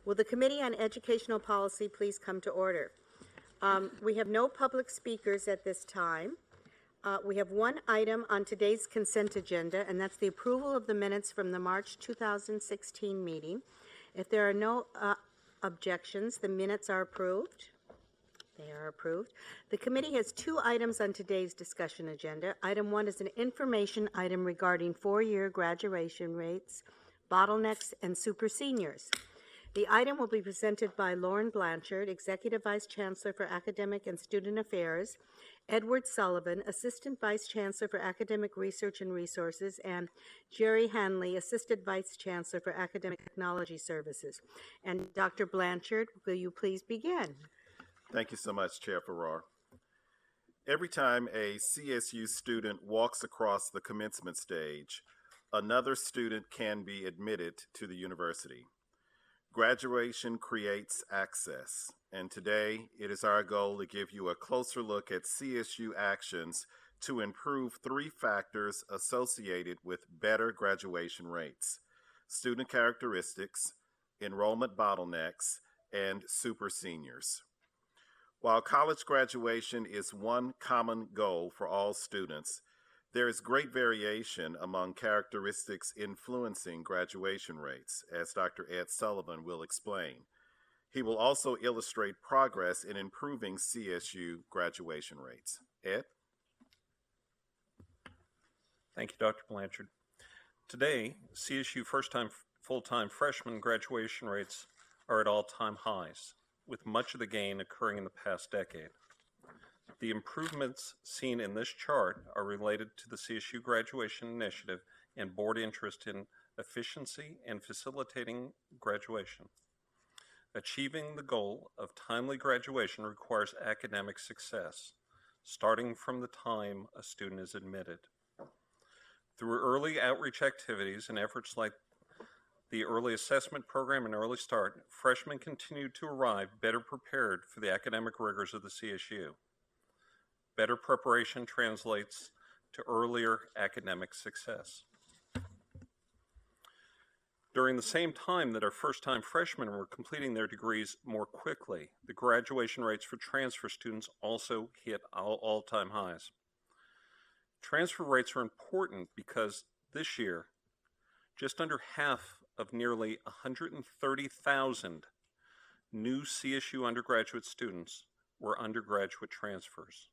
Will the Committee on Educational Policy please come to order? We have no public speakers at this time. We have one item on today's consent agenda, and that's the approval of the minutes from the March 2016 meeting. If there are no objections, the minutes are approved. They are approved. The committee has two items on today's discussion agenda. Item 1 is an information item regarding four-year graduation rates, bottlenecks, and super seniors. The item will be presented by Lauren Blanchard, Executive Vice Chancellor for Academic and Student Affairs, Edward Sullivan, Assistant Vice Chancellor for Academic Research and Resources, and Jerry Hanley, Assistant Vice Chancellor for Academic Technology Services. And Dr. Blanchard, will you please begin? Thank you so much, Chair Farrar. Every time a CSU student walks across the commencement stage, another student can be admitted to the university. Graduation creates access, and today it is our goal to give you a closer look at CSU actions to improve three factors associated with better graduation rates: student characteristics, enrollment bottlenecks, and super seniors. While college graduation is one common goal for all students, there is great variation among characteristics influencing graduation rates, as Dr. Ed Sullivan will explain. He will also illustrate progress in improving CSU graduation rates. Ed? Thank you, Dr. Blanchard. Today, CSU first-time full-time freshman graduation rates are at all-time highs, with much of the gain occurring in the past decade. The improvements seen in this chart are related to the CSU Graduation Initiative and board interest in efficiency and facilitating graduation. Achieving the goal of timely graduation requires academic success, starting from the time a student is admitted. Through early outreach activities and efforts like the Early Assessment Program and Early Start, freshmen continue to arrive better prepared for the academic rigors of the CSU. Better preparation translates to earlier academic success. During the same time that our first-time freshmen were completing their degrees more quickly, the graduation rates for transfer students also hit all-time highs. Transfer rates are important because this year, just under half of nearly 130,000 new CSU undergraduate students were undergraduate transfers.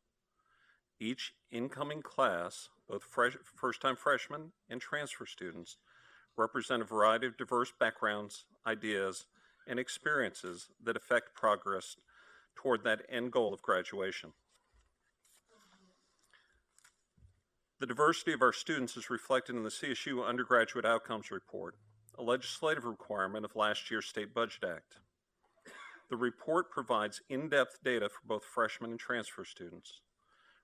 Each incoming class, both first-time freshmen and transfer students, represent a variety of diverse backgrounds, ideas, and experiences that affect progress toward that end goal of graduation. The diversity of our students is reflected in the CSU Undergraduate Outcomes Report, a legislative requirement of last year's State Budget Act. The report provides in-depth data for both freshmen and transfer students.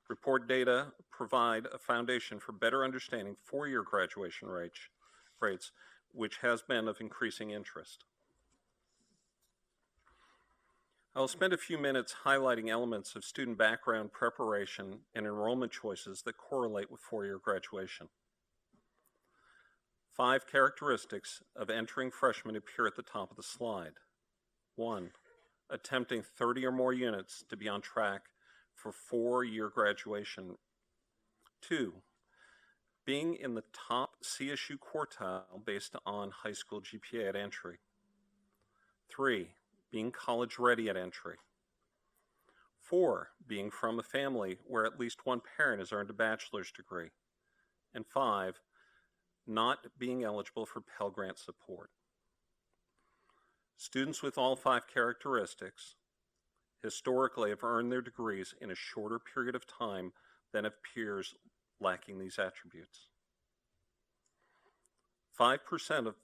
Report data provide a foundation for better understanding four-year graduation rates, which has been of increasing interest. I'll spend a few minutes highlighting elements of student background, preparation, and enrollment choices that correlate with four-year graduation. 5 characteristics of entering freshmen appear at the top of the slide. 1, attempting 30 or more units to be on track for four-year graduation. 2, being in the top CSU quartile based on high school GPA at entry. 3, being college ready at entry. 4, being from a family where at least one parent has earned a bachelor's degree. And 5, not being eligible for Pell Grant support. Students with all 5 characteristics historically have earned their degrees in a shorter period of time than of peers lacking these attributes. 5% of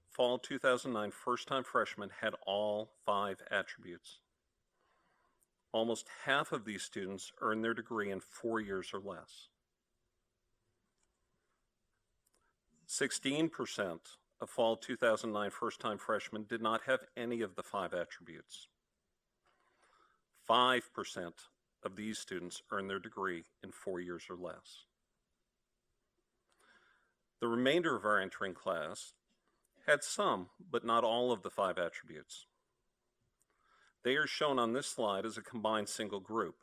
fall 2009 first-time freshmen had all 5 attributes. Almost half of these students earned their degree in 4 years or less. 16% of fall 2009 first-time freshmen did not have any of the 5 attributes. 5% of these students earned their degree in 4 years or less. The remainder of our entering class had some, but not all of the 5 attributes. They are shown on this slide as a combined single group.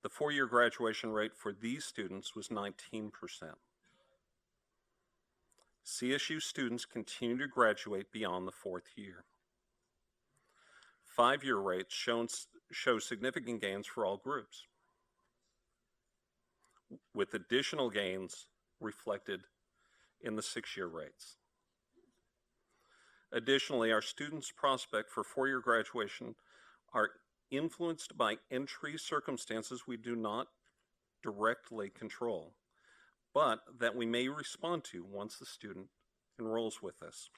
The four-year graduation rate for these students was 19%. CSU students continue to graduate beyond the fourth year. Five-year rates show significant gains for all groups, with additional gains reflected in the six-year rates. Additionally, our students' prospect for four-year graduation are influenced by entry circumstances we do not directly control, but that we may respond to once the student enrolls with us.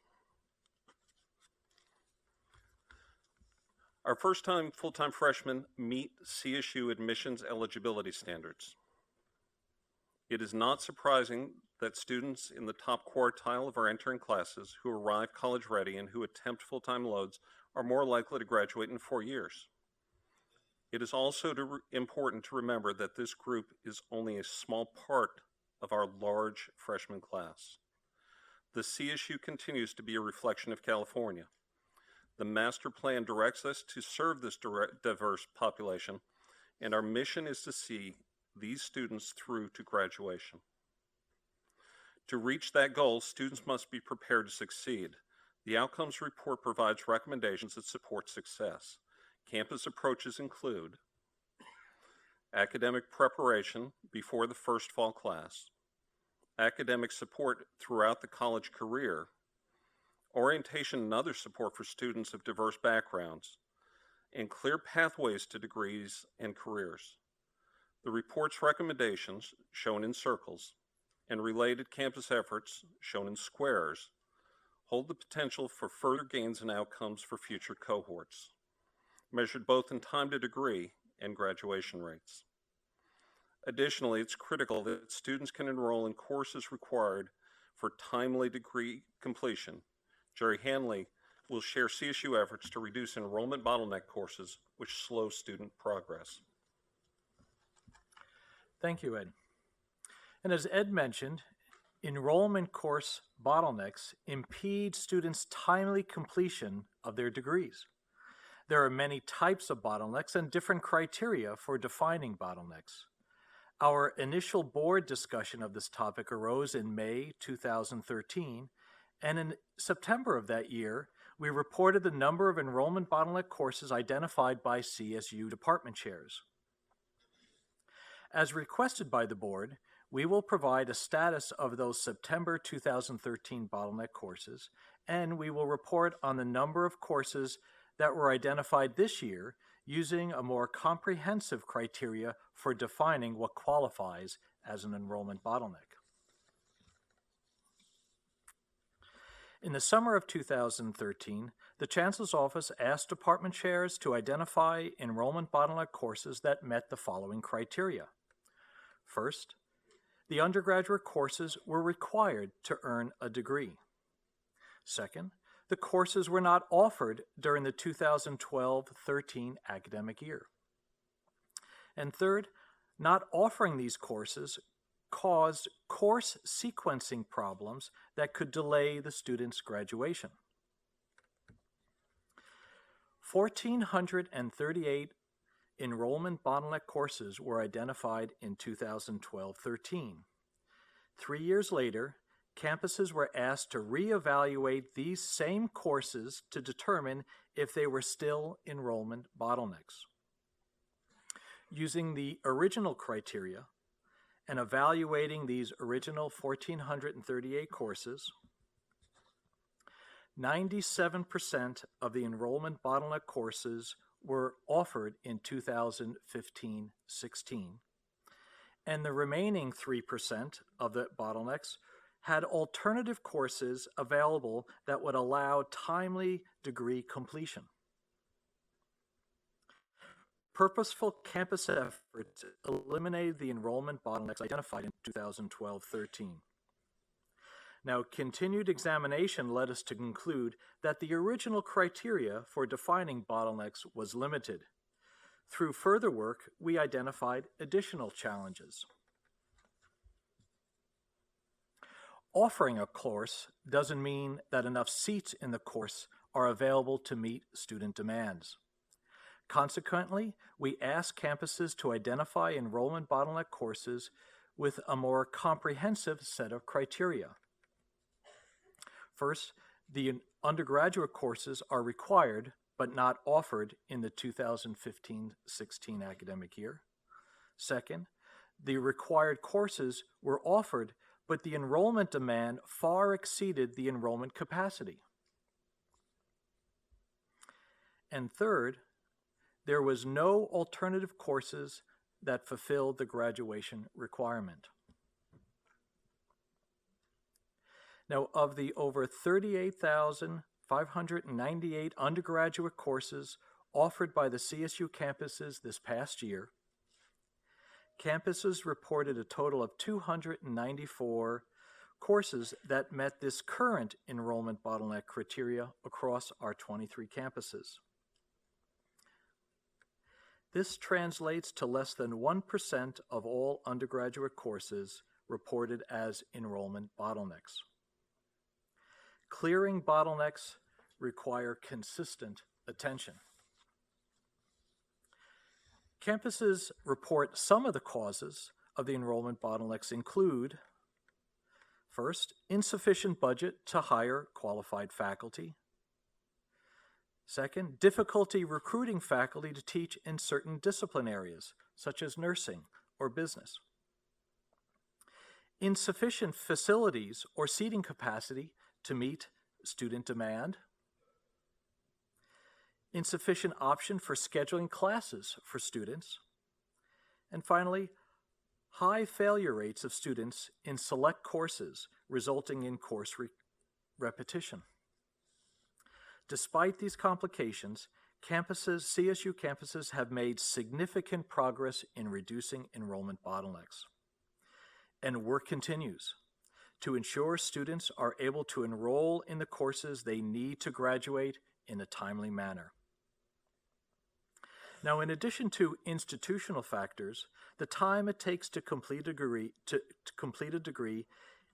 Our first-time full-time freshmen meet CSU admissions eligibility standards. It is not surprising that students in the top quartile of our entering classes who arrive college ready and who attempt full-time loads are more likely to graduate in 4 years. It is also important to remember that this group is only a small part of our large freshman class. The CSU continues to be a reflection of California. The master plan directs us to serve this diverse population, and our mission is to see these students through to graduation. To reach that goal, students must be prepared to succeed. The Outcomes Report provides recommendations that support success. Campus approaches include academic preparation before the first fall class, academic support throughout the college career, orientation and other support for students of diverse backgrounds, and clear pathways to degrees and careers. The report's recommendations, shown in circles, and related campus efforts, shown in squares, hold the potential for further gains and outcomes for future cohorts, measured both in time to degree and graduation rates. Additionally, it's critical that students can enroll in courses required for timely degree completion. Jerry Hanley will share CSU efforts to reduce enrollment bottleneck courses which slow student progress. Thank you, Ed. And as Ed mentioned, enrollment course bottlenecks impede students' timely completion of their degrees. There are many types of bottlenecks and different criteria for defining bottlenecks. Our initial board discussion of this topic arose in May 2013, and in September of that year, we reported the number of enrollment bottleneck courses identified by CSU department chairs. As requested by the board, we will provide a status of those September 2013 bottleneck courses, and we will report on the number of courses that were identified this year using a more comprehensive criteria for defining what qualifies as an enrollment bottleneck. In the summer of 2013, the Chancellor's Office asked department chairs to identify enrollment bottleneck courses that met the following criteria. First, the undergraduate courses were required to earn a degree. Second, the courses were not offered during the 2012-13 academic year. And third, not offering these courses caused course sequencing problems that could delay the student's graduation. 1,438 enrollment bottleneck courses were identified in 2012-13. 3 years later, campuses were asked to reevaluate these same courses to determine if they were still enrollment bottlenecks. Using the original criteria and evaluating these original 1,438 courses, 97% of the enrollment bottleneck courses were offered in 2015-16, and the remaining 3% of the bottlenecks had alternative courses available that would allow timely degree completion. Purposeful campus efforts eliminated the enrollment bottlenecks identified in 2012-13. Now, continued examination led us to conclude that the original criteria for defining bottlenecks was limited. Through further work, we identified additional challenges. Offering a course doesn't mean that enough seats in the course are available to meet student demands. Consequently, we ask campuses to identify enrollment bottleneck courses with a more comprehensive set of criteria. First, the undergraduate courses are required but not offered in the 2015-16 academic year. Second, the required courses were offered, but the enrollment demand far exceeded the enrollment capacity. And third, there was no alternative courses that fulfilled the graduation requirement. Now, of the over 38,598 undergraduate courses offered by the CSU campuses this past year, campuses reported a total of 294 courses that met this current enrollment bottleneck criteria across our 23 campuses. This translates to less than 1% of all undergraduate courses reported as enrollment bottlenecks. Clearing bottlenecks require consistent attention. Campuses report some of the causes of the enrollment bottlenecks include, first, insufficient budget to hire qualified faculty. Second, difficulty recruiting faculty to teach in certain discipline areas, such as nursing or business. Insufficient facilities or seating capacity to meet student demand. Insufficient option for scheduling classes for students. And finally, high failure rates of students in select courses, resulting in course repetition. Despite these complications, CSU campuses have made significant progress in reducing enrollment bottlenecks. And work continues to ensure students are able to enroll in the courses they need to graduate in a timely manner. Now, in addition to institutional factors, the time it takes to complete a degree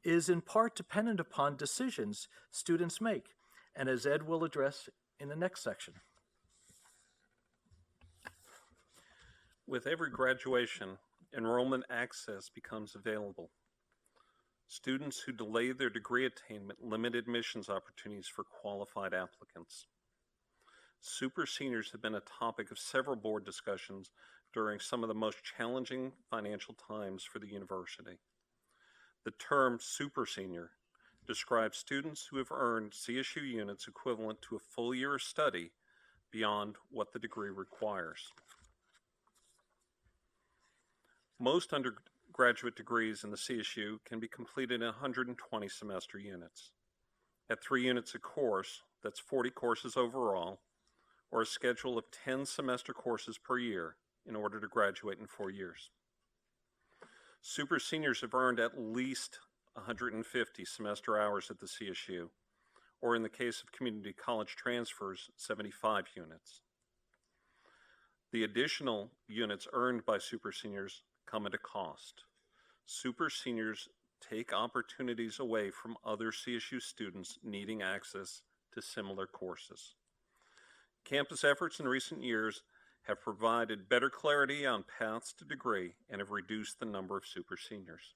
is in part dependent upon decisions students make, and as Ed will address in the next section. With every graduation, enrollment access becomes available. Students who delay their degree attainment limit admissions opportunities for qualified applicants. Super seniors have been a topic of several board discussions during some of the most challenging financial times for the university. The term super senior describes students who have earned CSU units equivalent to a full year of study beyond what the degree requires. Most undergraduate degrees in the CSU can be completed in 120 semester units. At 3 units a course, that's 40 courses overall, or a schedule of 10 semester courses per year in order to graduate in 4 years. Super seniors have earned at least 150 semester hours at the CSU, or in the case of community college transfers, 75 units. The additional units earned by super seniors come at a cost. Super seniors take opportunities away from other CSU students needing access to similar courses. Campus efforts in recent years have provided better clarity on paths to degree and have reduced the number of super seniors.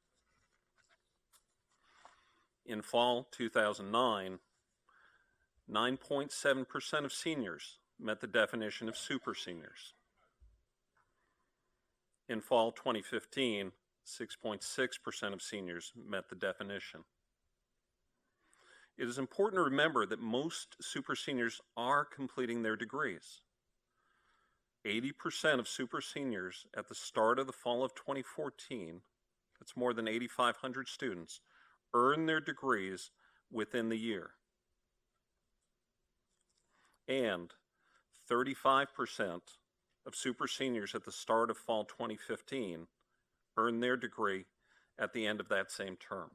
In fall 2009, 9.7% of seniors met the definition of super seniors. In fall 2015, 6.6% of seniors met the definition. It is important to remember that most super seniors are completing their degrees. 80% of super seniors at the start of the fall of 2014, that's more than 8,500 students, earn their degrees within the year. And 35% of super seniors at the start of fall 2015 earn their degree at the end of that same term.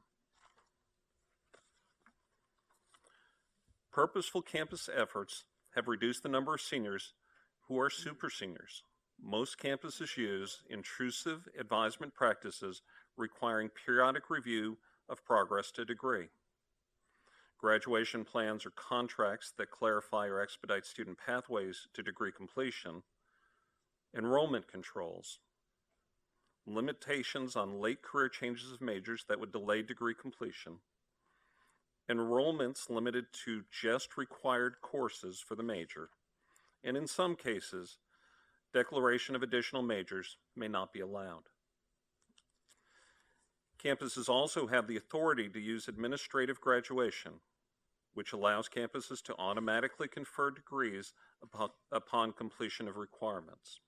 Purposeful campus efforts have reduced the number of seniors who are super seniors. Most campuses use intrusive advisement practices requiring periodic review of progress to degree. Graduation plans or contracts that clarify or expedite student pathways to degree completion enrollment controls, limitations on late career changes of majors that would delay degree completion, enrollments limited to just required courses for the major, and in some cases, declaration of additional majors may not be allowed. Campuses also have the authority to use administrative graduation, which allows campuses to automatically confer degrees upon completion of requirements.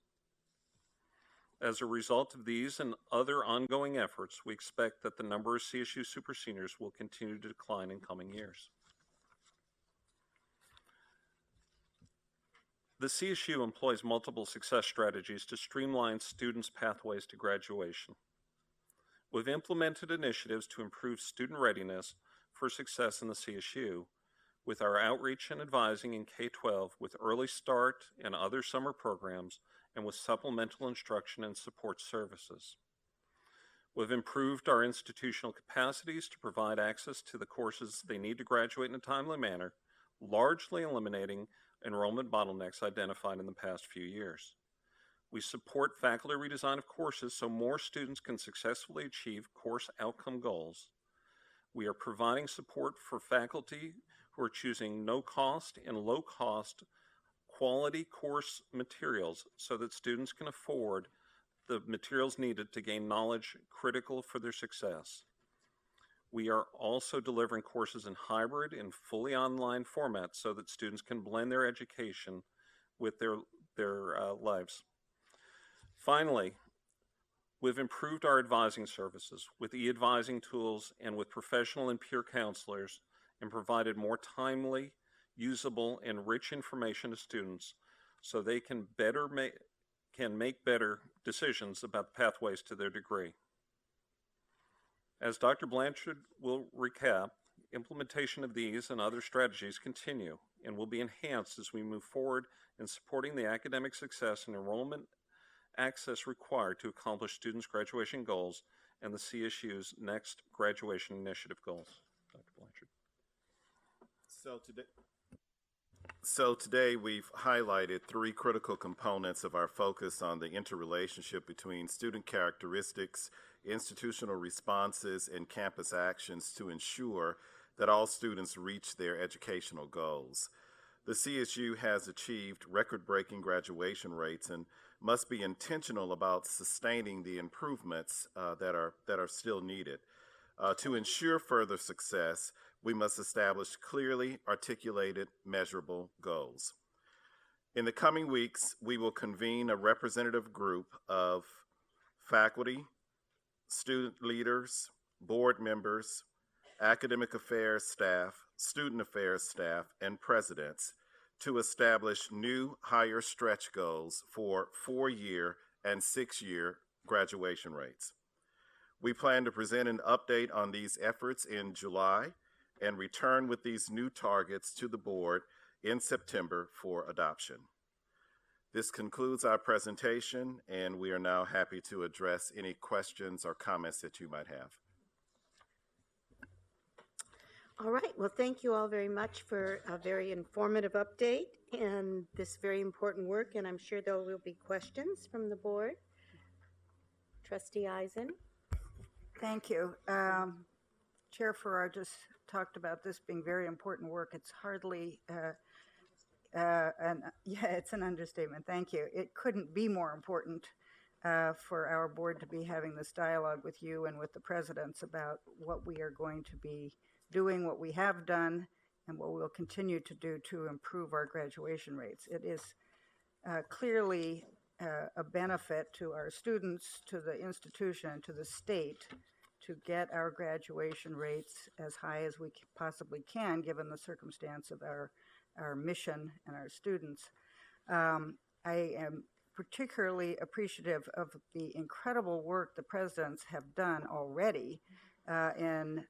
As a result of these and other ongoing efforts, we expect that the number of CSU super seniors will continue to decline in coming years. The CSU employs multiple success strategies to streamline students' pathways to graduation. We've implemented initiatives to improve student readiness for success in the CSU with our outreach and advising in K-12 with Early Start and other summer programs and with supplemental instruction and support services. We've improved our institutional capacities to provide access to the courses they need to graduate in a timely manner, largely eliminating enrollment bottlenecks identified in the past few years. We support faculty redesign of courses so more students can successfully achieve course outcome goals. We are providing support for faculty who are choosing no-cost and low-cost quality course materials so that students can afford the materials needed to gain knowledge critical for their success. We are also delivering courses in hybrid and fully online formats so that students can blend their education with their lives. Finally, we've improved our advising services with e-advising tools and with professional and peer counselors and provided more timely, usable, and rich information to students so they can make better decisions about pathways to their degree. As Dr. Blanchard will recap, implementation of these and other strategies continue and will be enhanced as we move forward in supporting the academic success and enrollment access required to accomplish students' graduation goals and the CSU's next graduation initiative goals. Dr. Blanchard. So today we've highlighted three critical components of our focus on the interrelationship between student characteristics, institutional responses, and campus actions to ensure that all students reach their educational goals. The CSU has achieved record-breaking graduation rates and must be intentional about sustaining the improvements that are still needed. To ensure further success, we must establish clearly articulated, measurable goals. In the coming weeks, we will convene a representative group of faculty, student leaders, board members, academic affairs staff, student affairs staff, and presidents to establish new higher stretch goals for 4-year and 6-year graduation rates. We plan to present an update on these efforts in July and return with these new targets to the board in September for adoption. This concludes our presentation, and we are now happy to address any questions or comments that you might have. All right, well, thank you all very much for a very informative update and this very important work, and I'm sure there will be questions from the board. Trustee Eisen. Thank you. Chair Farrar just talked about this being very important work. It's hardly, it's an understatement. Thank you. It couldn't be more important for our board to be having this dialogue with you and with the presidents about what we are going to be doing, what we have done, and what we'll continue to do to improve our graduation rates. It is clearly a benefit to our students, to the institution, to the state, to get our graduation rates as high as we possibly can, given the circumstance of our mission and our students. I am particularly appreciative of the incredible work the presidents have done already in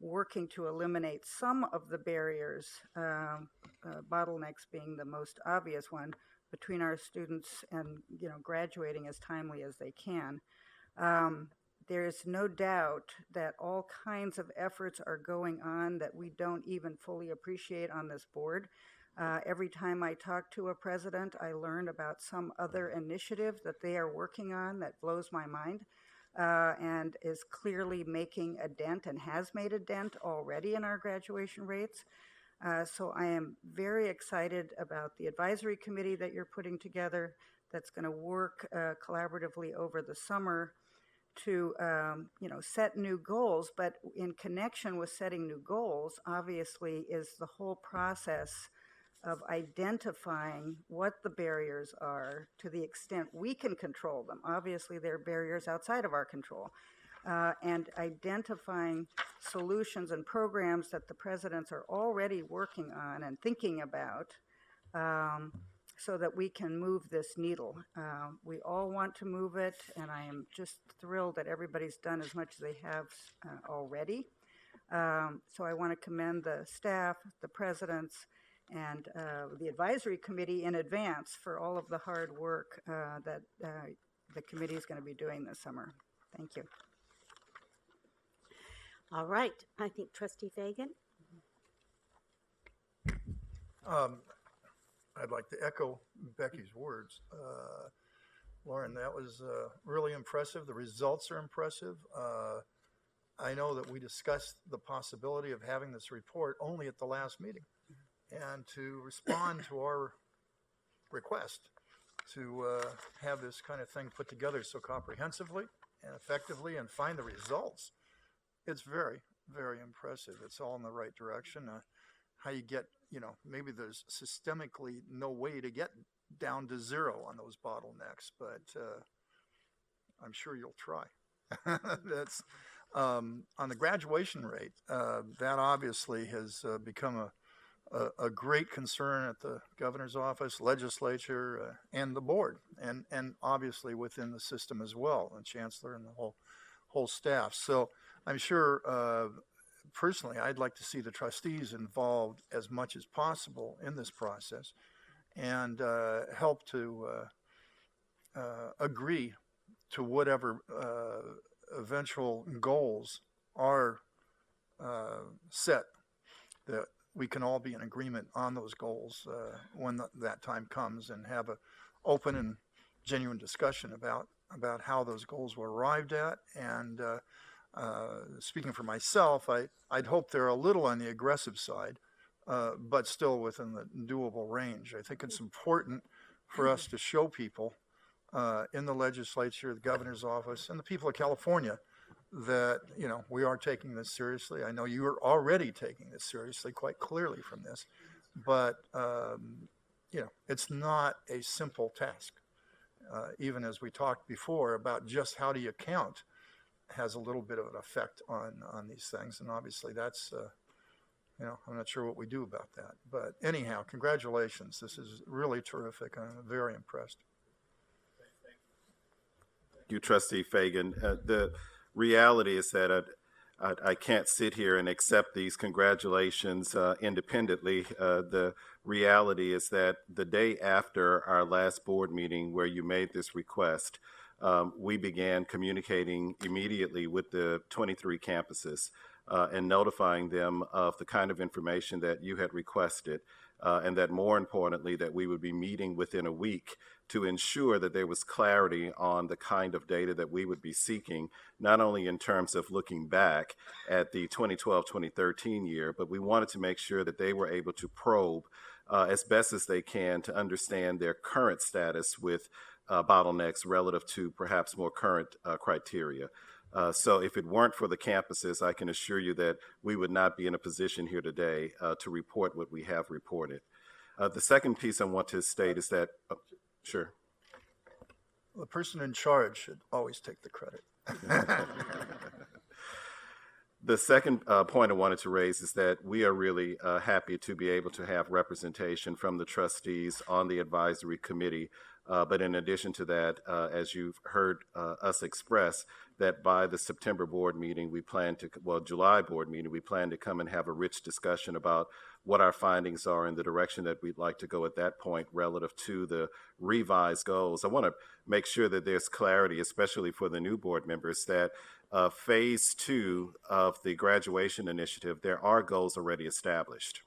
working to eliminate some of the barriers, bottlenecks being the most obvious one, between our students and graduating as timely as they can. There is no doubt that all kinds of efforts are going on that we don't even fully appreciate on this board. Every time I talk to a president, I learn about some other initiative that they are working on that blows my mind and is clearly making a dent and has made a dent already in our graduation rates. So I am very excited about the advisory committee that you're putting together that's going to work collaboratively over the summer to set new goals. But in connection with setting new goals, obviously, is the whole process of identifying what the barriers are to the extent we can control them. Obviously, there are barriers outside of our control. And identifying solutions and programs that the presidents are already working on and thinking about so that we can move this needle. We all want to move it, and I am just thrilled that everybody's done as much as they have already. So I want to commend the staff, the presidents, and the advisory committee in advance for all of the hard work that the committee is going to be doing this summer. Thank you. All right, I think Trustee Fagan. I'd like to echo Becky's words. Lauren, that was really impressive. The results are impressive. I know that we discussed the possibility of having this report only at the last meeting. And to respond to our request to have this kind of thing put together so comprehensively and effectively and find the results, it's very, very impressive. It's all in the right direction. How you get, maybe there's systemically no way to get down to zero on those bottlenecks, but I'm sure you'll try. That's on the graduation rate. That obviously has become a great concern at the governor's office, legislature, and the board, and obviously within the system as well, the chancellor and the whole staff. So I'm sure, personally, I'd like to see the trustees involved as much as possible in this process and help to agree to whatever eventual goals are set, that we can all be in agreement on those goals when that time comes, and have an open and genuine discussion about how those goals were arrived at. And speaking for myself, I'd hope they're a little on the aggressive side, but still within the doable range. I think it's important for us to show people in the legislature, the governor's office, and the people of California that, we are taking this seriously. I know you are already taking this seriously quite clearly from this, but, it's not a simple task. Even as we talked before about just how do you count has a little bit of an effect on these things. And obviously that's, I'm not sure what we do about that. But anyhow, congratulations. This is really terrific. I'm very impressed. Thank you, Trustee Fagan. The reality is that I can't sit here and accept these congratulations independently. The reality is that the day after our last board meeting where you made this request, we began communicating immediately with the 23 campuses and notifying them of the kind of information that you had requested, and that more importantly, that we would be meeting within a week to ensure that there was clarity on the kind of data that we would be seeking, not only in terms of looking back at the 2012-2013 year, but we wanted to make sure that they were able to probe as best as they can to understand their current status with bottlenecks relative to perhaps more current criteria. So if it weren't for the campuses, I can assure you that we would not be in a position here today to report what we have reported. The second piece I want to state is that, sure. The person in charge should always take the credit. The second point I wanted to raise is that we are really happy to be able to have representation from the trustees on the advisory committee. But in addition to that, as you've heard us express, that by the September board meeting, July board meeting, we plan to come and have a rich discussion about what our findings are and the direction that we'd like to go at that point relative to the revised goals. I want to make sure that there's clarity, especially for the new board members, that phase 2 of the graduation initiative, there are goals already established.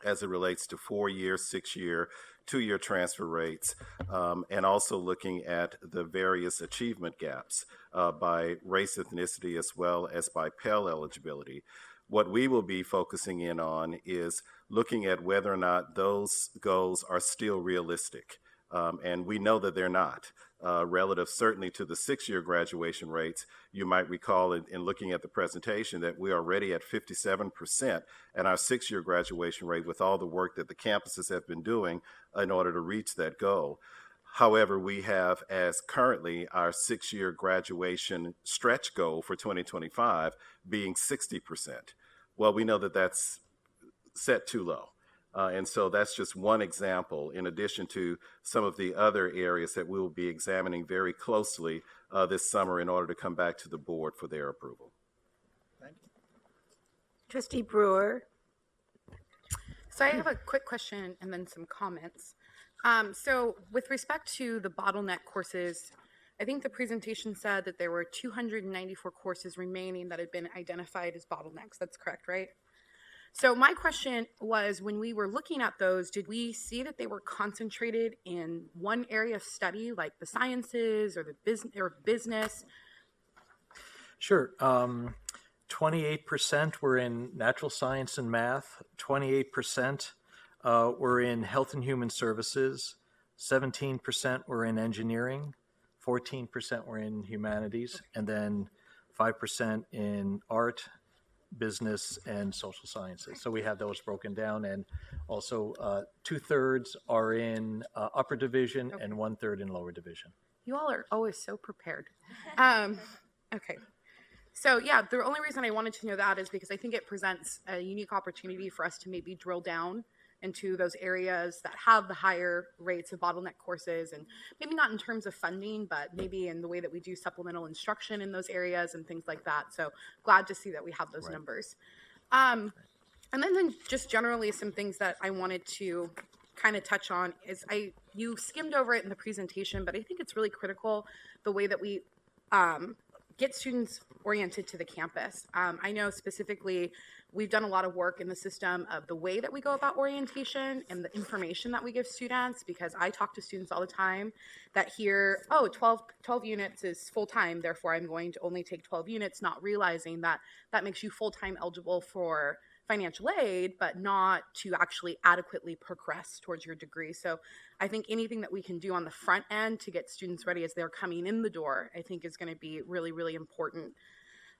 as it relates to 4-year, 6-year, 2-year transfer rates, and also looking at the various achievement gaps by race, ethnicity, as well as by Pell eligibility. What we will be focusing in on is looking at whether or not those goals are still realistic. And we know that they're not. Relative certainly to the 6-year graduation rates, you might recall in looking at the presentation that we are already at 57% at our 6-year graduation rate with all the work that the campuses have been doing in order to reach that goal. However, we have as currently our 6-year graduation stretch goal for 2025 being 60%. Well, we know that that's set too low. And so that's just one example, in addition to some of the other areas that we will be examining very closely this summer in order to come back to the board for their approval. Thank you. Trustee Brewer. So I have a quick question and then some comments. So with respect to the bottleneck courses, I think the presentation said that there were 294 courses remaining that had been identified as bottlenecks. That's correct, right? So my question was, when we were looking at those, did we see that they were concentrated in one area of study, like the sciences or the business? Sure. 28% were in natural science and math, 28% were in health and human services, 17% were in engineering, 14% were in humanities, and then 5% in art, business, and social sciences. So we have those broken down, and also 2/3 are in upper division and 1/3 in lower division. You all are always so prepared. Okay. So yeah, the only reason I wanted to know that is because I think it presents a unique opportunity for us to maybe drill down into those areas that have the higher rates of bottleneck courses, and maybe not in terms of funding, but maybe in the way that we do supplemental instruction in those areas and things like that. So glad to see that we have those numbers. And then just generally some things that I wanted to kind of touch on is you skimmed over it in the presentation, but I think it's really critical the way that we get students oriented to the campus. I know specifically we've done a lot of work in the system of the way that we go about orientation and the information that we give students, because I talk to students all the time that hear, oh, 12 units is full-time, therefore I'm going to only take 12 units, not realizing that that makes you full-time eligible for financial aid, but not to actually adequately progress towards your degree. So I think anything that we can do on the front end to get students ready as they're coming in the door, I think is going to be really, really important.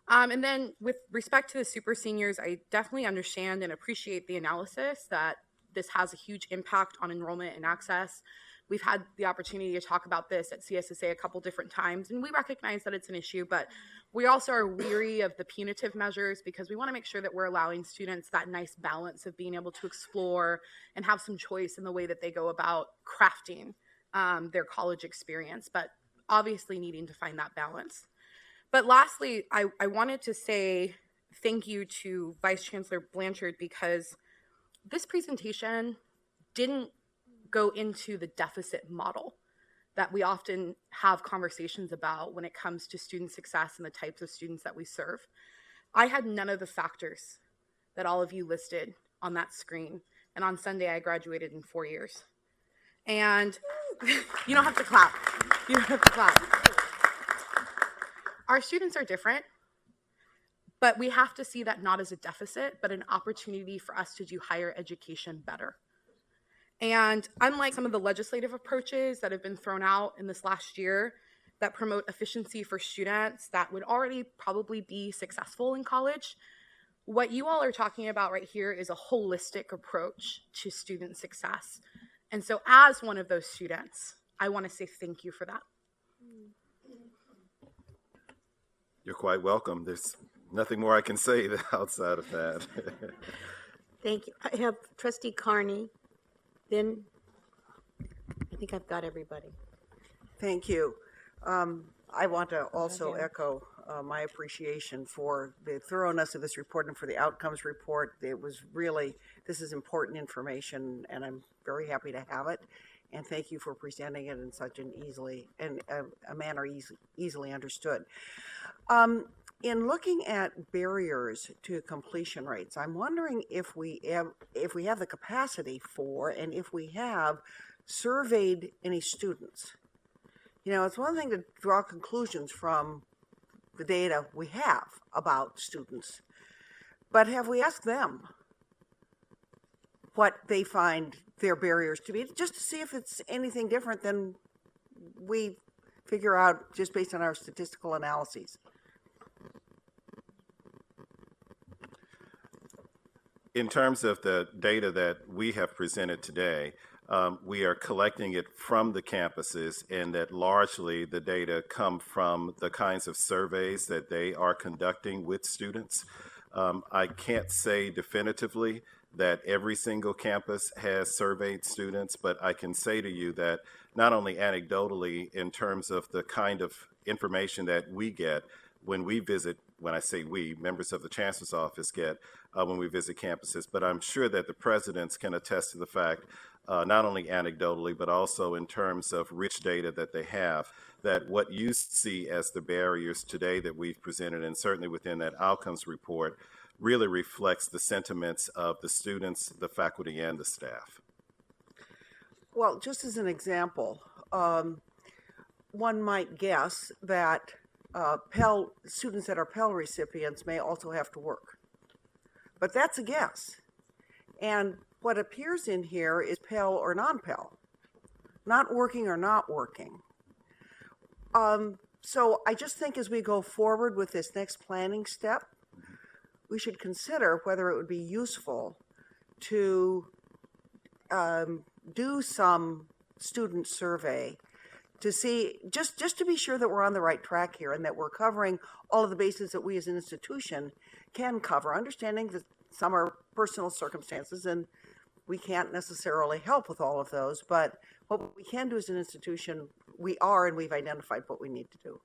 And then with respect to the super seniors, I definitely understand and appreciate the analysis that this has a huge impact on enrollment and access. We've had the opportunity to talk about this at CSSA a couple different times, and we recognize that it's an issue, but we also are weary of the punitive measures because we want to make sure that we're allowing students that nice balance of being able to explore and have some choice in the way that they go about crafting their college experience, but obviously needing to find that balance. But lastly, I wanted to say thank you to Vice Chancellor Blanchard, because this presentation didn't go into the deficit model that we often have conversations about when it comes to student success and the types of students that we serve. I had none of the factors that all of you listed on that screen. And on Sunday, I graduated in 4 years. And you don't have to clap. You don't have to clap. Our students are different, but we have to see that not as a deficit, but an opportunity for us to do higher education better. And unlike some of the legislative approaches that have been thrown out in this last year that promote efficiency for students that would already probably be successful in college, what you all are talking about right here is a holistic approach to student success. And so as one of those students, I want to say thank you for that. You're quite welcome. There's nothing more I can say outside of that. Thank you. I have Trustee Carney. Then I think I've got everybody. Thank you. I want to also echo my appreciation for the thoroughness of this report and for the outcomes report. It was really, this is important information, and I'm very happy to have it. And thank you for presenting it in such an a manner easily understood. in looking at barriers to completion rates, I'm wondering if we have the capacity for, and if we have surveyed any students. You know, it's one thing to draw conclusions from the data we have about students, but have we asked them what they find their barriers to be, just to see if it's anything different than we figure out just based on our statistical analyses? In terms of the data that we have presented today, we are collecting it from the campuses, and that largely the data come from the kinds of surveys that they are conducting with students. I can't say definitively that every single campus has surveyed students, but I can say to you that not only anecdotally in terms of the kind of information that we get when we visit, when I say we, members of the Chancellor's Office get when we visit campuses, but I'm sure that the presidents can attest to the fact, not only anecdotally, but also in terms of rich data that they have, that what you see as the barriers today that we've presented, and certainly within that outcomes report, really reflects the sentiments of the students, the faculty, and the staff. Well, just as an example, one might guess that Pell students that are Pell recipients may also have to work. But that's a guess. And what appears in here is Pell or non-Pell, not working or not working. So I just think as we go forward with this next planning step, we should consider whether it would be useful to do some student survey to see, just to be sure that we're on the right track here and that we're covering all of the bases that we as an institution can cover, understanding that some are personal circumstances and we can't necessarily help with all of those, but what we can do as an institution, we are, and we've identified what we need to do.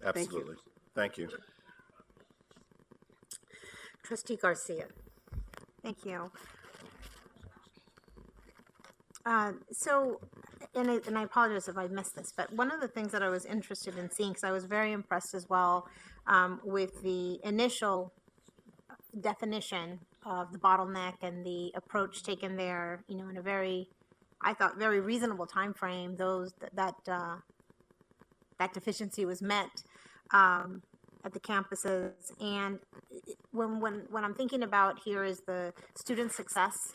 Absolutely. Thank you. Trustee Garcia. Thank you. And I apologize if I missed this, but one of the things that I was interested in seeing, because I was very impressed as well with the initial definition of the bottleneck and the approach taken there, you know, in a very, I thought, very reasonable time frame. That deficiency was met at the campuses, and when I'm thinking about here is the student success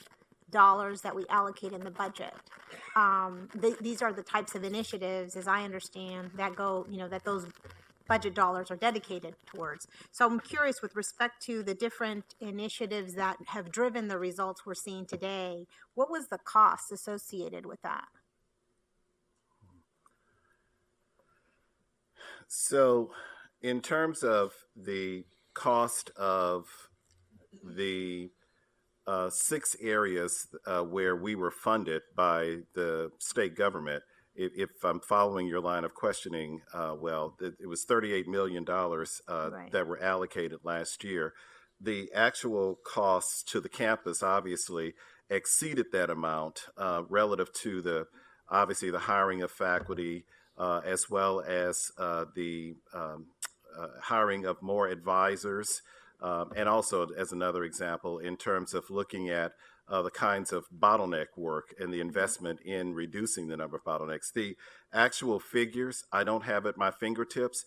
dollars that we allocate in the budget. These are the types of initiatives, as I understand, that go, you know, that those budget dollars are dedicated towards. So I'm curious with respect to the different initiatives that have driven the results we're seeing today, what was the cost associated with that? So in terms of the cost of the 6 areas where we were funded by the state government, if I'm following your line of questioning, it was $38 million Right. that were allocated last year. The actual costs to the campus obviously exceeded that amount relative to the hiring of faculty, as well as the hiring of more advisors, and also as another example in terms of looking at the kinds of bottleneck work and the investment in reducing the number of bottlenecks. The actual figures, I don't have at my fingertips.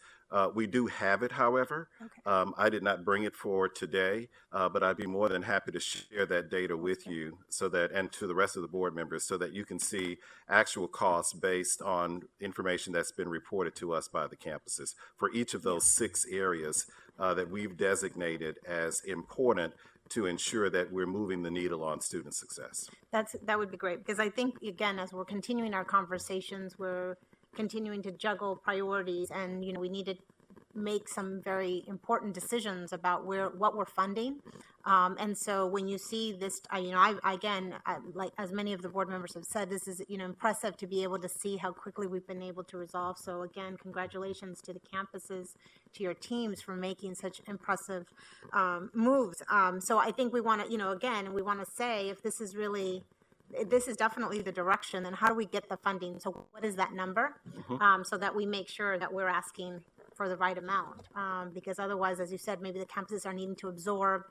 We do have it, however. Okay. I did not bring it forward today, but I'd be more than happy to share that data with you so that, and to the rest of the board members, so that you can see actual costs based on information that's been reported to us by the campuses for each of those 6 areas that we've designated as important to ensure that we're moving the needle on student success. That would be great, because I think, again, as we're continuing our conversations, we're continuing to juggle priorities, and, you know, we need to make some very important decisions about what we're funding. And so when you see this, like as many of the board members have said, this is, you know, impressive to be able to see how quickly we've been able to resolve. So again, congratulations to the campuses, to your teams for making such impressive moves. So I think we want to, you know, again, we want to say if this is really, this is definitely the direction, then how do we get the funding? So what is that number? So that we make sure that we're asking for the right amount. Because otherwise, as you said, maybe the campuses are needing to absorb,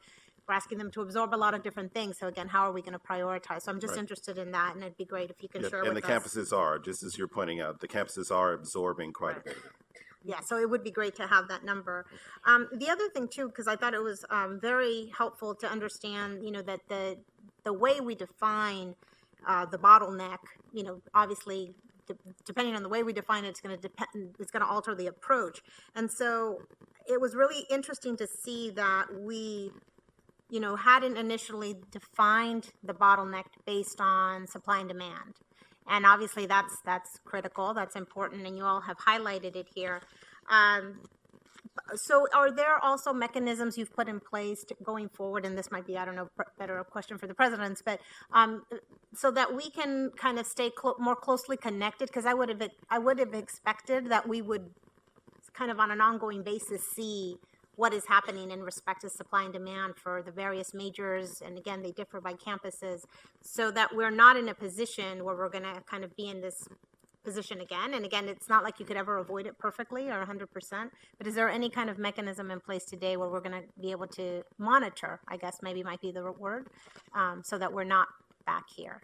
we're asking them to absorb a lot of different things. So again, how are we going to prioritize? So I'm just interested in that, and it'd be great if you can share And with the us. campuses are, just as you're pointing out, the campuses are absorbing quite a bit. Yeah, so it would be great to have that number. The other thing too, because I thought it was very helpful to understand, that the way we define the bottleneck, obviously depending on the way we define it, it's going to alter the approach. And so it was really interesting to see that we, hadn't initially defined the bottleneck based on supply and demand. And obviously that's critical, that's important, and you all have highlighted it here. So are there also mechanisms you've put in place going forward, and this might be, I don't know, better a question for the presidents, but so that we can kind of stay more closely connected? Because I would have expected that we would kind of on an ongoing basis see what is happening in respect to supply and demand for the various majors, and again, they differ by campuses, so that we're not in a position where we're going to kind of be in this position again. And again, it's not like you could ever avoid it perfectly or 100%, but is there any kind of mechanism in place today where we're going to be able to monitor, I guess maybe might be the word, so that we're not back here?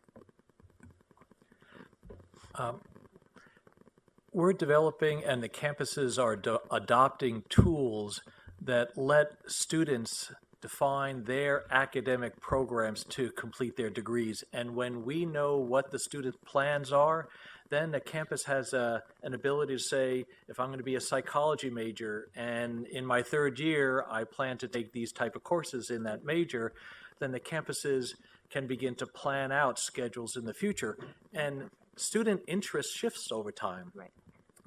We're developing, and the campuses are adopting tools that let students define their academic programs to complete their degrees. And when we know what the student plans are, then the campus has an ability to say, if I'm going to be a psychology major and in my third year I plan to take these type of courses in that major, then the campuses can begin to plan out schedules in the future. And student interest shifts over time. Right.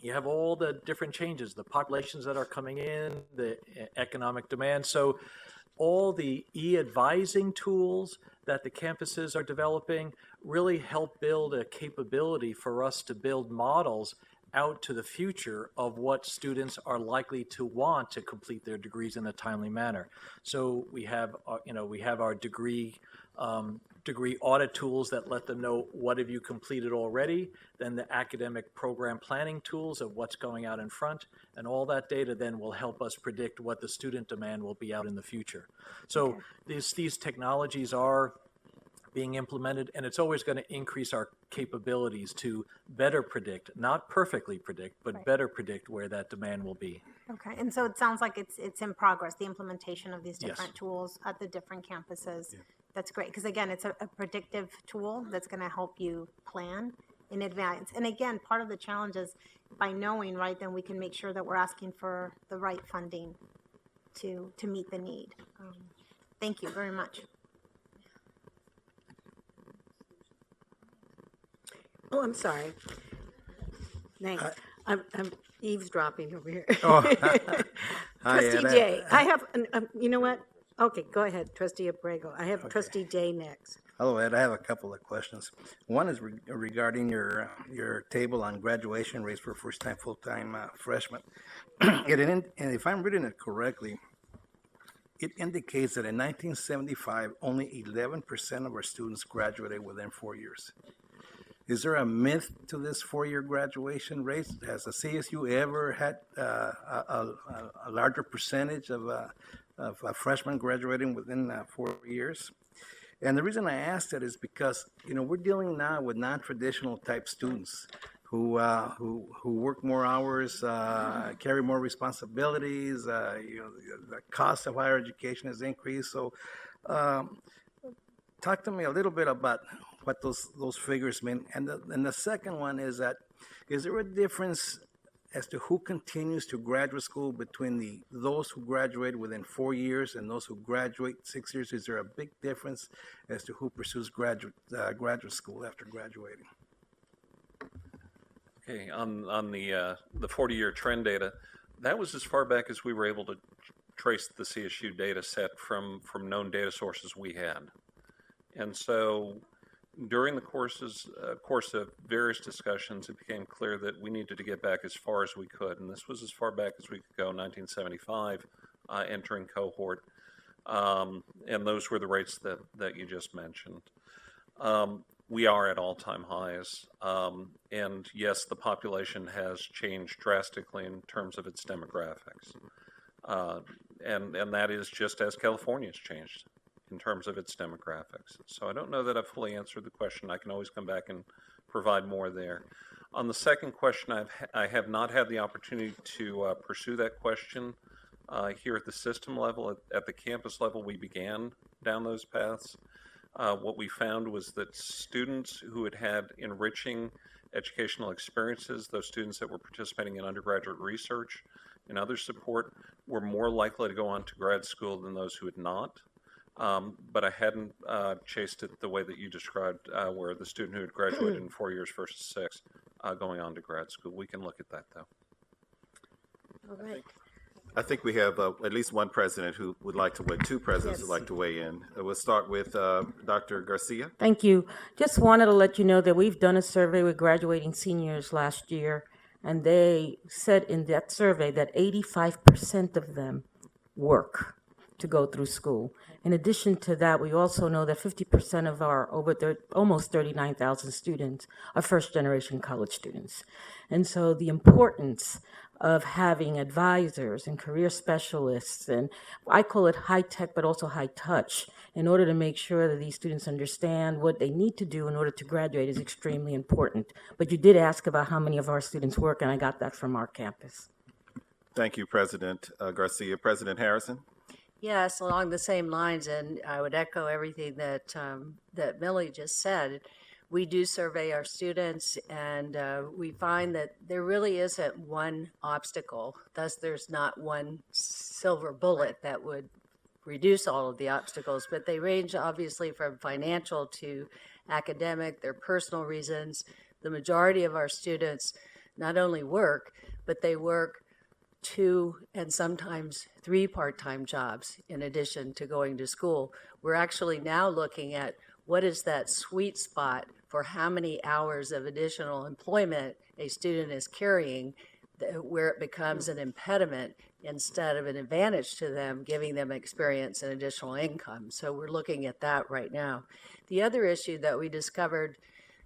You have all the different changes, the populations that are coming in, the economic demand. So all the e-advising tools that the campuses are developing really help build a capability for us to build models out to the future of what students are likely to want to complete their degrees in a timely manner. So we have our degree audit tools that let them know what have you completed already, then the academic program planning tools of what's going out in front, and all that data then will help us predict what the student demand will be out in the future. So these technologies are being implemented, and it's always going to increase our capabilities to better predict, not perfectly predict, but better predict where that demand will be. Okay, and so it sounds like it's in progress, the implementation of these different Yes. tools at the different campuses. Yeah. That's great, because again, it's a predictive tool that's going to help you plan in advance. And again, part of the challenge is by knowing, right, then we can make sure that we're asking for the right funding to meet the need. Thank you very much. Oh, I'm sorry. Thanks. I'm eavesdropping over here. Oh. Trustee Jay, I have, you know what? Okay, go ahead, Trustee Abrego. I have Trustee Jay next. Hello, Ed. I have a couple of questions. One is regarding your table on graduation rates for first-time, full-time freshmen. And if I'm reading it correctly, it indicates that in 1975, only 11% of our students graduated within 4 years. Is there a myth to this 4-year graduation rate? Has the CSU ever had a larger percentage of freshmen graduating within 4 years? And the reason I ask that is because, we're dealing now with non-traditional type students who work more hours, carry more responsibilities. The cost of higher education has increased. So, talk to me a little bit about what those figures mean. And the second one is that, is there a difference as to who continues to graduate school between those who graduate within 4 years and those who graduate 6 years? Is there a big difference as to who pursues graduate school after graduating? Okay, on the 40-year trend data, that was as far back as we were able to trace the CSU data set from known data sources we had. And so during the course of various discussions, it became clear that we needed to get back as far as we could. And this was as far back as we could go, 1975, entering cohort. And those were the rates that you just mentioned. we are at all-time highs. And yes, the population has changed drastically in terms of its demographics. And that is just as California's changed in terms of its demographics. So I don't know that I've fully answered the question. I can always come back and provide more there. On the second question, I have not had the opportunity to pursue that question here at the system level. At the campus level, we began down those paths. What we found was that students who had had enriching educational experiences, those students that were participating in undergraduate research and other support, were more likely to go on to grad school than those who had not. But I hadn't chased it the way that you described, where the student who had graduated in 4 years versus 6 going on to grad school. We can look at that, though. All right. I think we have at least one president who would like to weigh, two presidents who'd like to weigh in. We'll start with Dr. Garcia. Thank you. Just wanted to let you know that we've done a survey with graduating seniors last year, and they said in that survey that 85% of them work to go through school. In addition to that, we also know that 50% of our almost 39,000 students are first-generation college students. And so the importance of having advisors and career specialists, and I call it high-tech but also high-touch, in order to make sure that these students understand what they need to do in order to graduate is extremely important. But you did ask about how many of our students work, and I got that from our campus. Thank you, President Garcia. President Harrison? Yes, along the same lines, and I would echo everything that that Millie just said. We do survey our students, and we find that there really isn't one obstacle. Thus, there's not one silver bullet that would reduce all of the obstacles, but they range obviously from financial to academic, their personal reasons. The majority of our students not only work, but they work 2 and sometimes 3 part-time jobs in addition to going to school. We're actually now looking at what is that sweet spot for how many hours of additional employment a student is carrying where it becomes an impediment instead of an advantage to them, giving them experience and additional income. So we're looking at that right now. The other issue that we discovered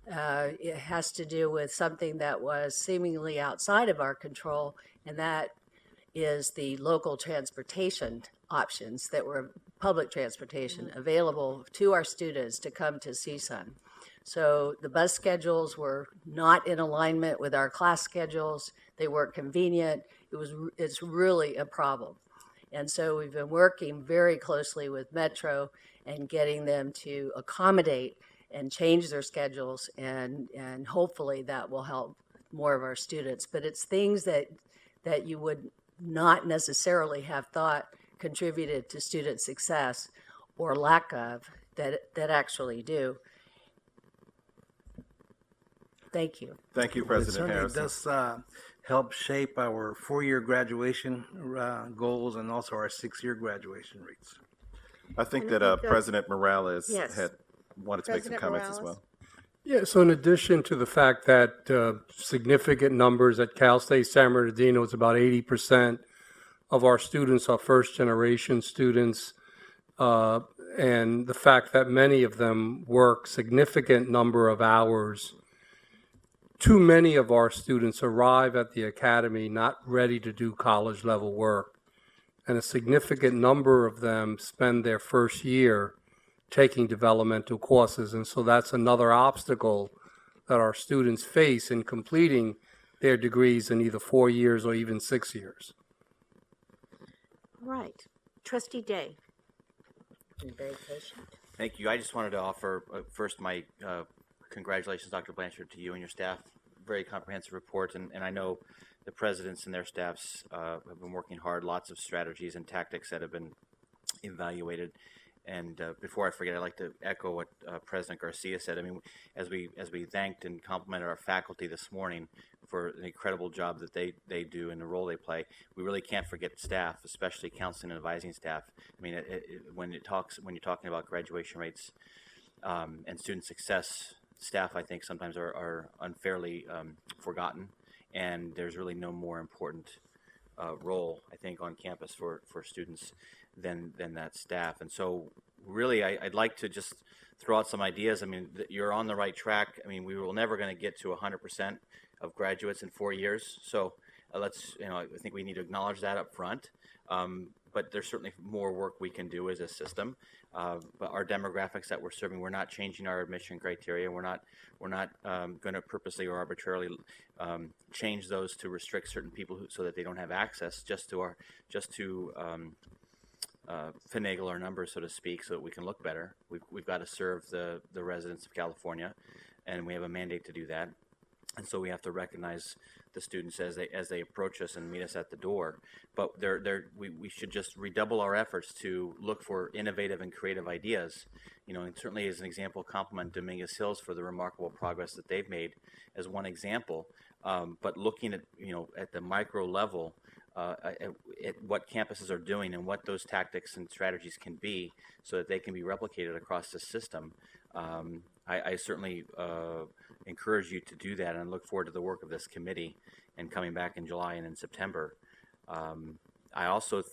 it has to do with something that was seemingly outside of our control, and that is the local transportation options that were public transportation available to our students to come to CSUN. So the bus schedules were not in alignment with our class schedules. They weren't convenient. It's really a problem. And so we've been working very closely with Metro and getting them to accommodate and change their schedules, and hopefully that will help more of our students. But it's things that you would not necessarily have thought contributed to student success or lack of that actually do. Thank you. Thank you, It President certainly Harrison. does help shape our 4-year graduation goals and also our 6-year graduation rates. I think And I that think, President Morales yes. had wanted to make some President comments as Morales? well. Yeah, so in addition to the fact that significant numbers at Cal State San Bernardino, it's about 80% of our students are first-generation students, and the fact that many of them work significant number of hours. Too many of our students arrive at the academy not ready to do college-level work, and a significant number of them spend their first year taking developmental courses. And so that's another obstacle that our students face in completing their degrees in either 4 years or even 6 years. All right. Trustee Day. Been very patient. Thank you. I just wanted to offer first my congratulations, Dr. Blanchard, to you and your staff. Very comprehensive report, and I know the presidents and their staffs have been working hard. Lots of strategies and tactics that have been evaluated. And before I forget, I'd like to echo what President Garcia said. I mean, as we thanked and complimented our faculty this morning for the incredible job that they do and the role they play, we really can't forget staff, especially counseling and advising staff. I mean, when you're talking about graduation rates and student success, staff, I think, sometimes are unfairly forgotten, and there's really no more important role, I think, on campus for students than that staff. And so really, I'd like to just throw out some ideas. I mean, you're on the right track. I mean, we were never going to get to 100% of graduates in 4 years. So let's, I think we need to acknowledge that up front. But there's certainly more work we can do as a system. But our demographics that we're serving, we're not changing our admission criteria. We're not going to purposely or arbitrarily change those to restrict certain people so that they don't have access just to finagle our numbers, so to speak, so that we can look better. We've got to serve the residents of California, and we have a mandate to do that. And so we have to recognize the students as they approach us and meet us at the door. But we should just redouble our efforts to look for innovative and creative ideas. And certainly as an example, compliment Dominguez Hills for the remarkable progress that they've made as one example. But looking at the micro level, at what campuses are doing and what those tactics and strategies can be so that they can be replicated across the system. I certainly encourage you to do that, and look forward to the work of this committee and coming back in July and in September. I also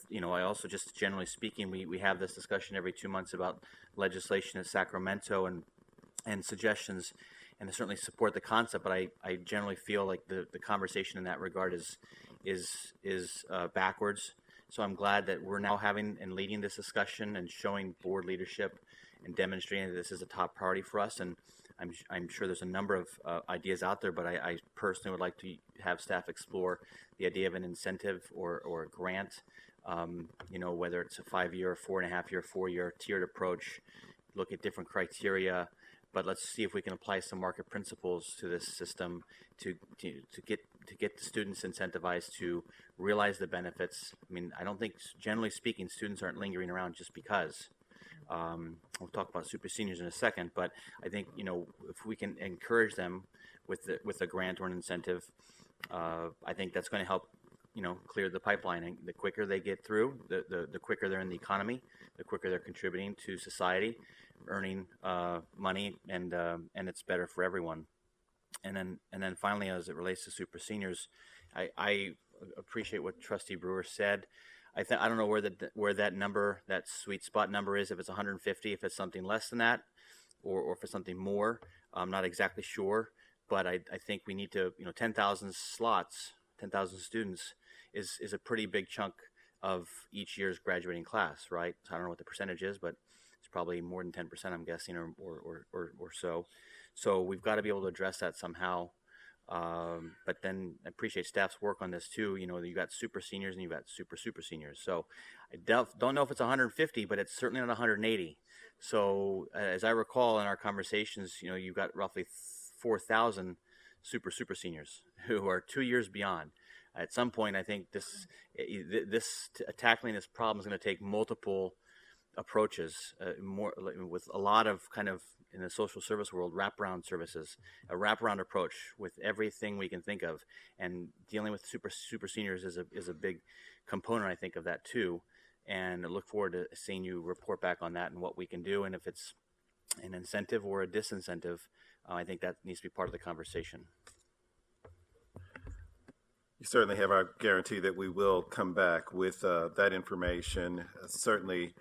just generally speaking, we have this discussion every 2 months about legislation in Sacramento and suggestions, and I certainly support the concept, but I generally feel like the conversation in that regard is backwards. So I'm glad that we're now having and leading this discussion and showing board leadership and demonstrating that this is a top priority for us. And I'm sure there's a number of ideas out there, but I personally would like to have staff explore the idea of an incentive or a grant, whether it's a 5-year, 4.5-year, 4-year tiered approach, look at different criteria, but let's see if we can apply some market principles to this system to get the students incentivized to realize the benefits. I mean, I don't think, generally speaking, students aren't lingering around just because. We'll talk about super seniors in a second, but I think if we can encourage them with a grant or an incentive, I think that's going to help clear the pipeline. And the quicker they get through, the quicker they're in the economy, the quicker they're contributing to society, earning money, and it's better for everyone. And then finally, as it relates to super seniors, I appreciate what Trustee Brewer said. I don't know where that number, that sweet spot number is, if it's 150, if it's something less than that, or if it's something more. I'm not exactly sure, but I think we need to, 10,000 slots, 10,000 students is a pretty big chunk of each year's graduating class, right? So I don't know what the percentage is, but it's probably more than 10%, I'm guessing, or so. So we've got to be able to address that somehow. But then I appreciate staff's work on this too. You got super seniors and you've got super seniors. So I don't know if it's 150, but it's certainly not 180. So as I recall in our conversations, you've got roughly 4,000 super seniors who are 2 years beyond. At some point, I think tackling this problem is going to take multiple approaches, more with a lot of kind of, in the social service world, wraparound services, a wraparound approach with everything we can think of, and dealing with super seniors is a big component, I think, of that too. And I look forward to seeing you report back on that and what we can do, and if it's an incentive or a disincentive, I think that needs to be part of the conversation. You certainly have our guarantee that we will come back with that information, certainly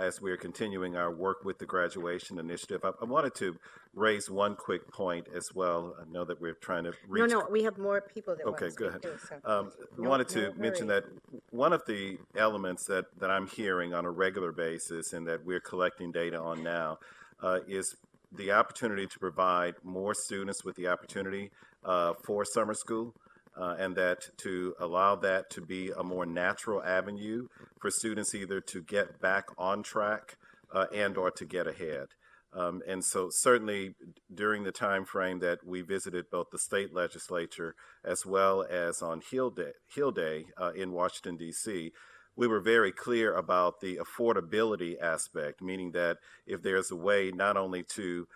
as we are continuing our work with the graduation initiative. I wanted to raise one quick point as well. I know that we're trying to reach... No, we have more people that want to Okay, speak go ahead. too, so. I wanted to mention that one of the elements that I'm hearing on a regular basis and that we're collecting data on now is the opportunity to provide more students with the opportunity for summer school. And that to allow that to be a more natural avenue for students either to get back on track and or to get ahead. And so certainly during the time frame that we visited both the state legislature as well as on Hill Day in Washington, D.C., we were very clear about the affordability aspect, meaning that if there's a way not only to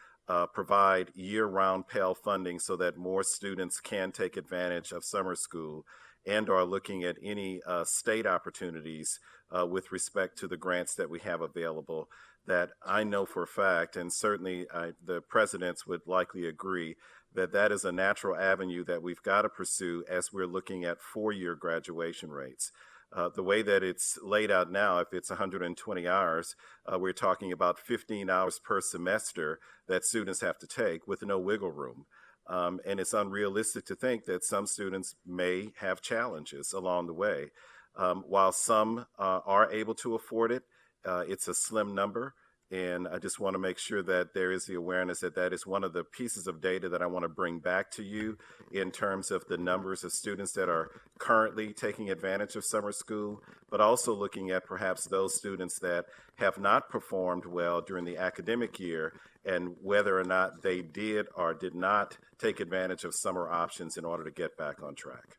provide year-round Pell funding so that more students can take advantage of summer school and are looking at any state opportunities with respect to the grants that we have available, that I know for a fact, and certainly the presidents would likely agree, that that is a natural avenue that we've got to pursue as we're looking at 4-year graduation rates. The way that it's laid out now, if it's 120 hours, we're talking about 15 hours per semester that students have to take with no wiggle room. And it's unrealistic to think that some students may have challenges along the way. While some are able to afford it, it's a slim number. And I just want to make sure that there is the awareness that that is one of the pieces of data that I want to bring back to you in terms of the numbers of students that are currently taking advantage of summer school, but also looking at perhaps those students that have not performed well during the academic year and whether or not they did or did not take advantage of summer options in order to get back on track.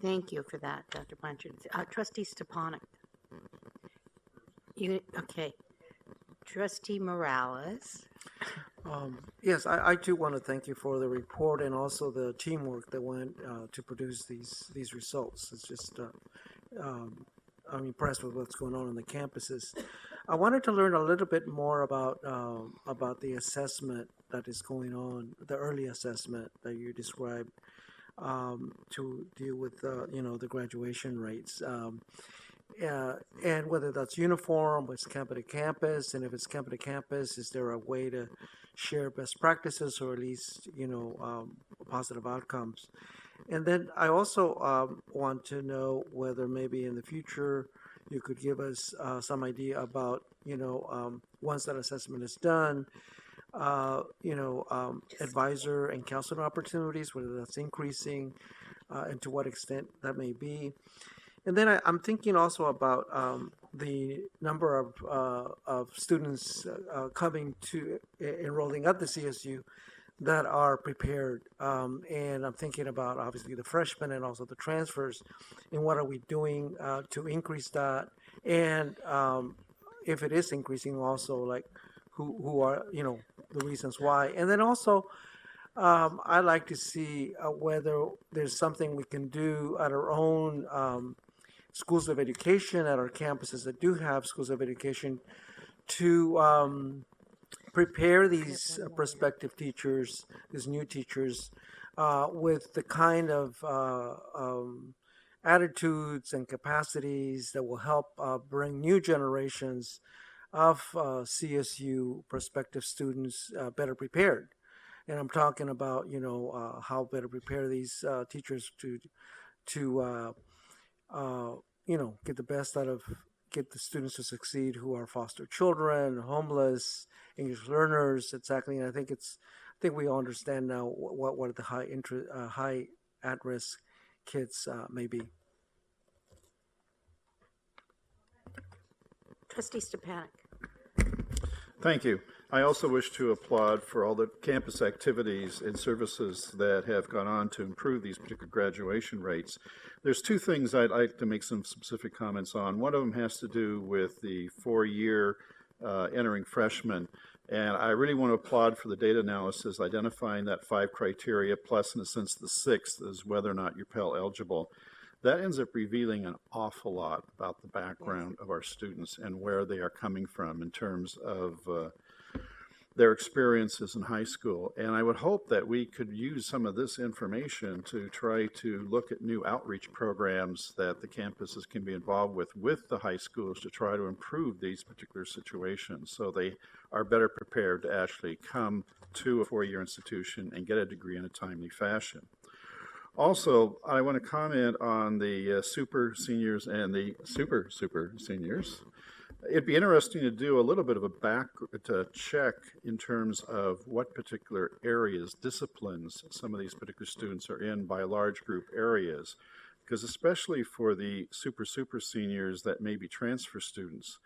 Thank you for that, Dr. Blanchard. Trustee Stepanek. Okay. Trustee Morales. Yes, I too want to thank you for the report and also the teamwork that went to produce these results. It's just, I'm impressed with what's going on the campuses. I wanted to learn a little bit more about the assessment that is going on, the early assessment that you described to deal with, the graduation rates. And whether that's uniform, what's campus to campus, and if it's campus to campus, is there a way to share best practices or at least, positive outcomes? And then I also want to know whether maybe in the future you could give us some idea about, once that assessment is done, advisor and counselor opportunities, whether that's increasing and to what extent that may be. And then I'm thinking also about the number of students coming to enrolling at the CSU that are prepared. And I'm thinking about obviously the freshmen and also the transfers and what are we doing to increase that. And if it is increasing also, like who are, the reasons why. And then also, I'd like to see whether there's something we can do at our own schools of education, at our campuses that do have schools of education, to prepare these prospective teachers, these new teachers, with the kind of attitudes and capacities that will help bring new generations of CSU prospective students better prepared. And I'm talking about, how better prepare these teachers to get the best out of, get the students to succeed who are foster children, homeless, English learners, exactly. And I think we all understand now what the high at-risk kids may be. Trustee Stepanek. Thank you. I also wish to applaud for all the campus activities and services that have gone on to improve these particular graduation rates. There's two things I'd like to make some specific comments on. One of them has to do with the 4-year entering freshmen. And I really want to applaud for the data analysis identifying that 5 criteria, plus in a sense the 6th is whether or not you're Pell eligible. That ends up revealing an awful lot about the background of our students and where they are coming from in terms of their experiences in high school. And I would hope that we could use some of this information to try to look at new outreach programs that the campuses can be involved with the high schools to try to improve these particular situations so they are better prepared to actually come to a 4-year institution and get a degree in a timely fashion. Also, I want to comment on the super seniors and the super seniors. It'd be interesting to do a little bit of a check in terms of what particular areas, disciplines some of these particular students are in by large group areas. Because especially for the super seniors that may be transfer students,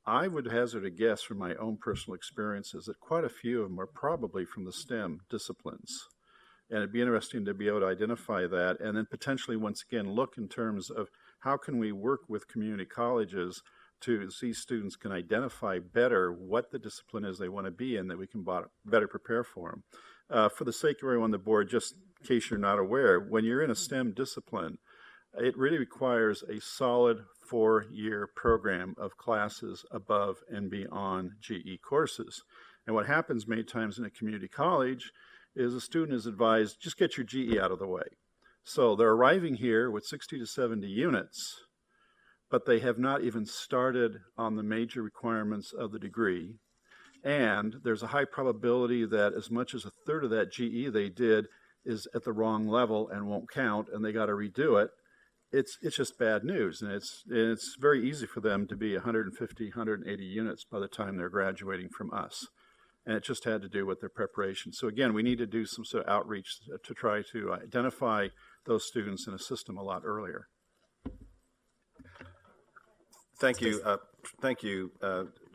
I would hazard a guess from my own personal experiences that quite a few of them are probably from the STEM disciplines. And it'd be interesting to be able to identify that and then potentially once again look in terms of how can we work with community colleges to see students can identify better what the discipline is they want to be in that we can better prepare for them. For the sake of everyone on the board, just in case you're not aware, when you're in a STEM discipline, it really requires a solid 4-year program of classes above and beyond GE courses. And what happens many times in a community college is a student is advised, just get your GE out of the way. So they're arriving here with 60 to 70 units, but they have not even started on the major requirements of the degree. And there's a high probability that as much as a third of that GE they did is at the wrong level and won't count, and they got to redo it. It's just bad news, and it's very easy for them to be 150, 180 units by the time they're graduating from us. And it just had to do with their preparation. So again, we need to do some sort of outreach to try to identify those students and assist them a lot earlier. Thank you.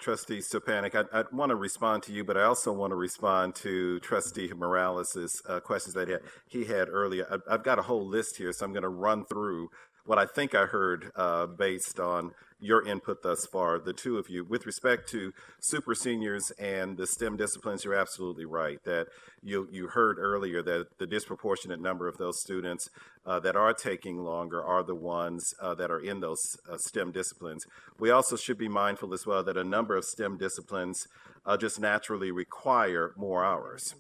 Trustee Stepanek. I want to respond to you, but I also want to respond to Trustee Morales' questions that he had earlier. I've got a whole list here, so I'm going to run through what I think I heard based on your input thus far, the two of you. With respect to super seniors and the STEM disciplines, you're absolutely right that you heard earlier that the disproportionate number of those students that are taking longer are the ones that are in those STEM disciplines. We also should be mindful as well that a number of STEM disciplines just naturally require more hours,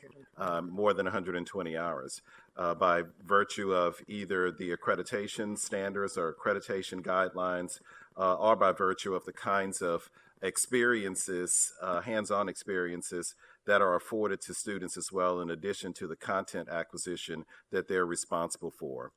more than 120 hours. By virtue of either the accreditation standards or accreditation guidelines, or by virtue of the kinds of experiences, hands-on experiences that are afforded to students as well, in addition to the content acquisition that they're responsible for.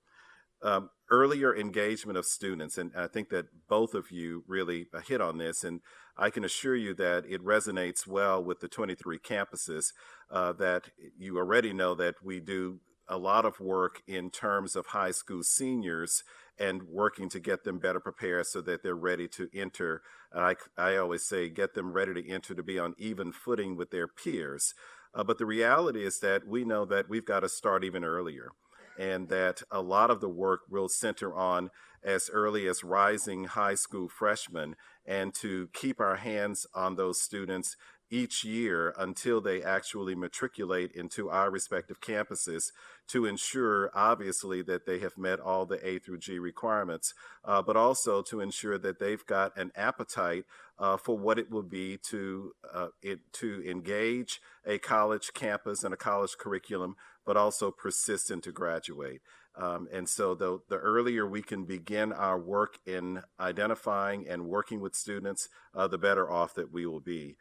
Earlier engagement of students, and I think that both of you really hit on this, and I can assure you that it resonates well with the 23 campuses, that you already know that we do a lot of work in terms of high school seniors and working to get them better prepared so that they're ready to enter. I always say get them ready to enter to be on even footing with their peers. But the reality is that we know that we've got to start even earlier, and that a lot of the work will center on as early as rising high school freshmen, and to keep our hands on those students each year until they actually matriculate into our respective campuses, to ensure, obviously, that they have met all the A through G requirements, but also to ensure that they've got an appetite for what it will be to engage a college campus and a college curriculum, but also persistent to graduate. And so the earlier we can begin our work in identifying and working with students, the better off that we will be.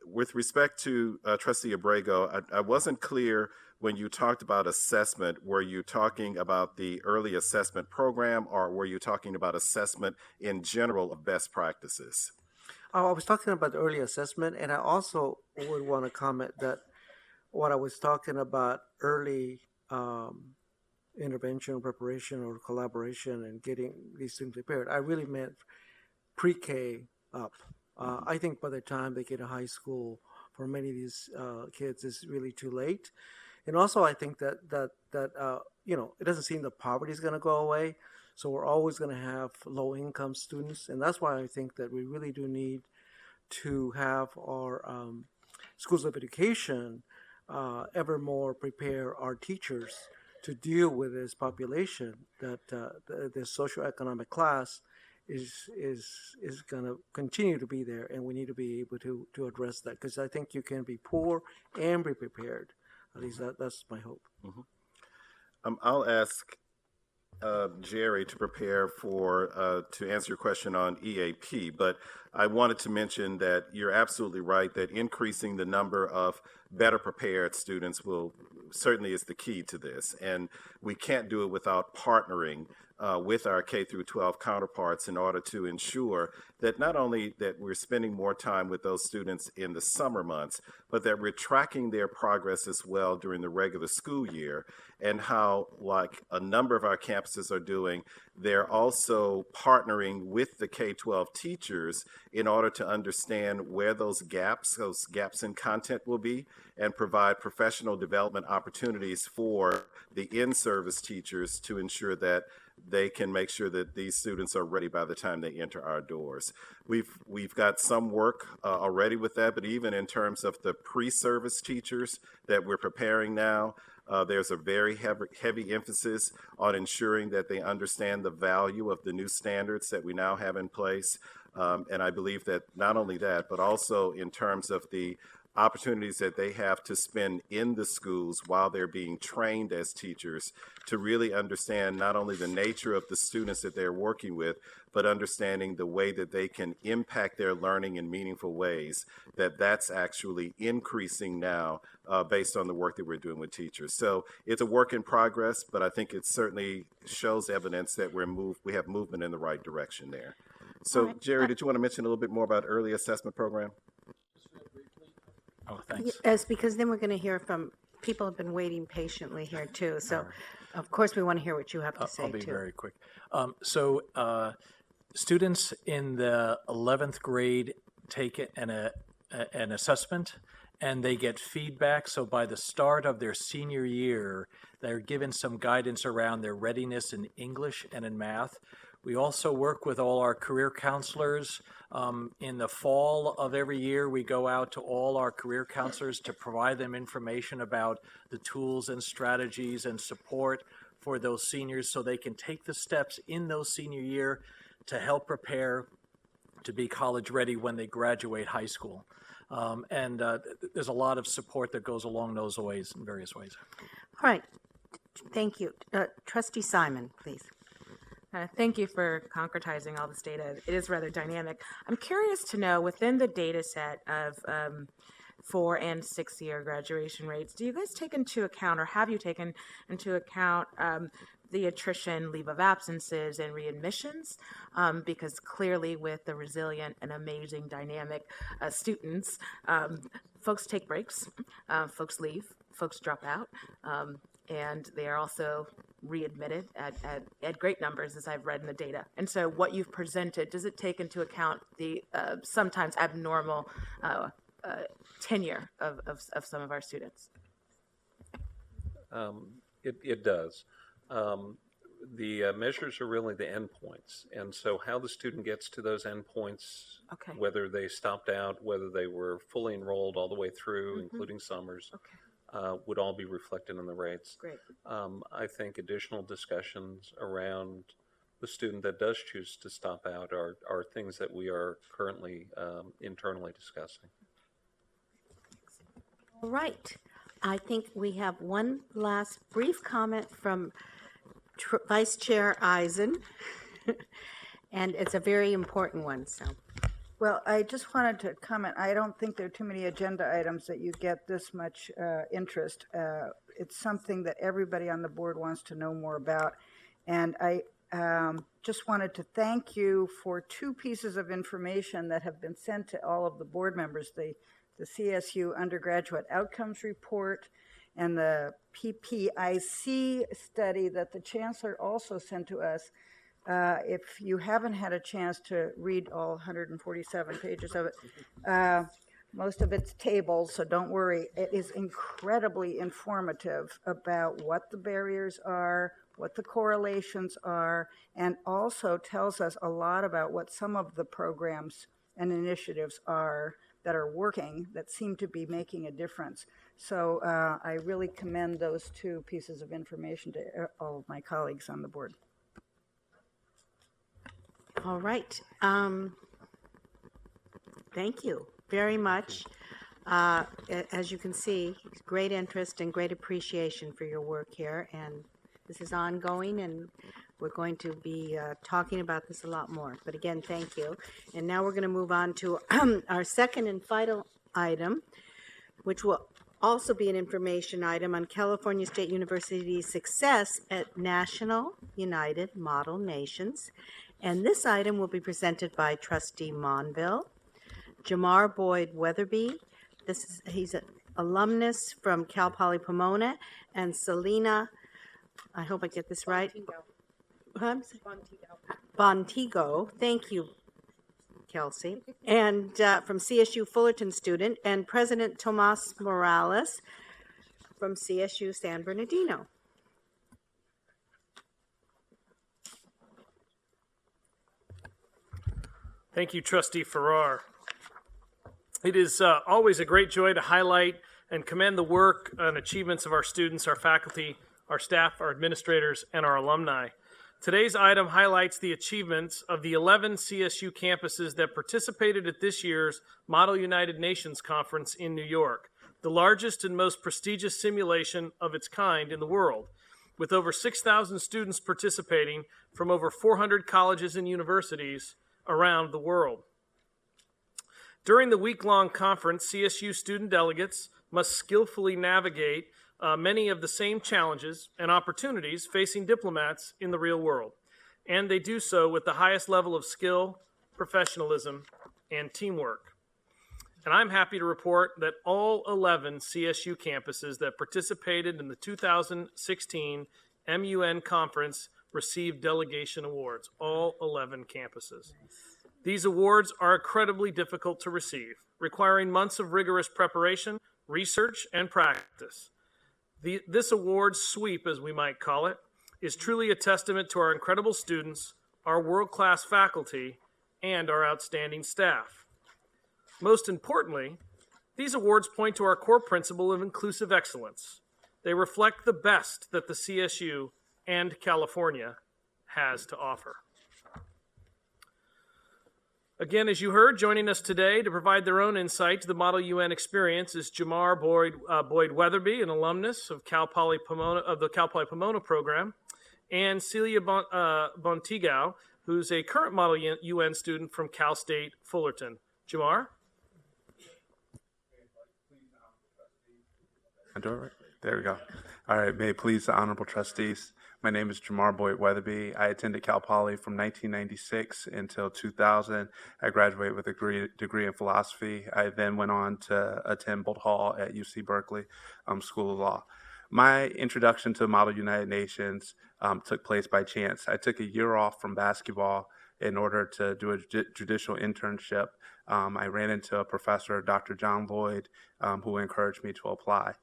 With respect to Trustee Abrego, I wasn't clear when you talked about assessment. Were you talking about the early assessment program, or were you talking about assessment in general of best practices? I was talking about early assessment, and I also would want to comment that what I was talking about early intervention, preparation, or collaboration and getting these things prepared, I really meant pre-K up. I think by the time they get to high school, for many of these kids, it's really too late. And also, I think that it doesn't seem that poverty is going to go away. So we're always going to have low-income students, and that's why I think that we really do need to have our schools of education ever more prepare our teachers to deal with this population, that this socioeconomic class is going to continue to be there, and we need to be able to address that, because I think you can be poor and be prepared. At least that's my hope. Mm-hmm. I'll ask Jerry to prepare for to answer your question on EAP, but I wanted to mention that you're absolutely right that increasing the number of better prepared students certainly is the key to this, and we can't do it without partnering with our K through 12 counterparts in order to ensure that not only that we're spending more time with those students in the summer months, but that we're tracking their progress as well during the regular school year, and how, like a number of our campuses are doing, they're also partnering with the K-12 teachers in order to understand where those gaps in content will be, and provide professional development opportunities for the in-service teachers to ensure that they can make sure that these students are ready by the time they enter our doors. We've got some work already with that, but even in terms of the pre-service teachers that we're preparing now, there's a very heavy emphasis on ensuring that they understand the value of the new standards that we now have in place. And I believe that not only that, but also in terms of the opportunities that they have to spend in the schools while they're being trained as teachers to really understand not only the nature of the students that they're working with, but understanding the way that they can impact their learning in meaningful ways, that's actually increasing now based on the work that we're doing with teachers. So it's a work in progress, but I think it certainly shows evidence that we have movement in the right direction there. So Jerry, did you want to mention a little bit more about early assessment program? Oh, thanks. Yes, because then we're going to hear from, people have been waiting patiently here too. So of course we want to hear what you have to say I'll be too. very quick. Students in the 11th grade take an assessment and they get feedback. So by the start of their senior year, they're given some guidance around their readiness in English and in math. We also work with all our career counselors. In the fall of every year, we go out to all our career counselors to provide them information about the tools and strategies and support for those seniors so they can take the steps in those senior year to help prepare to be college ready when they graduate high school. There's a lot of support that goes along those ways in various ways. All right. Thank you. Trustee Simon, please. Thank you for concretizing all this data. It is rather dynamic. I'm curious to know, within the data set of 4 and 6 year graduation rates, do you guys take into account, or have you taken into account, the attrition, leave of absences, and readmissions? Because clearly with the resilient and amazing dynamic students, folks take breaks, folks leave, folks drop out, and they are also readmitted at great numbers, as I've read in the data. And so what you've presented, does it take into account the sometimes abnormal tenure of some of our students? It does. The measures are really the endpoints. And so how the student gets to those endpoints, whether they stopped out, whether they were fully enrolled all the way through, including summers, would all be reflected in the rates. Great. I think additional discussions around the student that does choose to stop out are things that we are currently internally discussing. All right. I think we have one last brief comment from Vice Chair Eisen, and it's a very important one. So, Well, I just wanted to comment. I don't think there are too many agenda items that you get this much interest. It's something that everybody on the board wants to know more about. And I just wanted to thank you for 2 pieces of information that have been sent to all of the board members, the CSU Undergraduate Outcomes Report and the PPIC study that the Chancellor also sent to us. If you haven't had a chance to read all 147 pages of it, most of it's tables, so don't worry. It is incredibly informative about what the barriers are, what the correlations are, and also tells us a lot about what some of the programs and initiatives are that are working, that seem to be making a difference. So I really commend those 2 pieces of information to all of my colleagues on the board. all right. Thank you very much. As you can see, great interest and great appreciation for your work here. And this is ongoing, and we're going to be talking about this a lot more. But again, thank you. And now we're going to move on to our second and final item, which will also be an information item on California State University's success at National United Model Nations. And this item will be presented by Trustee Monville, Jamar Boyd Weatherby. He's an alumnus from Cal Poly Pomona, and Selena, I hope I get this right. Bontigo. Thank you, Kelsey. And from CSU Fullerton student, and President Tomas Morales from CSU San Bernardino. Thank you, Trustee Farrar. It is always a great joy to highlight and commend the work and achievements of our students, our faculty, our staff, our administrators, and our alumni. Today's item highlights the achievements of the 11 CSU campuses that participated at this year's Model United Nations Conference in New York, the largest and most prestigious simulation of its kind in the world, with over 6,000 students participating from over 400 colleges and universities around the world. During the week-long conference, CSU student delegates must skillfully navigate many of the same challenges and opportunities facing diplomats in the real world, and they do so with the highest level of skill, professionalism, and teamwork. And I'm happy to report that all 11 CSU campuses that participated in the 2016 MUN conference received delegation awards, all 11 campuses. These awards are incredibly difficult to receive, requiring months of rigorous preparation, research, and practice. This awards sweep, as we might call it, is truly a testament to our incredible students, our world-class faculty, and our outstanding staff. Most importantly, these awards point to our core principle of inclusive excellence. They reflect the best that the CSU and California has to offer. Again, as you heard, joining us today to provide their own insight to the Model UN experience is Jamar Boyd Weatherby, an alumnus of the Cal Poly Pomona program, and Celia Bontigao, who's a current Model UN student from Cal State Fullerton. Jamar? There we go. All right, may it please the honorable trustees. My name is Jamar Boyd Weatherby. I attended Cal Poly from 1996 until 2000. I graduated with a degree in philosophy. I then went on to attend Bolt Hall at UC Berkeley School of Law. My introduction to Model United Nations took place by chance. I took a year off from basketball in order to do a judicial internship. I ran into a professor, Dr. John Lloyd, who encouraged me to apply.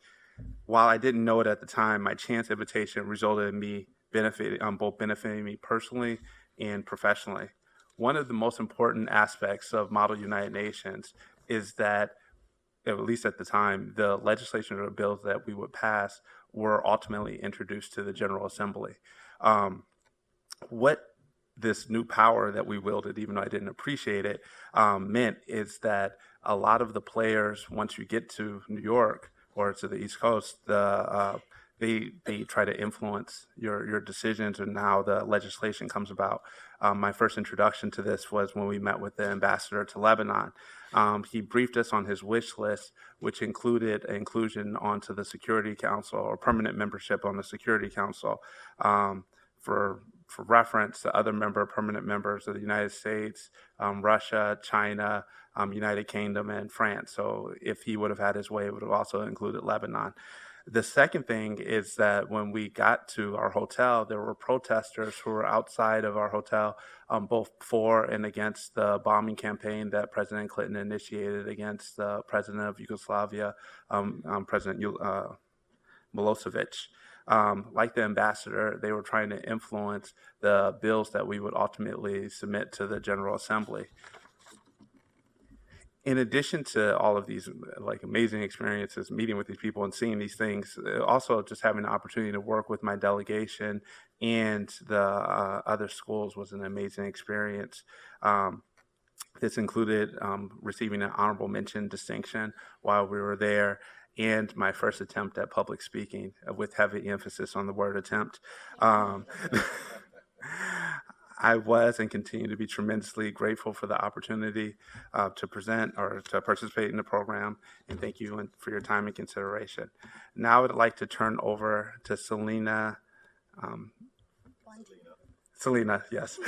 While I didn't know it at the time, my chance invitation resulted in me benefiting me personally and professionally. One of the most important aspects of Model United Nations is that, at least at the time, the legislation or bills that we would pass were ultimately introduced to the General Assembly. What this new power that we wielded, even though I didn't appreciate it, meant is that a lot of the players, once you get to New York, or to the East Coast, they try to influence your decisions and how the legislation comes about. My first introduction to this was when we met with the ambassador to Lebanon. He briefed us on his wish list, which included inclusion onto the Security Council or permanent membership on the Security Council. For reference, the other permanent members of the United States, Russia, China, United Kingdom, and France. So if he would have had his way, it would have also included Lebanon. The second thing is that when we got to our hotel, there were protesters who were outside of our hotel, both for and against the bombing campaign that President Clinton initiated against the president of Yugoslavia, President Milosevic. Like the ambassador, they were trying to influence the bills that we would ultimately submit to the General Assembly. In addition to all of these amazing experiences, meeting with these people and seeing these things, also just having the opportunity to work with my delegation and the other schools was an amazing experience. This included receiving an honorable mention distinction while we were there, and my first attempt at public speaking, with heavy emphasis on the word attempt. I was and continue to be tremendously grateful for the opportunity to present or to participate in the program, and thank you for your time and consideration. Now I would like to turn over to Selena, yes,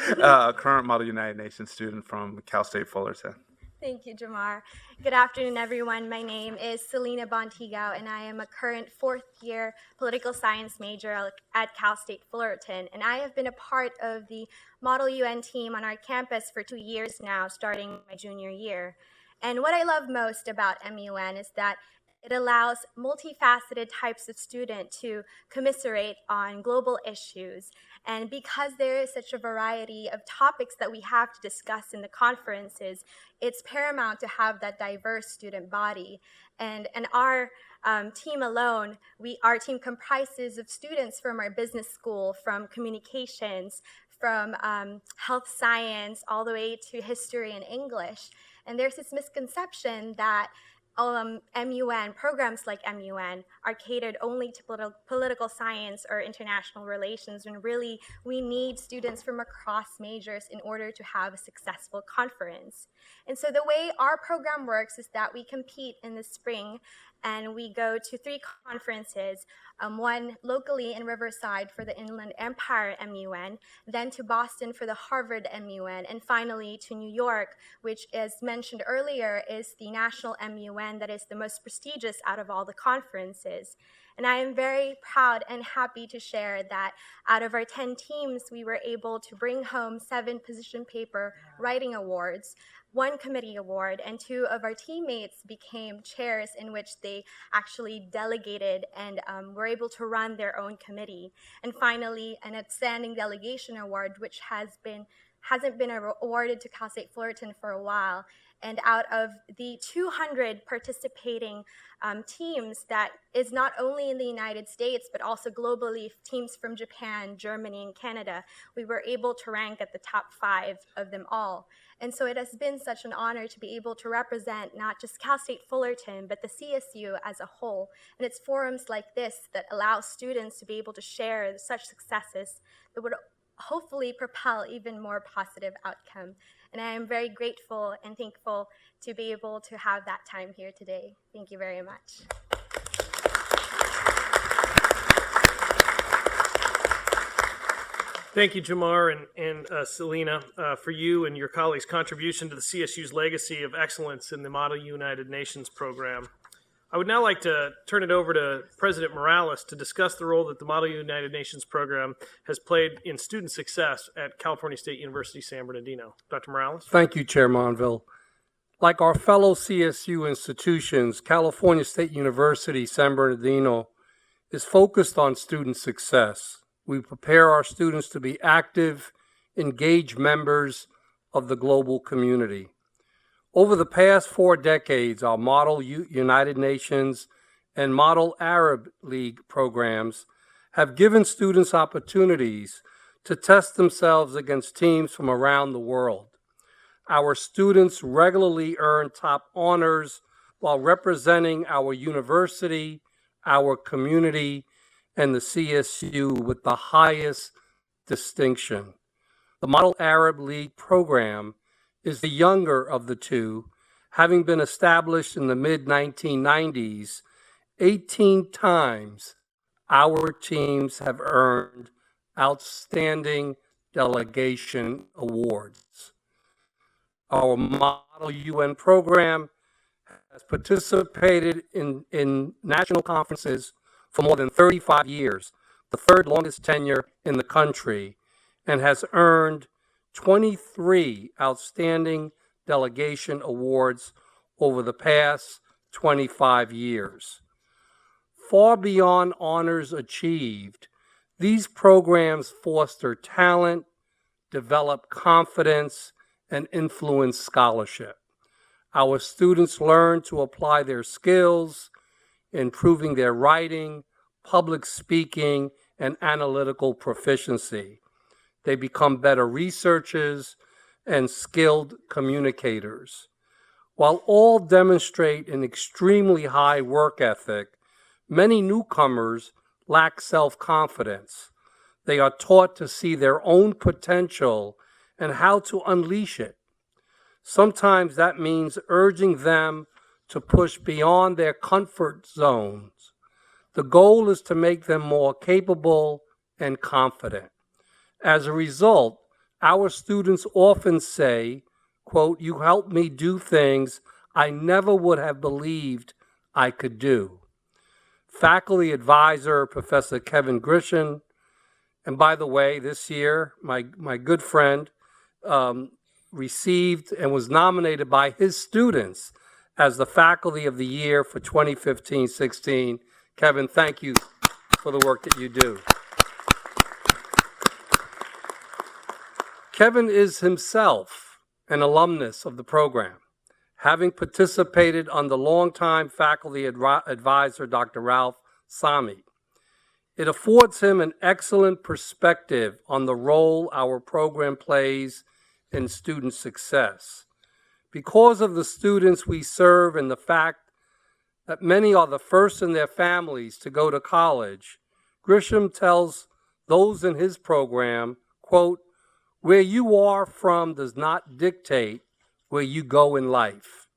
current Model United Nations student from Cal State Fullerton. Thank you, Jamar. Good afternoon, everyone. My name is Selena Bontigao, and I am a current fourth-year political science major at Cal State Fullerton. And I have been a part of the Model UN team on our campus for 2 years now, starting my junior year. And what I love most about MUN is that It allows multifaceted types of student to commiserate on global issues. And because there is such a variety of topics that we have to discuss in the conferences, it's paramount to have that diverse student body. And our team alone, our team comprises of students from our business school, from communications, from health science, all the way to history and English. And there's this misconception that MUN, programs like MUN, are catered only to political science or international relations, when really we need students from across majors in order to have a successful conference. And so the way our program works is that we compete in the spring, and we go to 3 conferences, one locally in Riverside for the Inland Empire MUN, then to Boston for the Harvard MUN, and finally to New York, which, as mentioned earlier, is the national MUN that is the most prestigious out of all the conferences. And I am very proud and happy to share that out of our 10 teams, we were able to bring home 7 position paper writing awards, 1 committee award, and 2 of our teammates became chairs in which they actually delegated and were able to run their own committee. And finally, an outstanding delegation award, which hasn't been awarded to Cal State Fullerton for a while. And out of the 200 participating teams, that is not only in the United States, but also globally, teams from Japan, Germany, and Canada, we were able to rank at the top 5 of them all. And so it has been such an honor to be able to represent not just Cal State Fullerton, but the CSU as a whole. And it's forums like this that allow students to be able to share such successes that would hopefully propel even more positive outcome. And I am very grateful and thankful to be able to have that time here today. Thank you very much. Thank you, Jamar and Selena, for you and your colleagues' contribution to the CSU's legacy of excellence in the Model United Nations program. I would now like to turn it over to President Morales to discuss the role that the Model United Nations program has played in student success at California State University, San Bernardino. Dr. Morales? Thank you, Chair Monville. Like our fellow CSU institutions, California State University, San Bernardino is focused on student success. We prepare our students to be active, engaged members of the global community. Over the past 4 decades, our Model United Nations and Model Arab League programs have given students opportunities to test themselves against teams from around the world. Our students regularly earn top honors while representing our university, our community, and the CSU with the highest distinction. The Model Arab League program is the younger of the two, having been established in the mid-1990s. 18 times our teams have earned outstanding delegation awards. Our Model UN program has participated in national conferences for more than 35 years, the 3rd longest tenure in the country, and has earned 23 outstanding delegation awards over the past 25 years. Far beyond honors achieved, these programs foster talent, develop confidence, and influence scholarship. Our students learn to apply their skills, improving their writing, public speaking, and analytical proficiency. They become better researchers and skilled communicators. While all demonstrate an extremely high work ethic, many newcomers lack self-confidence. They are taught to see their own potential and how to unleash it. Sometimes that means urging them to push beyond their comfort zones. The goal is to make them more capable and confident. As a result, our students often say, quote, "You helped me do things I never would have believed I could do." Faculty advisor, Professor Kevin Grisham, and by the way, this year, my good friend received and was nominated by his students as the Faculty of the Year for 2015-16. Kevin, thank you for the work that you do. Kevin is himself an alumnus of the program, having participated under longtime faculty advisor Dr. Ralph Sami. It affords him an excellent perspective on the role our program plays in student success. Because of the students we serve and the fact that many are the first in their families to go to college, Grisham tells those in his program, quote, "Where you are from does not dictate where you go in life."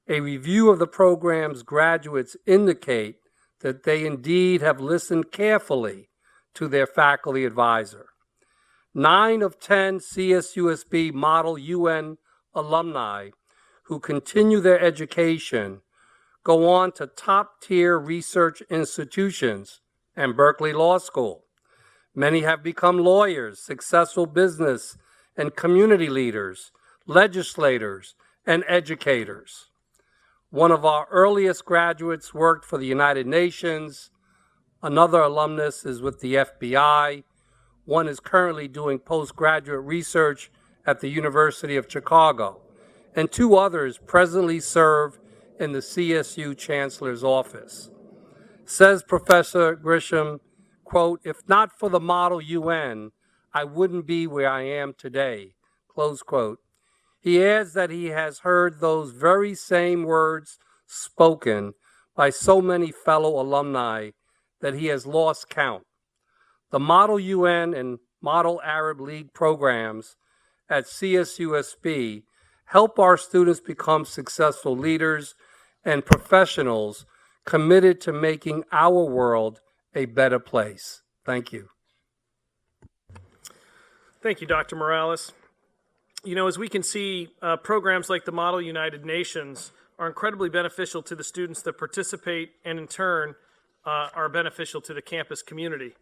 A review of the program's graduates indicate that they indeed have listened carefully to their faculty advisor. 9 of 10 CSUSB Model UN alumni who continue their education go on to top-tier research institutions and Berkeley Law School. Many have become lawyers, successful business and community leaders, legislators, and educators. One of our earliest graduates worked for the United Nations. Another alumnus is with the FBI. One is currently doing postgraduate research at the University of Chicago. And 2 others presently serve in the CSU Chancellor's office. Says Professor Grisham, quote, "If not for the Model UN, I wouldn't be where I am today," close quote. He adds that he has heard those very same words spoken by so many fellow alumni that he has lost count. The Model UN and Model Arab League programs at CSUSB help our students become successful leaders and professionals committed to making our world a better place. Thank you. Thank you, Dr. Morales. You know, as we can see, programs like the Model United Nations are incredibly beneficial to the students that participate and in turn are beneficial to the campus community.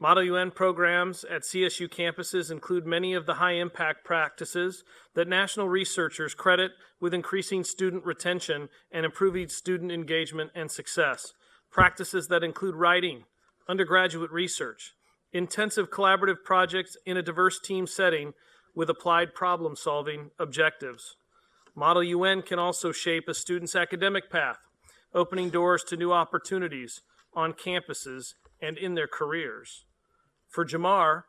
Model UN programs at CSU campuses include many of the high-impact practices that national researchers credit with increasing student retention and improving student engagement and success. Practices that include writing, undergraduate research, intensive collaborative projects in a diverse team setting with applied problem-solving objectives. Model UN can also shape a student's academic path, opening doors to new opportunities on campuses and in their careers. For Jamar,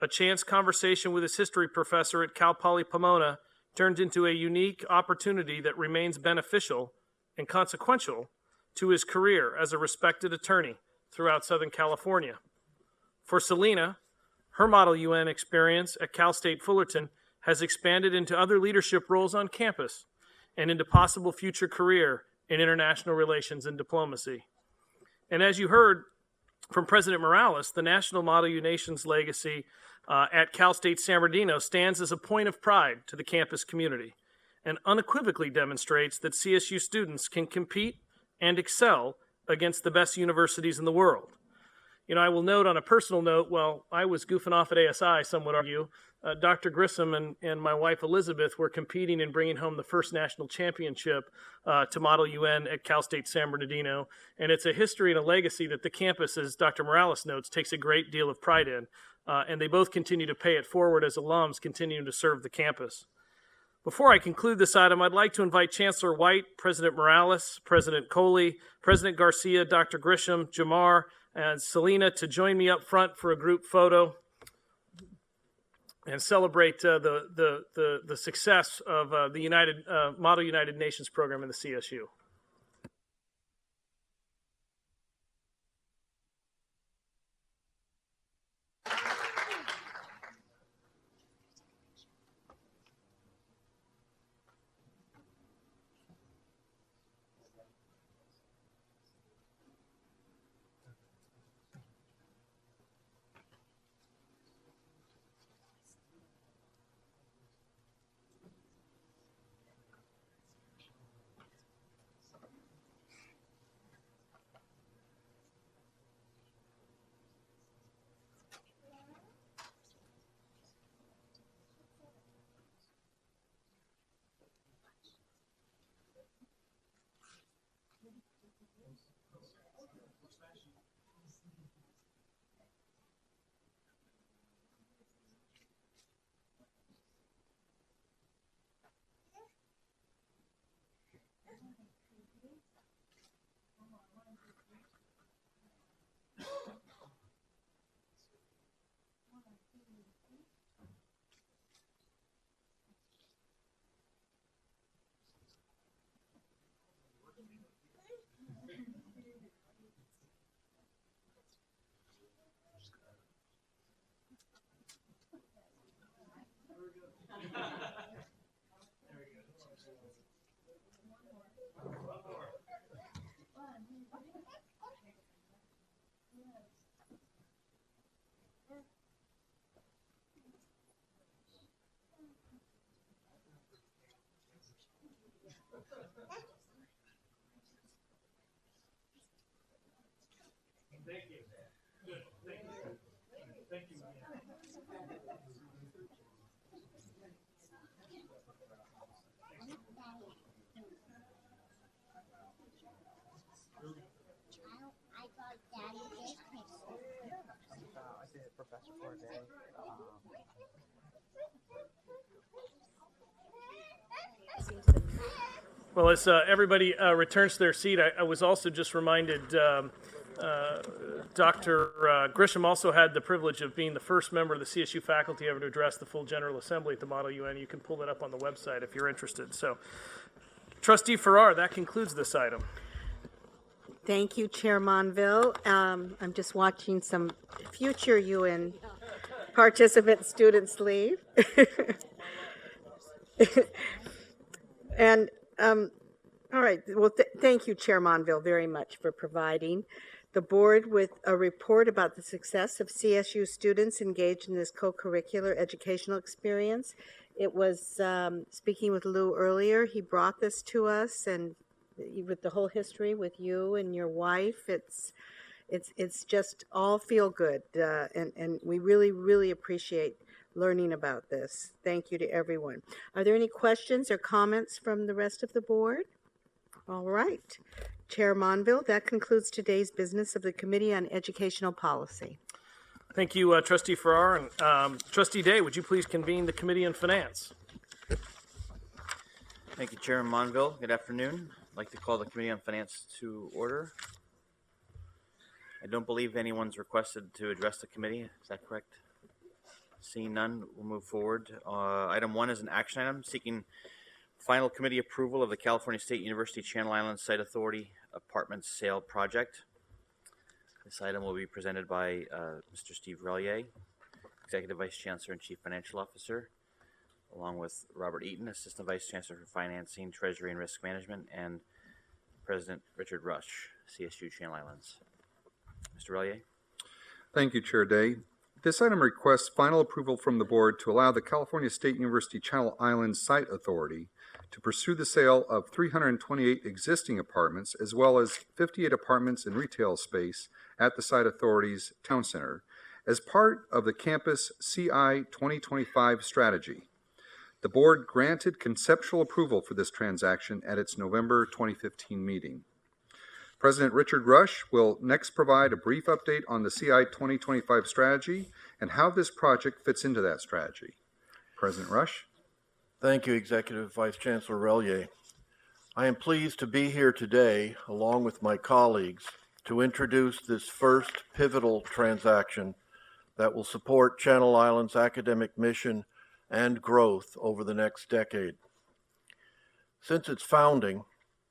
a chance conversation with his history professor at Cal Poly Pomona turned into a unique opportunity that remains beneficial and consequential to his career as a respected attorney throughout Southern California. For Selena, her Model UN experience at Cal State Fullerton has expanded into other leadership roles on campus and into possible future career in international relations and diplomacy. And as you heard from President Morales, the National Model UN Nations legacy at Cal State San Bernardino stands as a point of pride to the campus community and unequivocally demonstrates that CSU students can compete and excel against the best universities in the world. You know, I will note on a personal note, while I was goofing off at ASI, some would argue, Dr. Grissom and my wife Elizabeth were competing in bringing home the first national championship to Model UN at Cal State San Bernardino. And it's a history and a legacy that the campus, as Dr. Morales notes, takes a great deal of pride in. And they both continue to pay it forward as alums continuing to serve the campus. Before I conclude this item, I'd like to invite Chancellor White, President Morales, President Coley, President Garcia, Dr. Grisham, Jamar, and Selena to join me up front for a group photo and celebrate the success of the Model United Nations program in the CSU. Thank you. Good. Thank you. Thank you. Well, as everybody returns to their seat, I was also just reminded Dr. Grisham also had the privilege of being the first member of the CSU faculty ever to address the full General Assembly at the Model UN. You can pull that up on the website if you're interested. So, Trustee Farrar, that concludes this item. Thank you, Chair Monville. I'm just watching some future UN participant students leave. And all right, well, thank you, Chair Monville, very much for providing the board with a report about the success of CSU students engaged in this co-curricular educational experience. It was, speaking with Lou earlier, he brought this to us, and with the whole history with you and your wife, it's just all feel good, and we really appreciate learning about this. Thank you to everyone. Are there any questions or comments from the rest of the board? All right. Chair Monville, that concludes today's business of the Committee on Educational Policy. Thank you, Trustee Farrar. And Trustee Day, would you please convene the Committee on Finance? Thank you, Chairman Monville. Good afternoon. I'd like to call the Committee on Finance to order. I don't believe anyone's requested to address the committee. Is that correct? Seeing none, we'll move forward. Item 1 is an action item seeking final committee approval of the California State University Channel Islands Site Authority Apartments Sale Project. This item will be presented by Mr. Steve Relier, Executive Vice Chancellor and Chief Financial Officer, along with Robert Eaton, Assistant Vice Chancellor for Financing, Treasury, and Risk Management, and President Richard Rush, CSU Channel Islands. Mr. Relier. Thank you, Chair Day. This item requests final approval from the board to allow the California State University Channel Islands Site Authority to pursue the sale of 328 existing apartments as well as 58 apartments and retail space at the site authority's town center as part of the campus CI 2025 strategy. The board granted conceptual approval for this transaction at its November 2015 meeting. President Richard Rush will next provide a brief update on the CI 2025 strategy and how this project fits into that strategy. President Rush. Thank you, Executive Vice Chancellor Relier. I am pleased to be here today, along with my colleagues, to introduce this first pivotal transaction that will support Channel Islands' academic mission and growth over the next decade. Since its founding,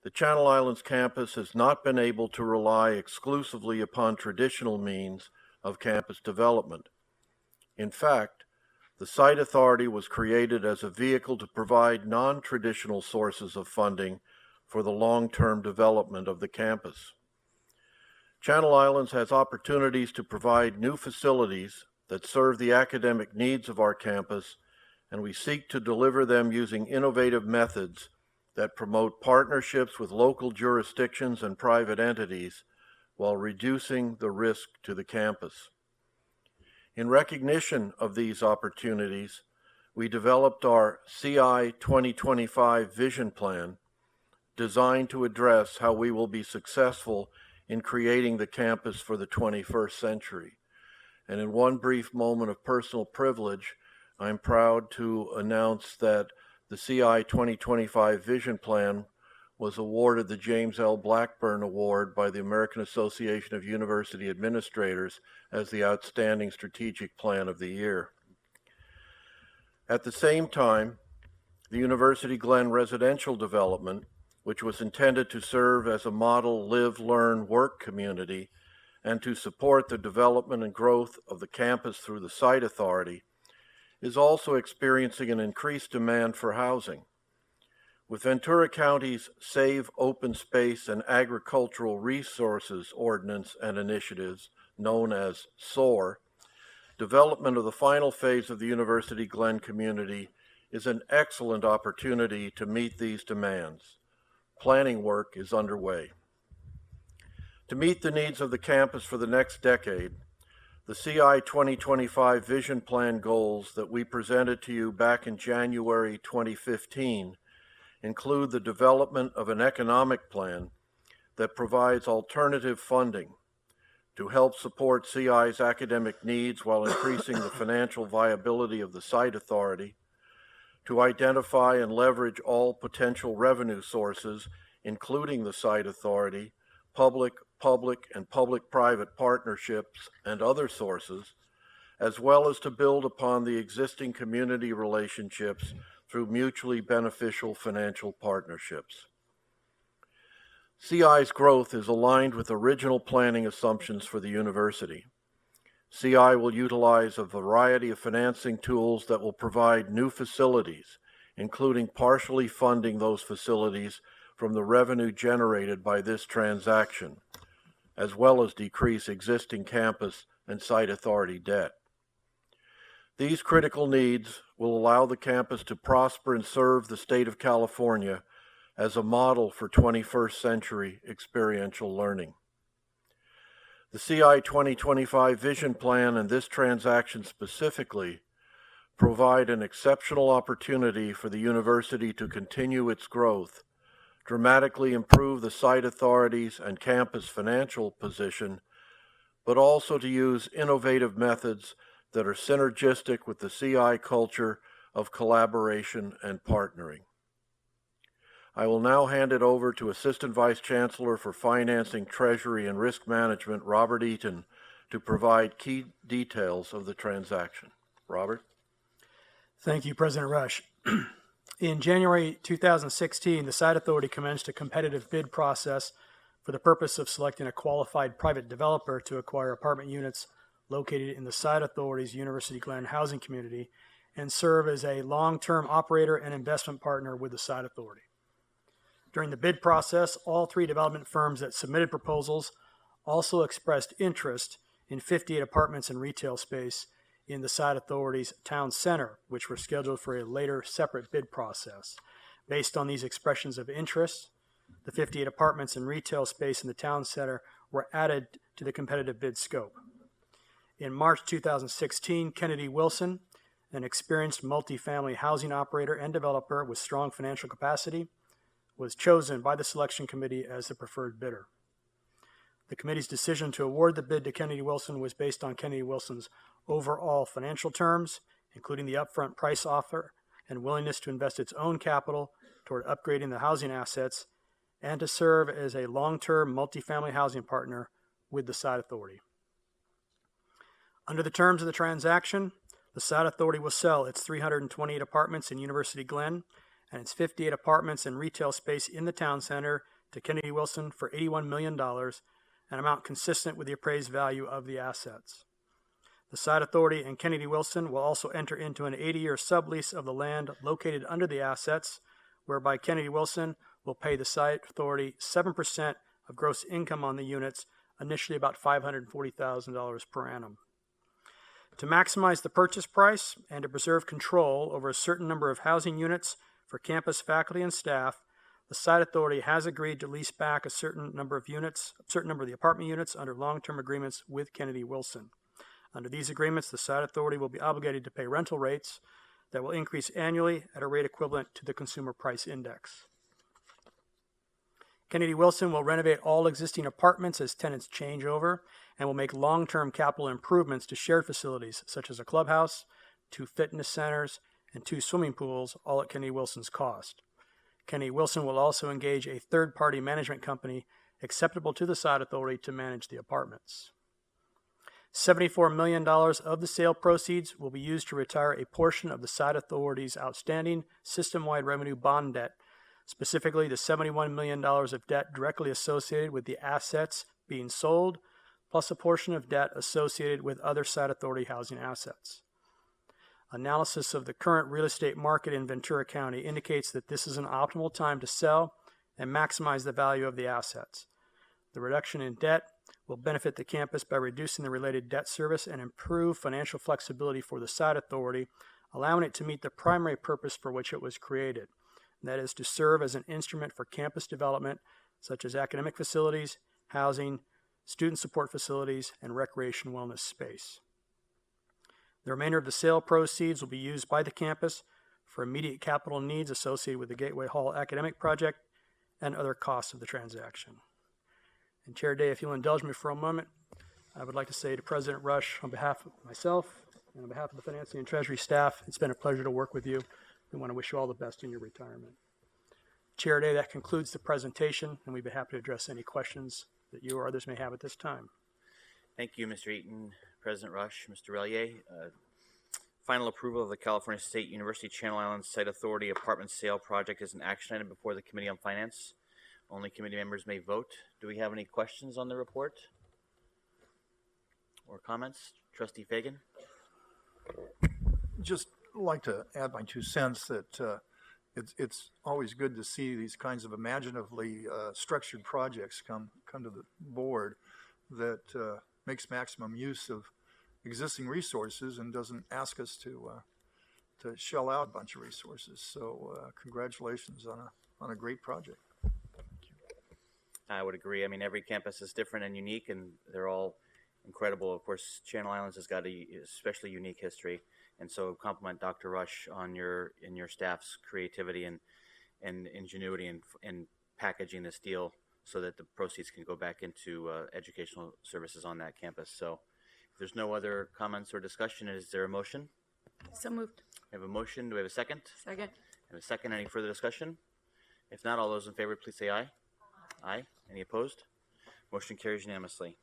the Channel Islands campus has not been able to rely exclusively upon traditional means of campus development. In fact, the Site Authority was created as a vehicle to provide non-traditional sources of funding for the long-term development of the campus. Channel Islands has opportunities to provide new facilities that serve the academic needs of our campus, and we seek to deliver them using innovative methods that promote partnerships with local jurisdictions and private entities while reducing the risk to the campus. In recognition of these opportunities, we developed our CI 2025 vision plan designed to address how we will be successful in creating the campus for the 21st century. And in one brief moment of personal privilege, I'm proud to announce that the CI 2025 Vision Plan was awarded the James L. Blackburn Award by the American Association of University Administrators as the Outstanding Strategic Plan of the Year. At the same time, the University Glen residential development, which was intended to serve as a model live, learn, work community and to support the development and growth of the campus through the Site Authority, is also experiencing an increased demand for housing. With Ventura County's Save Open Space and Agricultural Resources Ordinance and Initiatives, known as SOAR, development of the final phase of the University Glen community is an excellent opportunity to meet these demands. Planning work is underway. To meet the needs of the campus for the next decade, the CI 2025 Vision Plan goals that we presented to you back in January 2015 include the development of an economic plan that provides alternative funding to help support CI's academic needs while increasing the financial viability of the site authority, to identify and leverage all potential revenue sources, including the site authority, public and public-private partnerships, and other sources, as well as to build upon the existing community relationships through mutually beneficial financial partnerships. CI's growth is aligned with original planning assumptions for the university. CI will utilize a variety of financing tools that will provide new facilities, including partially funding those facilities from the revenue generated by this transaction, as well as decrease existing campus and site authority debt. These critical needs will allow the campus to prosper and serve the state of California as a model for 21st century experiential learning. The CI 2025 Vision Plan and this transaction specifically provide an exceptional opportunity for the university to continue its growth, dramatically improve the site authorities and campus financial position, but also to use innovative methods that are synergistic with the CI culture of collaboration and partnering. I will now hand it over to Assistant Vice Chancellor for Financing, Treasury, and Risk Management, Robert Eaton, to provide key details of the transaction. Robert? Thank you, President Rush. In January 2016, the site authority commenced a competitive bid process for the purpose of selecting a qualified private developer to acquire apartment units located in the site authority's University Glen housing community and serve as a long-term operator and investment partner with the site authority. During the bid process, all three development firms that submitted proposals also expressed interest in 58 apartments and retail space in the site authority's town center, which were scheduled for a later separate bid process. Based on these expressions of interest, the 58 apartments and retail space in the town center were added to the competitive bid scope. In March 2016, Kennedy Wilson, an experienced multifamily housing operator and developer with strong financial capacity, was chosen by the selection committee as the preferred bidder. The committee's decision to award the bid to Kennedy Wilson was based on Kennedy Wilson's overall financial terms, including the upfront price offer and willingness to invest its own capital toward upgrading the housing assets and to serve as a long-term multifamily housing partner with the site authority. Under the terms of the transaction, the site authority will sell its 328 apartments in University Glen and its 58 apartments and retail space in the town center to Kennedy Wilson for $81 million, an amount consistent with the appraised value of the assets. The site authority and Kennedy Wilson will also enter into an 80-year sublease of the land located under the assets, whereby Kennedy Wilson will pay the site authority 7% of gross income on the units, initially about $540,000 per annum. To maximize the purchase price and to preserve control over a certain number of housing units for campus faculty and staff, the site authority has agreed to lease back a certain number of the apartment units under long-term agreements with Kennedy Wilson. Under these agreements, the site authority will be obligated to pay rental rates that will increase annually at a rate equivalent to the Consumer Price Index. Kennedy Wilson will renovate all existing apartments as tenants change over and will make long-term capital improvements to shared facilities such as a clubhouse, 2 fitness centers, and 2 swimming pools, all at Kennedy Wilson's cost. Kennedy Wilson will also engage a third-party management company acceptable to the site authority to manage the apartments. $74 million of the sale proceeds will be used to retire a portion of the site authority's outstanding system-wide revenue bond debt, specifically the $71 million of debt directly associated with the assets being sold, plus a portion of debt associated with other site authority housing assets. Analysis of the current real estate market in Ventura County indicates that this is an optimal time to sell and maximize the value of the assets. The reduction in debt will benefit the campus by reducing the related debt service and improve financial flexibility for the site authority, allowing it to meet the primary purpose for which it was created, and that is to serve as an instrument for campus development, such as academic facilities, housing, student support facilities, and recreation wellness space. The remainder of the sale proceeds will be used by the campus for immediate capital needs associated with the Gateway Hall academic project and other costs of the transaction. And Chair Day, if you'll indulge me for a moment, I would like to say to President Rush, on behalf of myself and on behalf of the Financing and Treasury staff, it's been a pleasure to work with you. We want to wish you all the best in your retirement. Chair Day, that concludes the presentation, and we'd be happy to address any questions that you or others may have at this time. Thank you, Mr. Eaton, President Rush, Mr. Relier. Final approval of the California State University Channel Islands Site Authority apartment sale project is an action item before the Committee on Finance. Only committee members may vote. Do we have any questions on the report or comments? Trustee Fagan? Just like to add my 2 cents that it's always good to see these kinds of imaginatively structured projects come to the board that makes maximum use of existing resources and doesn't ask us to shell out a bunch of resources. So congratulations on a great project. I would agree. I mean, every campus is different and unique, and they're all incredible. Of course, Channel Islands has got a especially unique history, and so compliment Dr. Rush on your staff's creativity and ingenuity in packaging this deal so that the proceeds can go back into educational services on that campus. So if there's no other comments or discussion, is there a motion? So moved. We have a motion. Do we have a second? Second. Have a second. Any further discussion? If not, all those in favor, please say aye. Aye. Any opposed? Motion carries unanimously.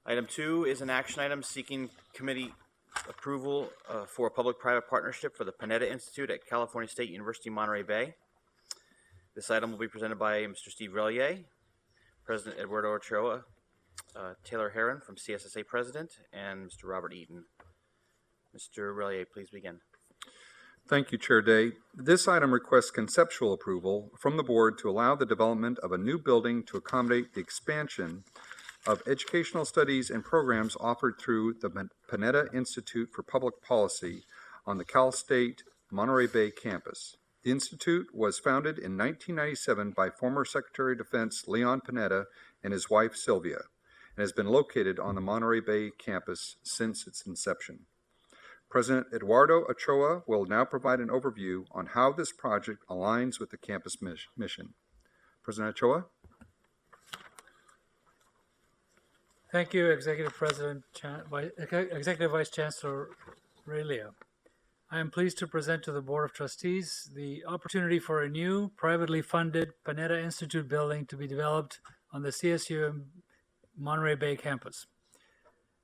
Item 2 is an action item seeking committee approval for a public-private partnership for the Panetta Institute at California State University, Monterey Bay. This item will be presented by Mr. Steve Relier, President Eduardo Ochoa, Taylor Herron from CSSA President, and Mr. Robert Eaton. Mr. Relier, please begin. Thank you, Chair Day. This item requests conceptual approval from the board to allow the development of a new building to accommodate the expansion of educational studies and programs offered through the Panetta Institute for Public Policy on the Cal State Monterey Bay campus. The institute was founded in 1997 by former Secretary of Defense Leon Panetta and his wife Sylvia, and has been located on the Monterey Bay campus since its inception. President Eduardo Ochoa will now provide an overview on how this project aligns with the campus mission. President Ochoa? Thank you, Executive Vice Chancellor Relier. I am pleased to present to the Board of Trustees the opportunity for a new privately funded Panetta Institute building to be developed on the CSU Monterey Bay campus.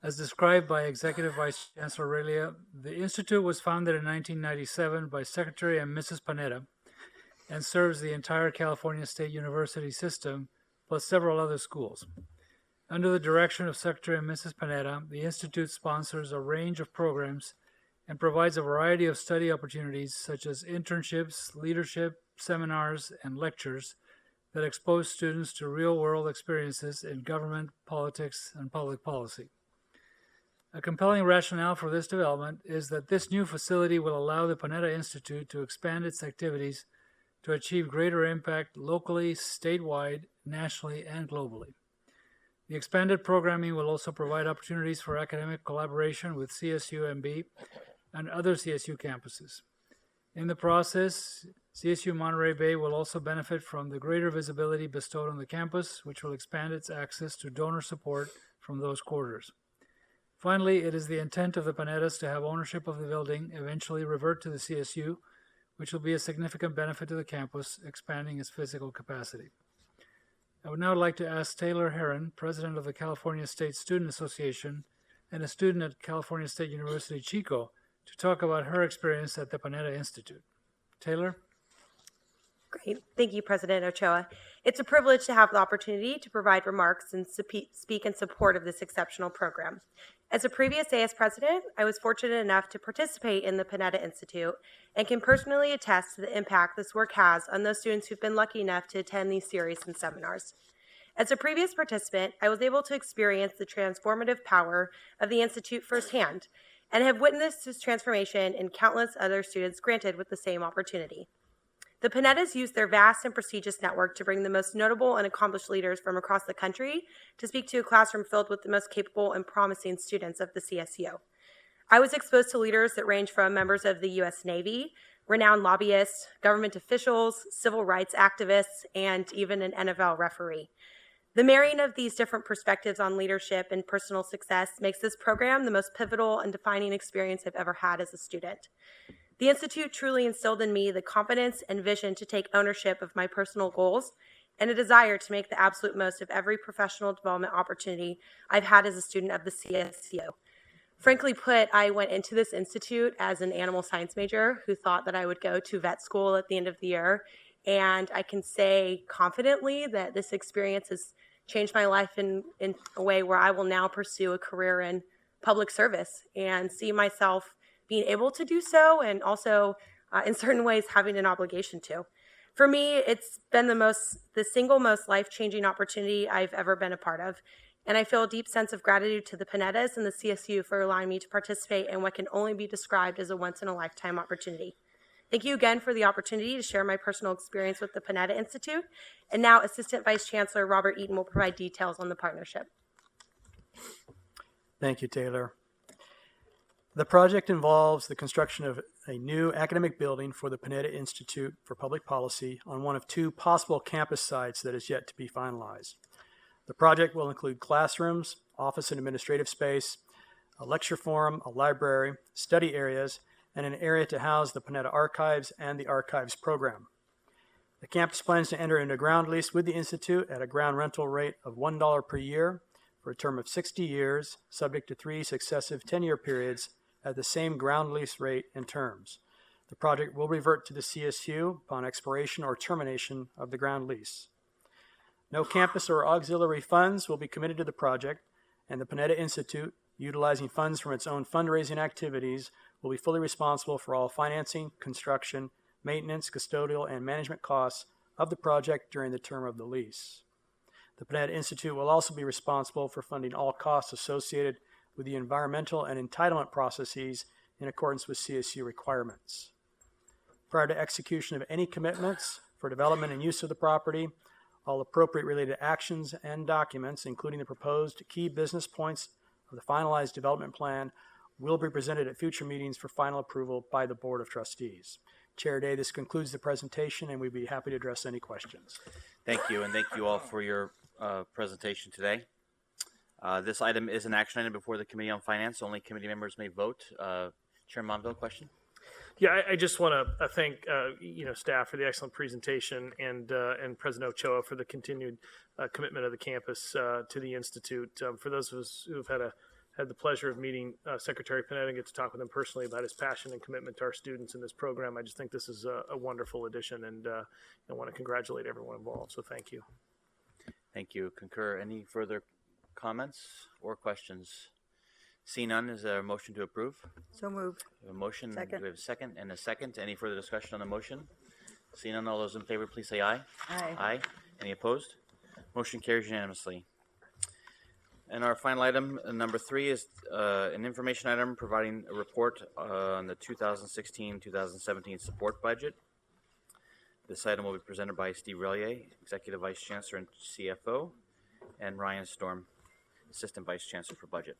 As described by Executive Vice Chancellor Relier, the Institute was founded in 1997 by Secretary and Mrs. Panetta and serves the entire California State University system, plus several other schools. Under the direction of Secretary and Mrs. Panetta, the Institute sponsors a range of programs and provides a variety of study opportunities such as internships, leadership, seminars, and lectures that expose students to real-world experiences in government, politics, and public policy. A compelling rationale for this development is that this new facility will allow the Panetta Institute to expand its activities to achieve greater impact locally, statewide, nationally, and globally. The expanded programming will also provide opportunities for academic collaboration with CSU-MB and other CSU campuses. In the process, CSU Monterey Bay will also benefit from the greater visibility bestowed on the campus, which will expand its access to donor support from those quarters. Finally, it is the intent of the Panettas to have ownership of the building eventually revert to the CSU, which will be a significant benefit to the campus, expanding its physical capacity. I would now like to ask Taylor Herron, President of the California State Student Association and a student at California State University, Chico, to talk about her experience at the Panetta Institute. Taylor? Great. Thank you, President Ochoa. It's a privilege to have the opportunity to provide remarks and speak in support of this exceptional program. As a previous AS president, I was fortunate enough to participate in the Panetta Institute and can personally attest to the impact this work has on those students who've been lucky enough to attend these series and seminars. As a previous participant, I was able to experience the transformative power of the Institute firsthand and have witnessed this transformation in countless other students granted with the same opportunity. The Panettas use their vast and prestigious network to bring the most notable and accomplished leaders from across the country to speak to a classroom filled with the most capable and promising students of the CSU. I was exposed to leaders that range from members of the U.S. Navy, renowned lobbyists, government officials, civil rights activists, and even an NFL referee. The marrying of these different perspectives on leadership and personal success makes this program the most pivotal and defining experience I've ever had as a student. The Institute truly instilled in me the confidence and vision to take ownership of my personal goals and a desire to make the absolute most of every professional development opportunity I've had as a student of the CSU. Frankly put, I went into this institute as an animal science major who thought that I would go to vet school at the end of the year. And I can say confidently that this experience has changed my life in a way where I will now pursue a career in public service and see myself being able to do so, and also in certain ways having an obligation to. For me, it's been the single most life-changing opportunity I've ever been a part of. And I feel a deep sense of gratitude to the Panettas and the CSU for allowing me to participate in what can only be described as a once-in-a-lifetime opportunity. Thank you again for the opportunity to share my personal experience with the Panetta Institute. And now Assistant Vice Chancellor Robert Eaton will provide details on the partnership. Thank you, Taylor. The project involves the construction of a new academic building for the Panetta Institute for Public Policy on one of two possible campus sites that is yet to be finalized. The project will include classrooms, office and administrative space, a lecture forum, a library, study areas, and an area to house the Panetta Archives and the Archives program. The campus plans to enter into a ground lease with the Institute at a ground rental rate of $1 per year for a term of 60 years, subject to 3 successive 10-year periods at the same ground lease rate and terms. The project will revert to the CSU upon expiration or termination of the ground lease. No campus or auxiliary funds will be committed to the project, and the Panetta Institute, utilizing funds from its own fundraising activities, will be fully responsible for all financing, construction, maintenance, custodial, and management costs of the project during the term of the lease. The Panetta Institute will also be responsible for funding all costs associated with the environmental and entitlement processes in accordance with CSU requirements. Prior to execution of any commitments for development and use of the property, all appropriate related actions and documents, including the proposed key business points of the finalized development plan, will be presented at future meetings for final approval by the Board of Trustees. Chair Day, this concludes the presentation, and we'd be happy to address any questions. Thank you, and thank you all for your presentation today. This item is an action item before the Committee on Finance. Only committee members may vote. Chair Monville, question? Yeah, I just want to thank staff for the excellent presentation, and President Ochoa for the continued commitment of the campus to the Institute. For those of us who have had the pleasure of meeting Secretary Panetta and get to talk with him personally about his passion and commitment to our students in this program, I just think this is a wonderful addition, and I want to congratulate everyone involved. So thank you. Thank you. Concur. Any further comments or questions? See none, is there a motion to approve? So moved. We have a motion. Second. Do we have a second and a second? Any further discussion on the motion? See none, all those in favor, please say aye. Aye. Aye. Any opposed? Motion carries unanimously. And our final item, number 3, is an information item providing a report on the 2016-2017 support budget. This item will be presented by Steve Relier, Executive Vice Chancellor and CFO, and Ryan Storm, Assistant Vice Chancellor for Budget.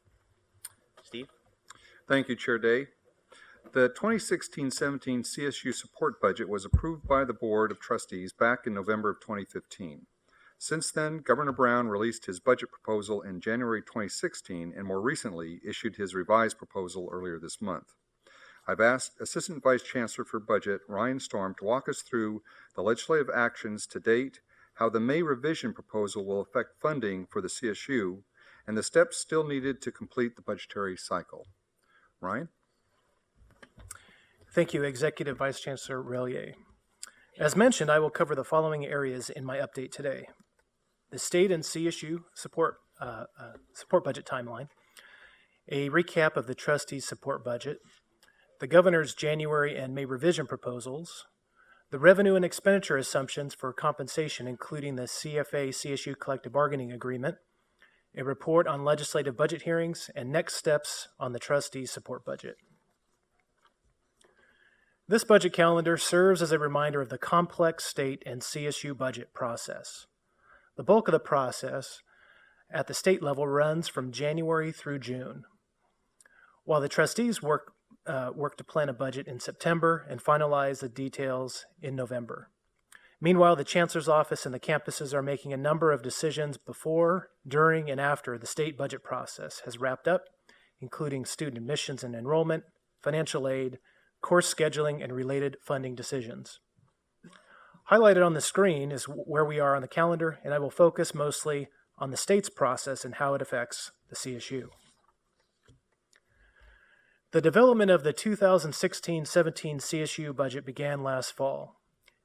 Steve? Thank you, Chair Day. The 2016-17 CSU support budget was approved by the Board of Trustees back in November of 2015. Since then, Governor Brown released his budget proposal in January 2016 and more recently issued his revised proposal earlier this month. I've asked Assistant Vice Chancellor for Budget Ryan Storm to walk us through the legislative actions to date, how the May revision proposal will affect funding for the CSU, and the steps still needed to complete the budgetary cycle. Ryan? Thank you, Executive Vice Chancellor Relier. As mentioned, I will cover the following areas in my update today: the state and CSU support budget timeline, a recap of the trustees' support budget, the governor's January and May revision proposals, the revenue and expenditure assumptions for compensation, including the CFA-CSU collective bargaining agreement, a report on legislative budget hearings, and next steps on the trustees' support budget. This budget calendar serves as a reminder of the complex state and CSU budget process. The bulk of the process at the state level runs from January through June, while the trustees work to plan a budget in September and finalize the details in November. Meanwhile, the Chancellor's Office and the campuses are making a number of decisions before, during, and after the state budget process has wrapped up, including student admissions and enrollment, financial aid, course scheduling, and related funding decisions. Highlighted on the screen is where we are on the calendar, and I will focus mostly on the state's process and how it affects the CSU. The development of the 2016-17 CSU budget began last fall.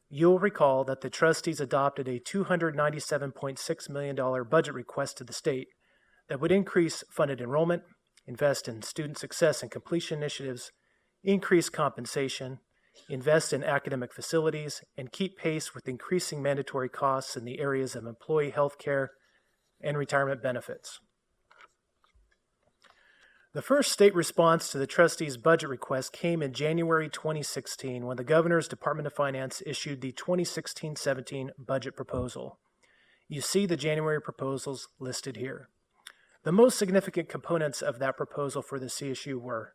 You'll recall that the trustees adopted a $297.6 million budget request to the state that would increase funded enrollment, invest in student success and completion initiatives, increase compensation, invest in academic facilities, and keep pace with increasing mandatory costs in the areas of employee health care and retirement benefits. The first state response to the trustees' budget request came in January 2016 when the Governor's Department of Finance issued the 2016-17 budget proposal. You see the January proposals listed here. The most significant components of that proposal for the CSU were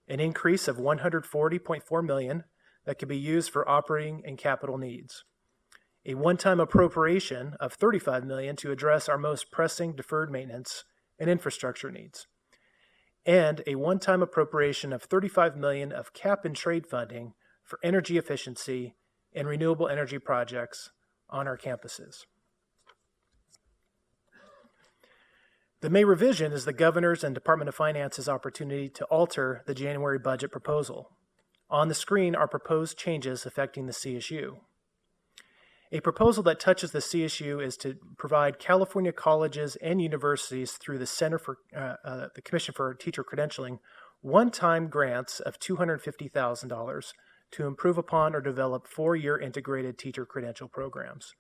an increase of $140.4 million that could be used for operating and capital needs, a one-time appropriation of $35 million to address our most pressing deferred maintenance and infrastructure needs, and a one-time appropriation of $35 million of cap-and-trade funding for energy efficiency and renewable energy projects on our campuses. The May revision is the Governor's and Department of Finance's opportunity to alter the January budget proposal. On the screen are proposed changes affecting the CSU. A proposal that touches the CSU is to provide California colleges and universities through the Commission for Teacher Credentialing one-time grants of $250,000 to improve upon or develop four-year integrated teacher credential programs.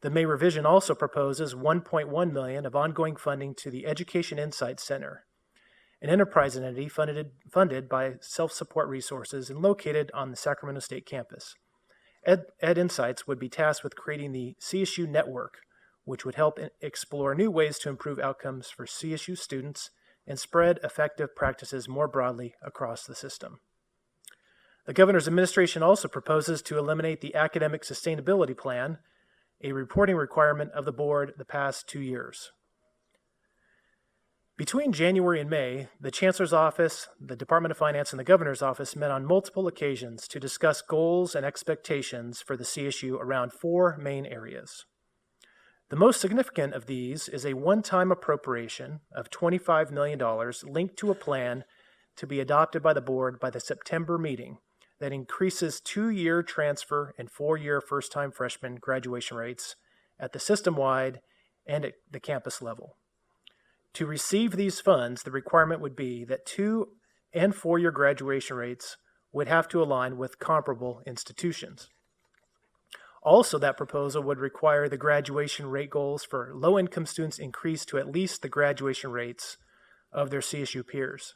The May revision also proposes $1.1 million of ongoing funding to the Education Insight Center, an enterprise entity funded by Self-Support Resources and located on the Sacramento State campus. Ed Insights would be tasked with creating the CSU network, which would help explore new ways to improve outcomes for CSU students and spread effective practices more broadly across the system. The Governor's administration also proposes to eliminate the Academic Sustainability Plan, a reporting requirement of the board the past 2 years. Between January and May, the Chancellor's Office, the Department of Finance, and the Governor's Office met on multiple occasions to discuss goals and expectations for the CSU around four main areas. The most significant of these is a one-time appropriation of $25 million linked to a plan to be adopted by the board by the September meeting that increases 2-year transfer and 4-year first-time freshman graduation rates at the system-wide and at the campus level. To receive these funds, the requirement would be that 2- and 4-year graduation rates would have to align with comparable institutions. Also, that proposal would require the graduation rate goals for low-income students increased to at least the graduation rates of their CSU peers.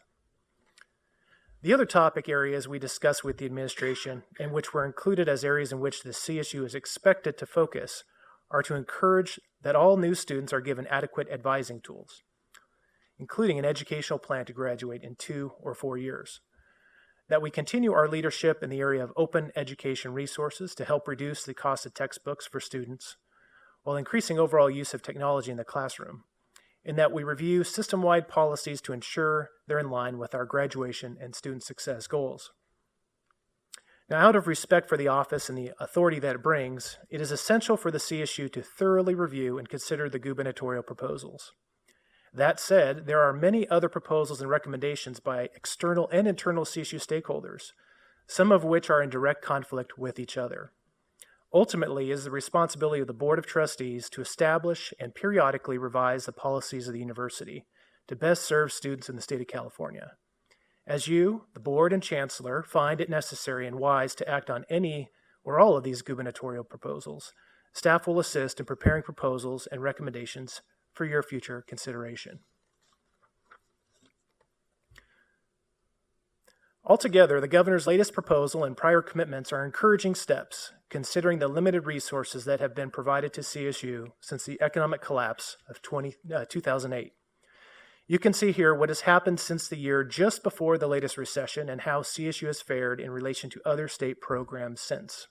The other topic areas we discussed with the administration, and which were included as areas in which the CSU is expected to focus, are to encourage that all new students are given adequate advising tools, including an educational plan to graduate in 2 or 4 years, that we continue our leadership in the area of open education resources to help reduce the cost of textbooks for students, while increasing overall use of technology in the classroom, and that we review system-wide policies to ensure they're in line with our graduation and student success goals. Now, out of respect for the office and the authority that it brings, it is essential for the CSU to thoroughly review and consider the gubernatorial proposals. That said, there are many other proposals and recommendations by external and internal CSU stakeholders, some of which are in direct conflict with each other. Ultimately, it is the responsibility of the Board of Trustees to establish and periodically revise the policies of the university to best serve students in the state of California. As you, the Board and Chancellor, find it necessary and wise to act on any or all of these gubernatorial proposals, staff will assist in preparing proposals and recommendations for your future consideration. Altogether, the governor's latest proposal and prior commitments are encouraging steps, considering the limited resources that have been provided to CSU since the economic collapse of 2008. You can see here what has happened since the year just before the latest recession and how CSU has fared in relation to other state programs since.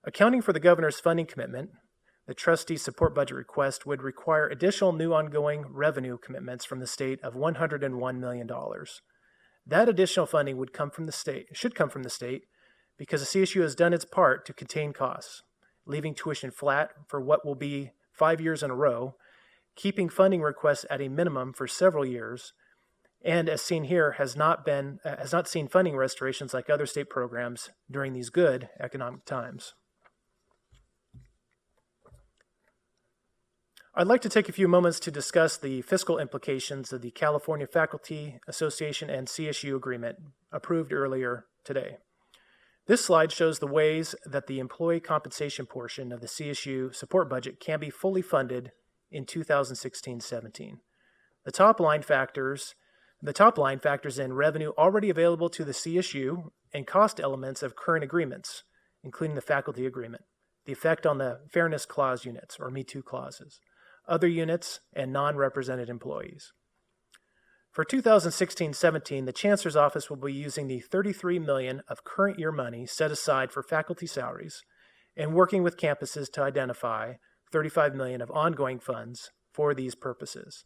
Accounting for the governor's funding commitment, the trustee support budget request would require additional new ongoing revenue commitments from the state of $101 million. That additional funding should come from the state because the CSU has done its part to contain costs, leaving tuition flat for what will be 5 years in a row, keeping funding requests at a minimum for several years, and as seen here, has not seen funding restorations like other state programs during these good economic times. I'd like to take a few moments to discuss the fiscal implications of the California Faculty Association and CSU agreement approved earlier today. This slide shows the ways that the employee compensation portion of the CSU support budget can be fully funded in 2016-17. The top line factors in revenue already available to the CSU and cost elements of current agreements, including the faculty agreement, the effect on the Fairness Clause units or Me Too clauses, other units, and non-represented employees. For 2016-17, the Chancellor's Office will be using the $33 million of current year money set aside for faculty salaries and working with campuses to identify $35 million of ongoing funds for these purposes.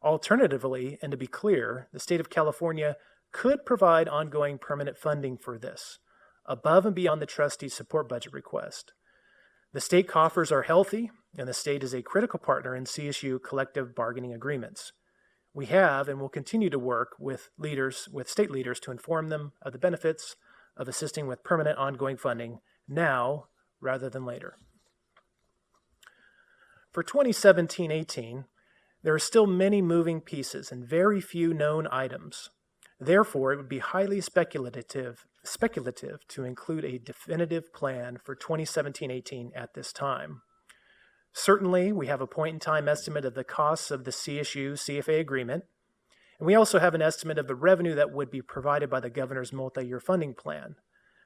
Alternatively, and to be clear, the state of California could provide ongoing permanent funding for this, above and beyond the trustee's support budget request. The state coffers are healthy, and the state is a critical partner in CSU collective bargaining agreements. We have and will continue to work with state leaders to inform them of the benefits of assisting with permanent ongoing funding now rather than later. For 2017-18, there are still many moving pieces and very few known items. Therefore, it would be highly speculative to include a definitive plan for 2017-18 at this time. Certainly, we have a point-in-time estimate of the costs of the CSU-CFA agreement, and we also have an estimate of the revenue that would be provided by the governor's multi-year funding plan.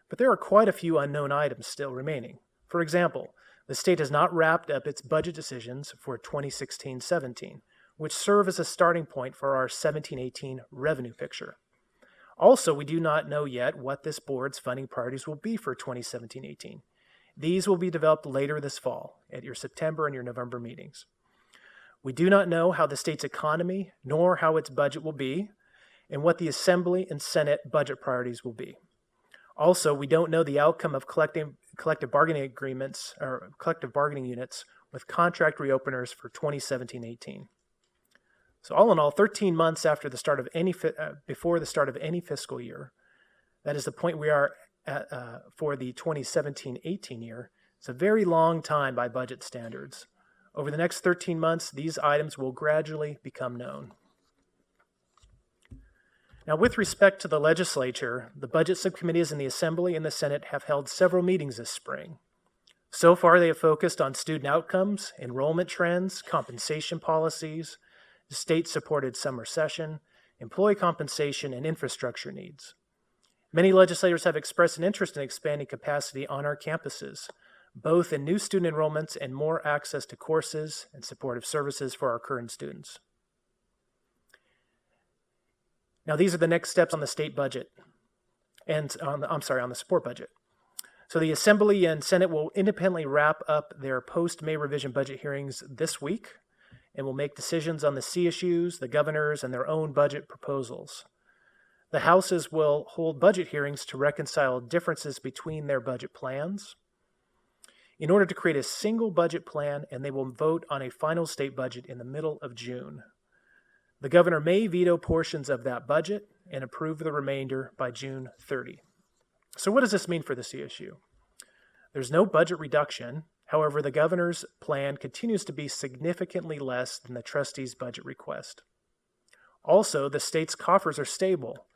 But there are quite a few unknown items still remaining. For example, the state has not wrapped up its budget decisions for 2016-17, which serve as a starting point for our 17-18 revenue picture. Also, we do not know yet what this board's funding priorities will be for 2017-18. These will be developed later this fall at your September and your November meetings. We do not know how the state's economy nor how its budget will be and what the Assembly and Senate budget priorities will be. Also, we don't know the outcome of collective bargaining agreements or collective bargaining units with contract reopeners for 2017-18. So all in all, 13 months after the start of before the start of any fiscal year, that is the point we are at for the 2017-18 year. It's a very long time by budget standards. Over the next 13 months, these items will gradually become known. Now, with respect to the legislature, the budget subcommittees in the Assembly and the Senate have held several meetings this spring. So far, they have focused on student outcomes, enrollment trends, compensation policies, state-supported summer session, employee compensation, and infrastructure needs. Many legislators have expressed an interest in expanding capacity on our campuses, both in new student enrollments and more access to courses and supportive services for our current students. Now, these are the next steps on the state budget, and on the support budget. So the Assembly and Senate will independently wrap up their post-May revision budget hearings this week, and will make decisions on the CSUs, the governors, and their own budget proposals. The Houses will hold budget hearings to reconcile differences between their budget plans in order to create a single budget plan, and they will vote on a final state budget in the middle of June. The governor may veto portions of that budget and approve the remainder by June 30. So what does this mean for the CSU? There's no budget reduction. However, the governor's plan continues to be significantly less than the trustees' budget request. Also, the state's coffers are stable,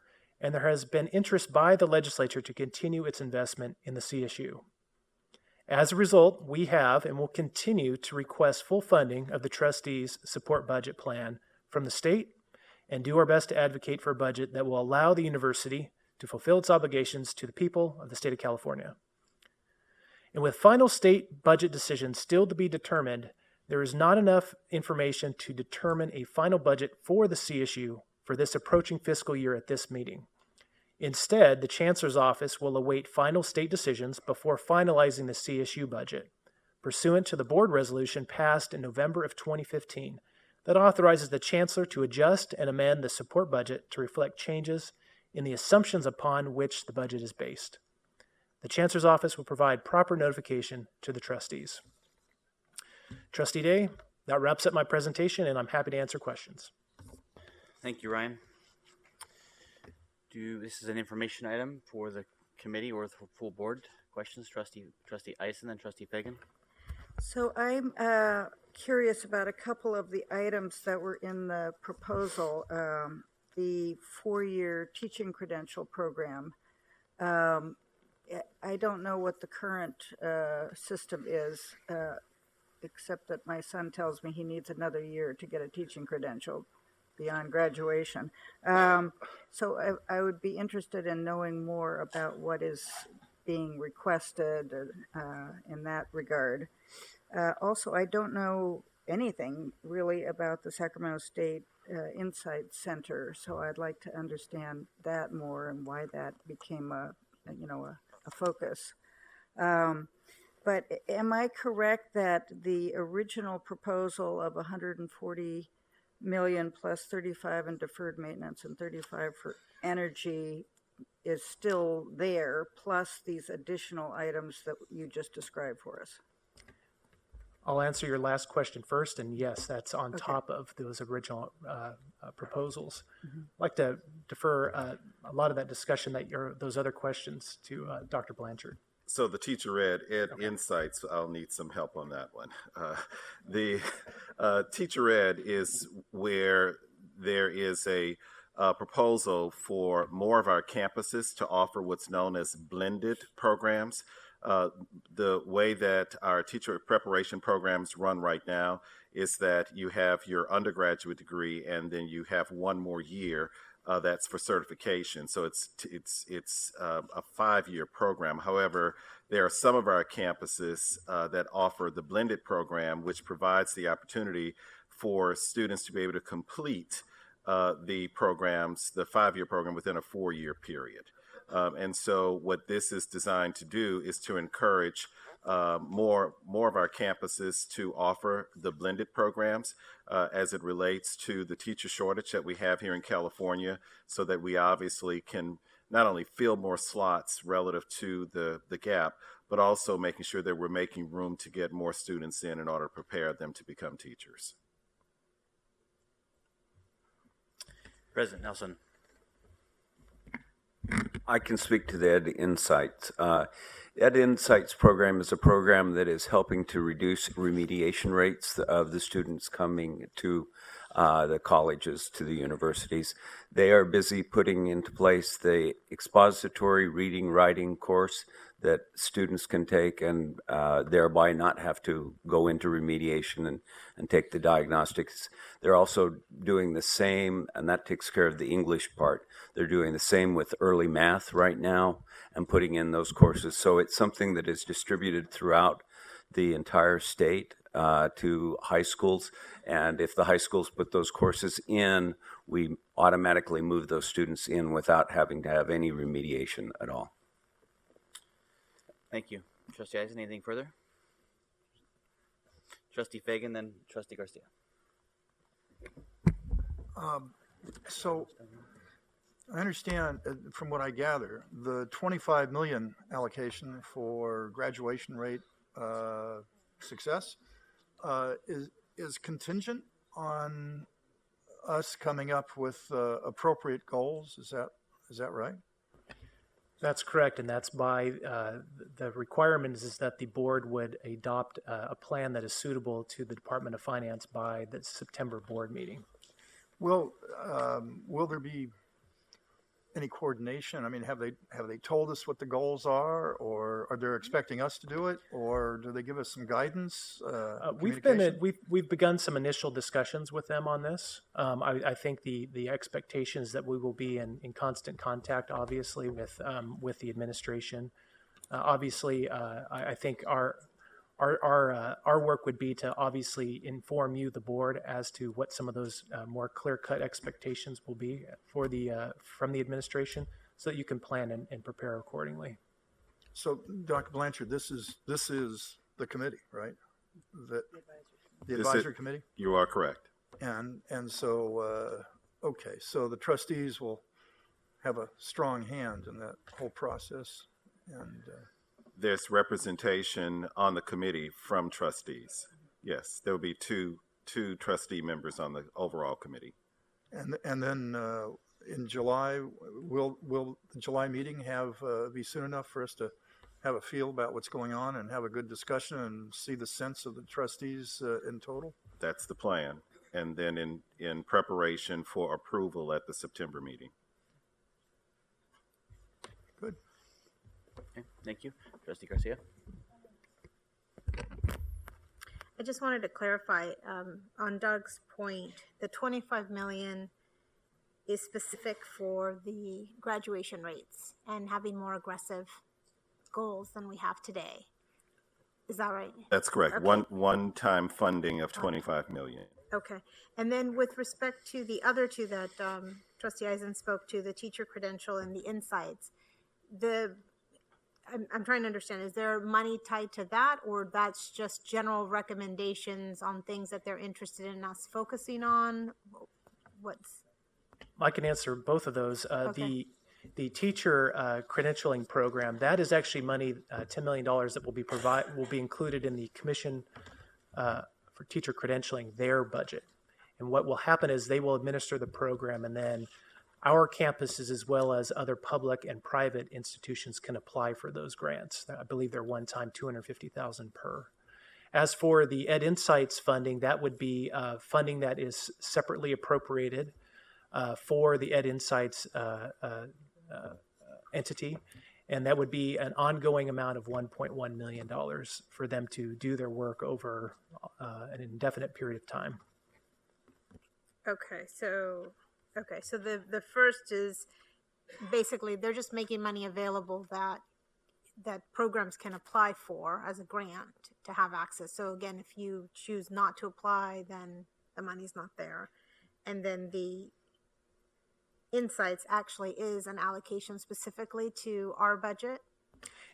and there has been interest by the legislature to continue its investment in the CSU. As a result, we have and will continue to request full funding of the trustees' support budget plan from the state and do our best to advocate for a budget that will allow the university to fulfill its obligations to the people of the state of California. And with final state budget decisions still to be determined, there is not enough information to determine a final budget for the CSU for this approaching fiscal year at this meeting. Instead, the Chancellor's Office will await final state decisions before finalizing the CSU budget, pursuant to the board resolution passed in November of 2015 that authorizes the Chancellor to adjust and amend the support budget to reflect changes in the assumptions upon which the budget is based. The Chancellor's Office will provide proper notification to the trustees. Trustee Day, that wraps up my presentation, and I'm happy to answer questions. Thank you, Ryan. This is an information item for the committee or the full board. Questions, Trustee Eisen and Trustee Fagan? So I'm curious about a couple of the items that were in the proposal. The 4-year teaching credential program. I don't know what the current system is, except that my son tells me he needs another year to get a teaching credential beyond graduation. So I would be interested in knowing more about what is being requested in that regard. Also, I don't know anything really about the Sacramento State Insight Center, so I'd like to understand that more and why that became a focus. But am I correct that the original proposal of 140 million plus 35 in deferred maintenance and 35 for energy is still there, plus these additional items that you just described for us? I'll answer your last question first, and yes, that's on top of those original proposals. Mm-hmm. I'd like to defer a lot of that discussion, those other questions, to Dr. Blanchard. So the teacher ed insights, I'll need some help on that one. The teacher ed is where there is a proposal for more of our campuses to offer what's known as blended programs. The way that our teacher preparation programs run right now is that you have your undergraduate degree and then you have one more year that's for certification. So it's a 5-year program. However, there are some of our campuses that offer the blended program, which provides the opportunity for students to be able to complete the programs, the 5-year program, within a 4-year period. And so what this is designed to do is to encourage more of our campuses to offer the blended programs as it relates to the teacher shortage that we have here in California, so that we obviously can not only fill more slots relative to the gap, but also making sure that we're making room to get more students in order to prepare them to become teachers. President Nelson. I can speak to the Ed Insights. Ed Insights program is a program that is helping to reduce remediation rates of the students coming to the colleges, to the universities. They are busy putting into place the expository reading, writing course that students can take and thereby not have to go into remediation and take the diagnostics. They're also doing the same, and that takes care of the English part. They're doing the same with early math right now and putting in those courses. So it's something that is distributed throughout the entire state to high schools. And if the high schools put those courses in, we automatically move those students in without having to have any remediation at all. Thank you. Trustee Eisen, anything further? Trustee Fagan, then Trustee Garcia. So I understand from what I gather, the 25 million allocation for graduation rate success is contingent on us coming up with appropriate goals. Is that right? That's correct, and that's by the requirement is that the board would adopt a plan that is suitable to the Department of Finance by the September board meeting. Will there be any coordination? I mean, have they told us what the goals are, or are they expecting us to do it, or do they give us some guidance? We've begun some initial discussions with them on this. I think the expectation is that we will be in constant contact, obviously, with the administration. I think our work would be to obviously inform you, the board, as to what some of those more clear-cut expectations will be for from the administration, so that you can plan and prepare accordingly. So, Dr. Blanchard, this is the committee, right? The advisory committee? You are correct. And so, okay, so the trustees will have a strong hand in that whole process, and there's representation on the committee from trustees. Yes, there will be two trustee members on the overall committee. And then in July, will the July meeting be soon enough for us to have a feel about what's going on and have a good discussion and see the sense of the trustees in total? That's the plan. And then in preparation for approval at the September meeting. Good. Okay, thank you. Trustee Garcia? I just wanted to clarify on Doug's point, the 25 million is specific for the graduation rates and having more aggressive goals than we have today. Is that right? That's correct. Okay. One-time funding of 25 million. Okay. And then with respect to the other two that Trustee Eisen spoke to, the teacher credential and the insights, I'm trying to understand, is there money tied to that, or that's just general recommendations on things that they're interested in us focusing on? I can answer both of those. Okay. The teacher credentialing program, that is actually money, $10 million that will be included in the commission for teacher credentialing, their budget. And what will happen is they will administer the program, and then our campuses, as well as other public and private institutions, can apply for those grants. I believe they're one-time $250,000 per. As for the Ed Insights funding, that would be funding that is separately appropriated for the Ed Insights entity, and that would be an ongoing amount of $1.1 million for them to do their work over an indefinite period of time. Okay, so the first is basically they're just making money available that programs can apply for as a grant to have access. So again, if you choose not to apply, then the money's not there. And then the Insights actually is an allocation specifically to our budget.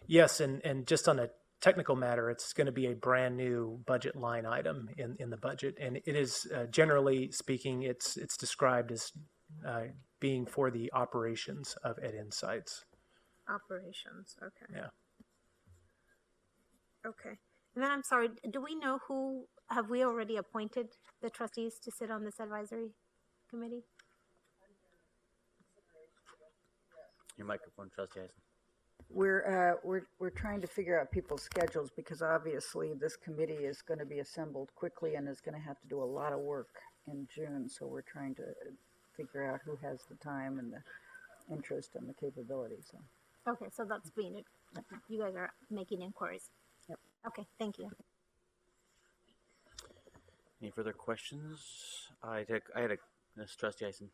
Yes, and just on a technical matter, it's going to be a brand new budget line item in the budget, and it is generally speaking, it's described as being for the operations of Ed Insights. Operations, okay. Yeah. Okay. And then I'm sorry, do we know have we already appointed the trustees to sit on this advisory committee? Your microphone, Trustee Eisen. We're trying to figure out people's schedules, because obviously this committee is going to be assembled quickly and is going to have to do a lot of work in June. So we're trying to figure out who has the time and the interest and the capability. So. Okay, so that's being it. You guys are making inquiries. Yep. Okay, thank you. Any further questions? I had a Trustee Eisen.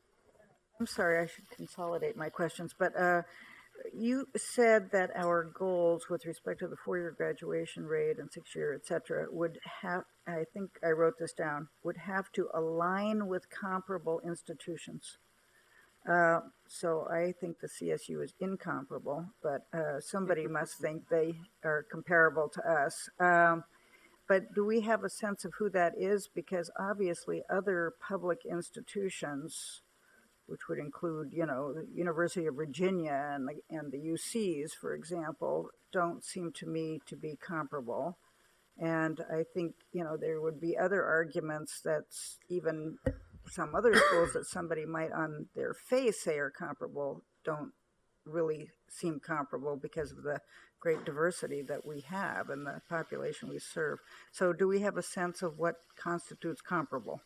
I'm sorry, I should consolidate my questions, but you said that our goals with respect to the 4-year graduation rate and 6-year, et cetera, would have, I think I wrote this down, would have to align with comparable institutions. So I think the CSU is incomparable, but somebody must think they are comparable to us. But do we have a sense of who that is? Because obviously other public institutions, which would include, the University of Virginia and the UCs, for example, don't seem to me to be comparable. And I think, there would be other arguments that even some other schools that somebody might on their face say are comparable don't really seem comparable because of the great diversity that we have and the population we serve. So do we have a sense of what constitutes comparable?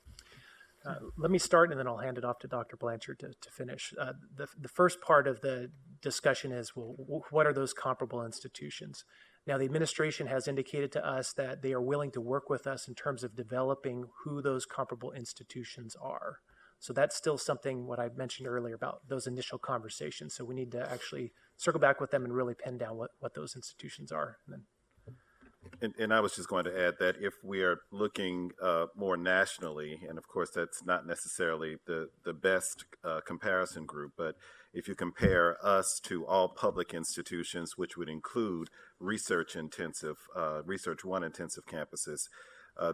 Let me start, and then I'll hand it off to Dr. Blanchard to finish. The first part of the discussion is, well, what are those comparable institutions? Now, the administration has indicated to us that they are willing to work with us in terms of developing who those comparable institutions are. So that's still something, what I mentioned earlier about those initial conversations. So we need to actually circle back with them and really pin down what those institutions are. And then And I was just going to add that if we are looking more nationally, and of course that's not necessarily the best comparison group, but if you compare us to all public institutions, which would include Research 1 intensive campuses,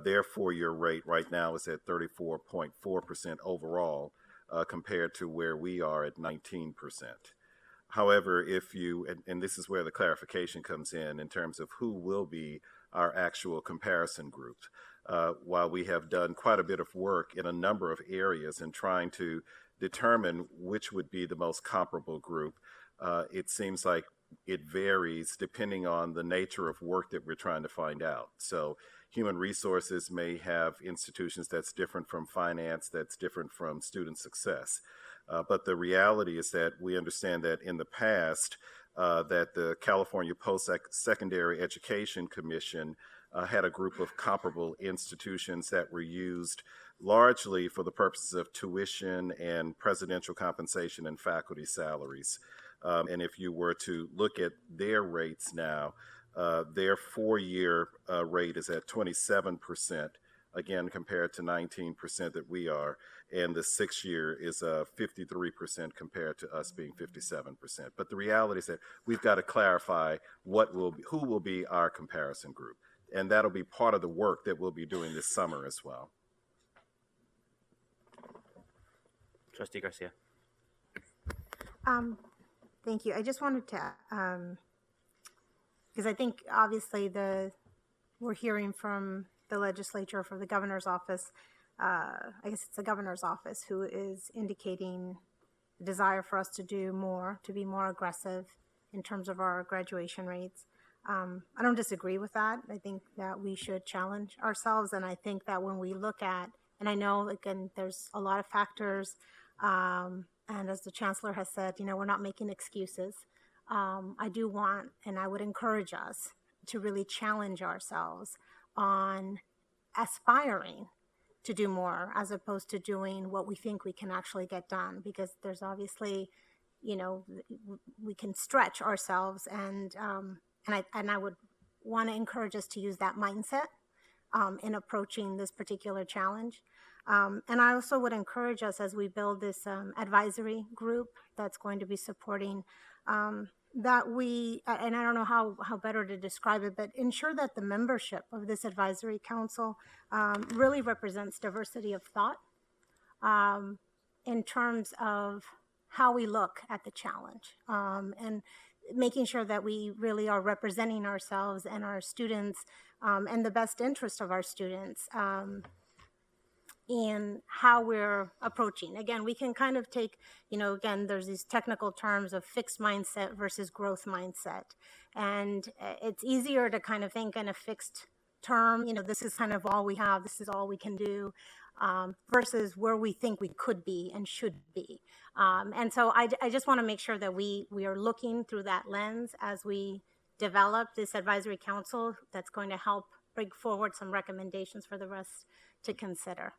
their 4-year rate right now is at 34.4% overall, compared to where we are at 19%. However, if you, and this is where the clarification comes in terms of who will be our actual comparison group. While we have done quite a bit of work in a number of areas in trying to determine which would be the most comparable group, it seems like it varies depending on the nature of work that we're trying to find out. So human resources may have institutions that's different from finance, that's different from student success. But the reality is that we understand that in the past, that the California Post-Secondary Education Commission had a group of comparable institutions that were used largely for the purposes of tuition and presidential compensation and faculty salaries. And if you were to look at their rates now, their 4-year rate is at 27%. Again, compared to 19% that we are, and the 6-year is 53% compared to us being 57%. But the reality is that we've got to clarify who will be our comparison group, and that'll be part of the work that we'll be doing this summer as well. Trustee Garcia. Thank you. I just wanted to, because I think obviously we're hearing from the legislature, from the governor's office. I guess it's the governor's office who is indicating the desire for us to do more, to be more aggressive in terms of our graduation rates. I don't disagree with that. I think that we should challenge ourselves, and I think that when we look at, and I know again there's a lot of factors, and as the chancellor has said, we're not making excuses. I do want, and I would encourage us to really challenge ourselves on aspiring to do more as opposed to doing what we think we can actually get done, because there's obviously, we can stretch ourselves, and I would want to encourage us to use that mindset in approaching this particular challenge. And I also would encourage us as we build this advisory group that's going to be supporting that we, and I don't know how better to describe it, but ensure that the membership of this advisory council really represents diversity of thought in terms of how we look at the challenge, and making sure that we really are representing ourselves and our students and the best interest of our students in how we're approaching. Again, we can kind of take, again, there's these technical terms of fixed mindset versus growth mindset. And it's easier to kind of think in a fixed term, this is kind of all we have, this is all we can do, versus where we think we could be and should be. And so I just want to make sure that we are looking through that lens as we develop this advisory council that's going to help bring forward some recommendations for the rest to consider.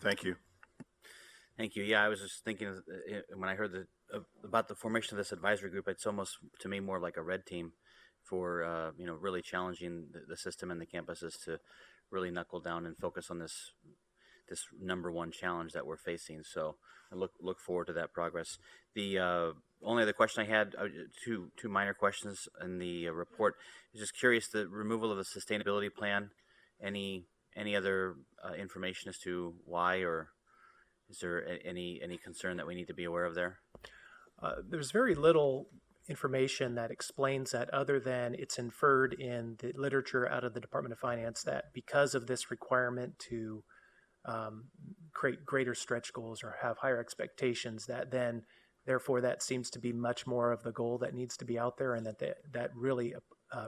Thank you. Thank you. Yeah, I was just thinking when I heard about the formation of this advisory group, it's almost to me more like a red team for really challenging the system and the campuses to really knuckle down and focus on this number one challenge that we're facing. So I look forward to that progress. The only other question I had, two minor questions in the report. I was just curious, the removal of the sustainability plan. Any other information as to why, or is there any concern that we need to be aware of there? There's very little information that explains that, other than it's inferred in the literature out of the Department of Finance that because of this requirement to create greater stretch goals or have higher expectations, that then therefore that seems to be much more of the goal that needs to be out there, and that really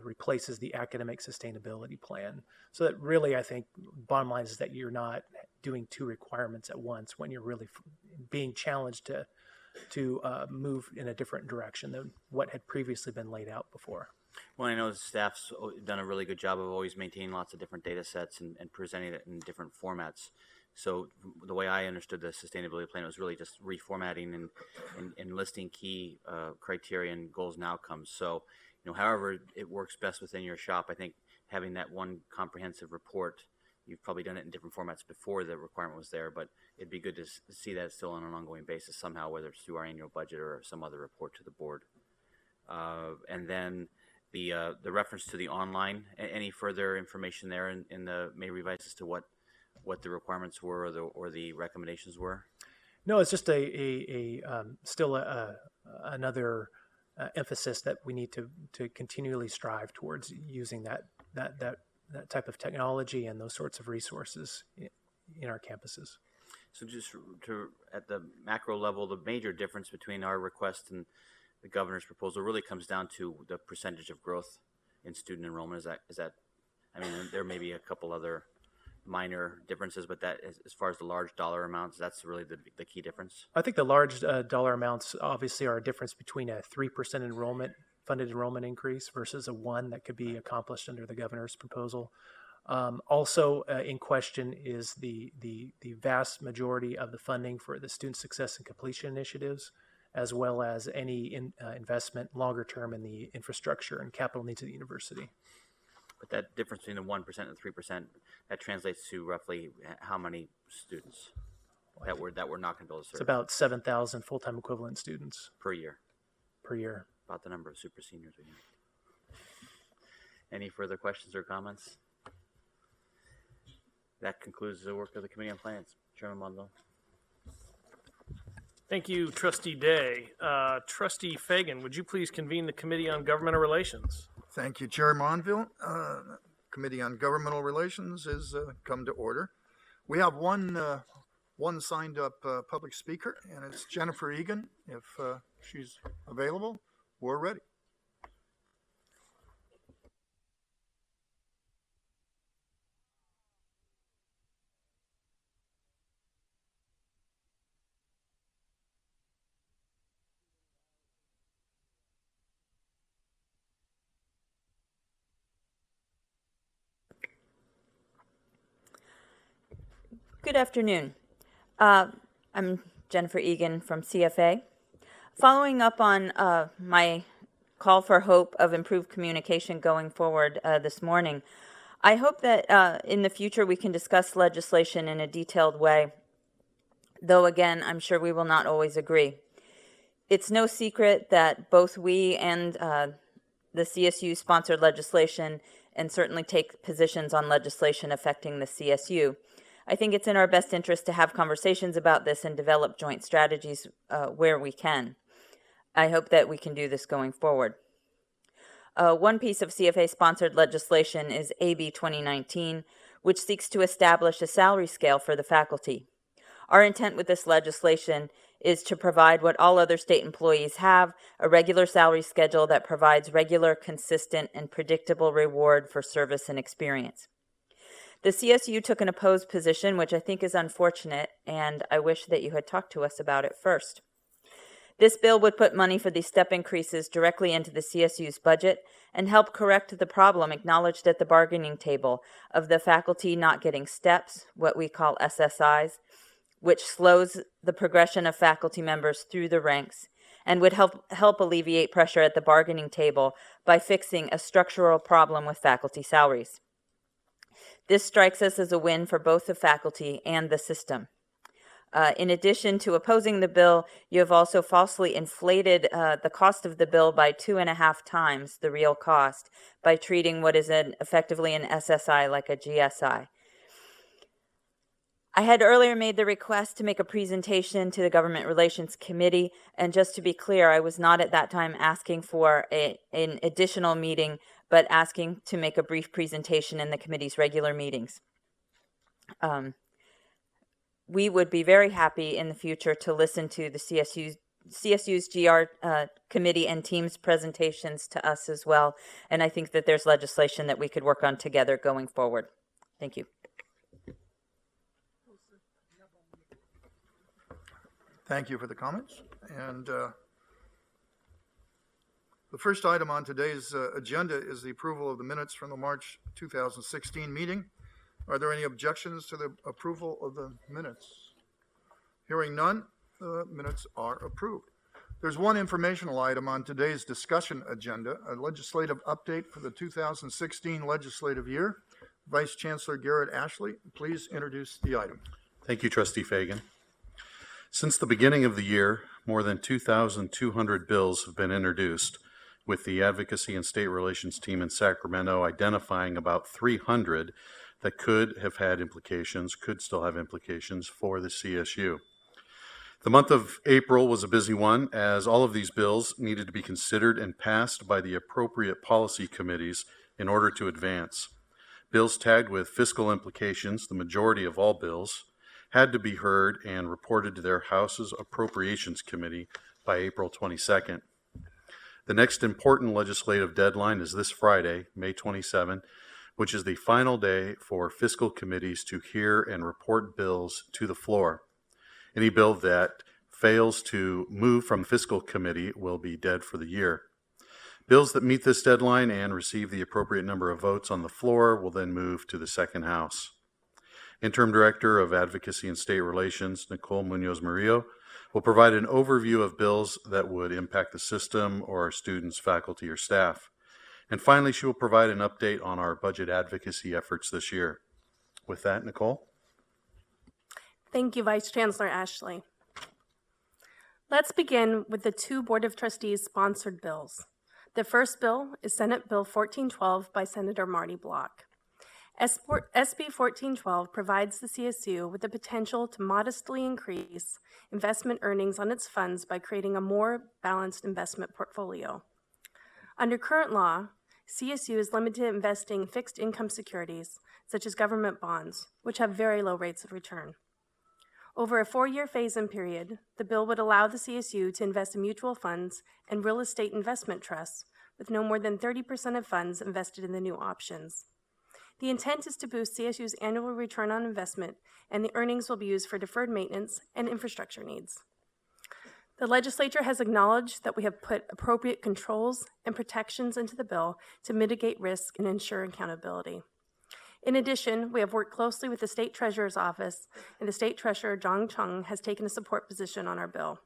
replaces the academic sustainability plan. So that really, I think, bottom line is that you're not doing two requirements at once when you're really being challenged to move in a different direction than what had previously been laid out before. Well, I know the staff's done a really good job of always maintaining lots of different data sets and presenting it in different formats. So the way I understood the sustainability plan was really just reformatting and listing key criteria and goals and outcomes. So, however it works best within your shop, I think having that one comprehensive report, you've probably done it in different formats before the requirement was there, but it'd be good to see that still on an ongoing basis somehow, whether it's through our annual budget or some other report to the board. And then the reference to the online, any further information there in the May revise as to what the requirements were or the recommendations were? No, it's just still another emphasis that we need to continually strive towards using that type of technology and those sorts of resources in our campuses. So just at the macro level, the major difference between our request and the governor's proposal really comes down to the percentage of growth in student enrollment. Is that I mean, there may be a couple other minor differences, but that as far as the large dollar amounts, that's really the key difference. I think the large dollar amounts obviously are a difference between a 3% funded enrollment increase versus a 1% that could be accomplished under the governor's proposal. Also in question is the vast majority of the funding for the student success and completion initiatives, as well as any investment longer term in the infrastructure and capital needs of the university. But that difference between the 1% and 3%, that translates to roughly how many students that we're not going to be able to serve? It's about 7,000 full-time equivalent students per year. Per year. About the number of super seniors we have. Any further questions or comments? That concludes the work of the Committee on Finance. Chairman Mondale. Thank you, Trustee Day. Trustee Fagan, would you please convene the Committee on Governmental Relations? Thank you, Chair Monville. Committee on Governmental Relations has come to order. We have one signed up public speaker, and it's Jennifer Egan. If she's available, we're ready. Good afternoon. I'm Jennifer Egan from CFA. Following up on my call for hope of improved communication going forward this morning, I hope that in the future we can discuss legislation in a detailed way, though again, I'm sure we will not always agree. It's no secret that both we and the CSU sponsored legislation and certainly take positions on legislation affecting the CSU. I think it's in our best interest to have conversations about this and develop joint strategies where we can. I hope that we can do this going forward. One piece of CFA-sponsored legislation is AB 2019, which seeks to establish a salary scale for the faculty. Our intent with this legislation is to provide what all other state employees have, a regular salary schedule that provides regular, consistent, and predictable reward for service and experience. The CSU took an opposed position, which I think is unfortunate, and I wish that you had talked to us about it first. This bill would put money for these step increases directly into the CSU's budget and help correct the problem acknowledged at the bargaining table of the faculty not getting steps, what we call SSIs, which slows the progression of faculty members through the ranks and would help alleviate pressure at the bargaining table by fixing a structural problem with faculty salaries. This strikes us as a win for both the faculty and the system. In addition to opposing the bill, you have also falsely inflated the cost of the bill by 2.5 times the real cost by treating what is effectively an SSI like a GSI. I had earlier made the request to make a presentation to the Government Relations Committee, and just to be clear, I was not at that time asking for an additional meeting, but asking to make a brief presentation in the committee's regular meetings. We would be very happy in the future to listen to the CSU's GR committee and team's presentations to us as well, and I think that there's legislation that we could work on together going forward. Thank you. Thank you for the comments. And the first item on today's agenda is the approval of the minutes from the March 2016 meeting. Are there any objections to the approval of the minutes? Hearing none, the minutes are approved. There's one informational item on today's discussion agenda, a legislative update for the 2016 legislative year. Vice Chancellor Garrett Ashley, please introduce the item. Thank you, Trustee Fagan. Since the beginning of the year, more than 2,200 bills have been introduced, with the Advocacy and State Relations team in Sacramento identifying about 300 that could have had implications, could still have implications for the CSU. The month of April was a busy one, as all of these bills needed to be considered and passed by the appropriate policy committees in order to advance. Bills tagged with fiscal implications, the majority of all bills, had to be heard and reported to their House's Appropriations Committee by April 22nd. The next important legislative deadline is this Friday, May 27, which is the final day for fiscal committees to hear and report bills to the floor. Any bill that fails to move from fiscal committee will be dead for the year. Bills that meet this deadline and receive the appropriate number of votes on the floor will then move to the second house. Interim Director of Advocacy and State Relations, Nicole Munoz Murillo, will provide an overview of bills that would impact the system or our students, faculty, or staff. And finally, she will provide an update on our budget advocacy efforts this year. With that, Nicole. Thank you, Vice Chancellor Ashley. Let's begin with the two Board of Trustees sponsored bills. The first bill is Senate Bill 1412 by Senator Marty Block. SB 1412 provides the CSU with the potential to modestly increase investment earnings on its funds by creating a more balanced investment portfolio. Under current law, CSU is limited to investing in fixed income securities, such as government bonds, which have very low rates of return. Over a 4-year phase-in period, the bill would allow the CSU to invest in mutual funds and real estate investment trusts with no more than 30% of funds invested in the new options. The intent is to boost CSU's annual return on investment, and the earnings will be used for deferred maintenance and infrastructure needs. The legislature has acknowledged that we have put appropriate controls and protections into the bill to mitigate risk and ensure accountability. In addition, we have worked closely with the State Treasurer's Office, and the State Treasurer, Zhang Cheng, has taken a support position on our bill.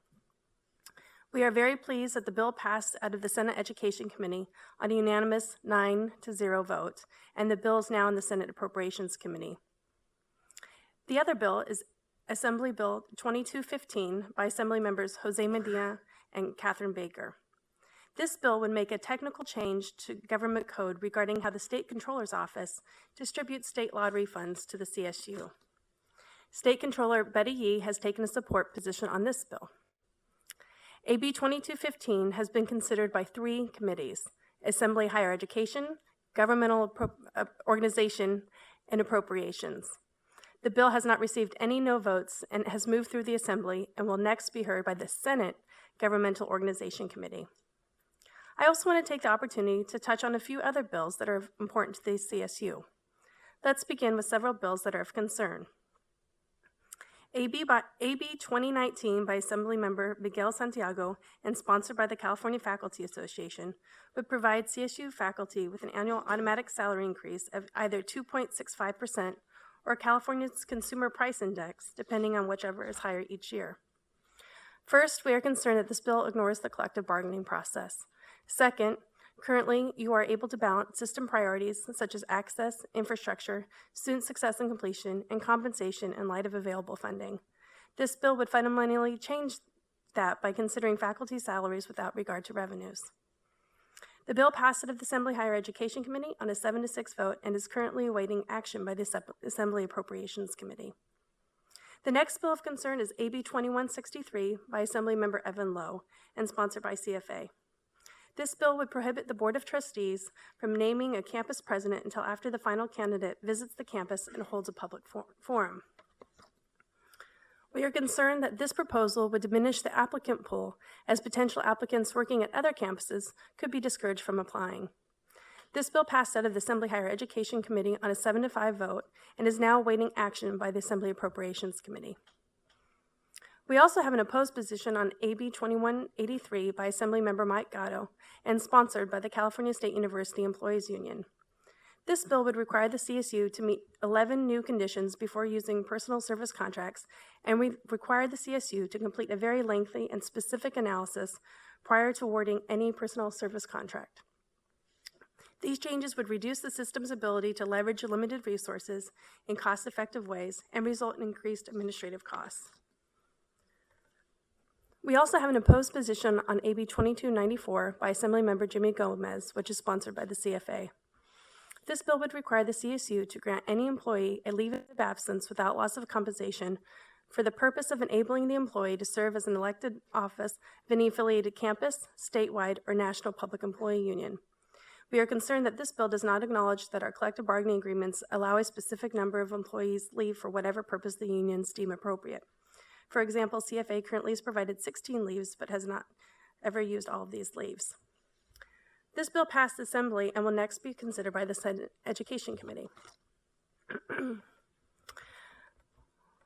We are very pleased that the bill passed out of the Senate Education Committee on a unanimous 9-0 vote, and the bill is now in the Senate Appropriations Committee. The other bill is Assembly Bill 2215 by Assembly members Jose Medina and Catherine Baker. This bill would make a technical change to government code regarding how the State Controller's Office distributes state lottery funds to the CSU. State Controller Betty Yee has taken a support position on this bill. AB 2215 has been considered by 3 committees: Assembly Higher Education, Governmental Organization, and Appropriations. The bill has not received any no votes and has moved through the Assembly and will next be heard by the Senate Governmental Organization Committee. I also want to take the opportunity to touch on a few other bills that are important to the CSU. Let's begin with several bills that are of concern. AB 2019 by Assemblymember Miguel Santiago and sponsored by the California Faculty Association would provide CSU faculty with an annual automatic salary increase of either 2.65% or California's Consumer Price Index, depending on whichever is higher each year. First, we are concerned that this bill ignores the collective bargaining process. Second, currently, you are able to balance system priorities such as access, infrastructure, student success and completion, and compensation in light of available funding. This bill would fundamentally change that by considering faculty salaries without regard to revenues. The bill passed out of the Assembly Higher Education Committee on a 7-6 vote and is currently awaiting action by the Assembly Appropriations Committee. The next bill of concern is AB 2163 by Assemblymember Evan Lowe and sponsored by CFA. This bill would prohibit the Board of Trustees from naming a campus president until after the final candidate visits the campus and holds a public forum. We are concerned that this proposal would diminish the applicant pool, as potential applicants working at other campuses could be discouraged from applying. This bill passed out of the Assembly Higher Education Committee on a 7-5 vote and is now awaiting action by the Assembly Appropriations Committee. We also have an opposed position on AB 2183 by Assemblymember Mike Gatto and sponsored by the California State University Employees Union. This bill would require the CSU to meet 11 new conditions before using personal service contracts, and we require the CSU to complete a very lengthy and specific analysis prior to awarding any personal service contract. These changes would reduce the system's ability to leverage limited resources in cost-effective ways and result in increased administrative costs. We also have an opposed position on AB 2294 by Assemblymember Jimmy Gomez, which is sponsored by the CFA. This bill would require the CSU to grant any employee a leave of absence without loss of compensation for the purpose of enabling the employee to serve as an elected office of any affiliated campus, statewide, or national public employee union. We are concerned that this bill does not acknowledge that our collective bargaining agreements allow a specific number of employees leave for whatever purpose the unions deem appropriate. For example, CFA currently has provided 16 leaves but has not ever used all of these leaves. This bill passed the Assembly and will next be considered by the Senate Education Committee.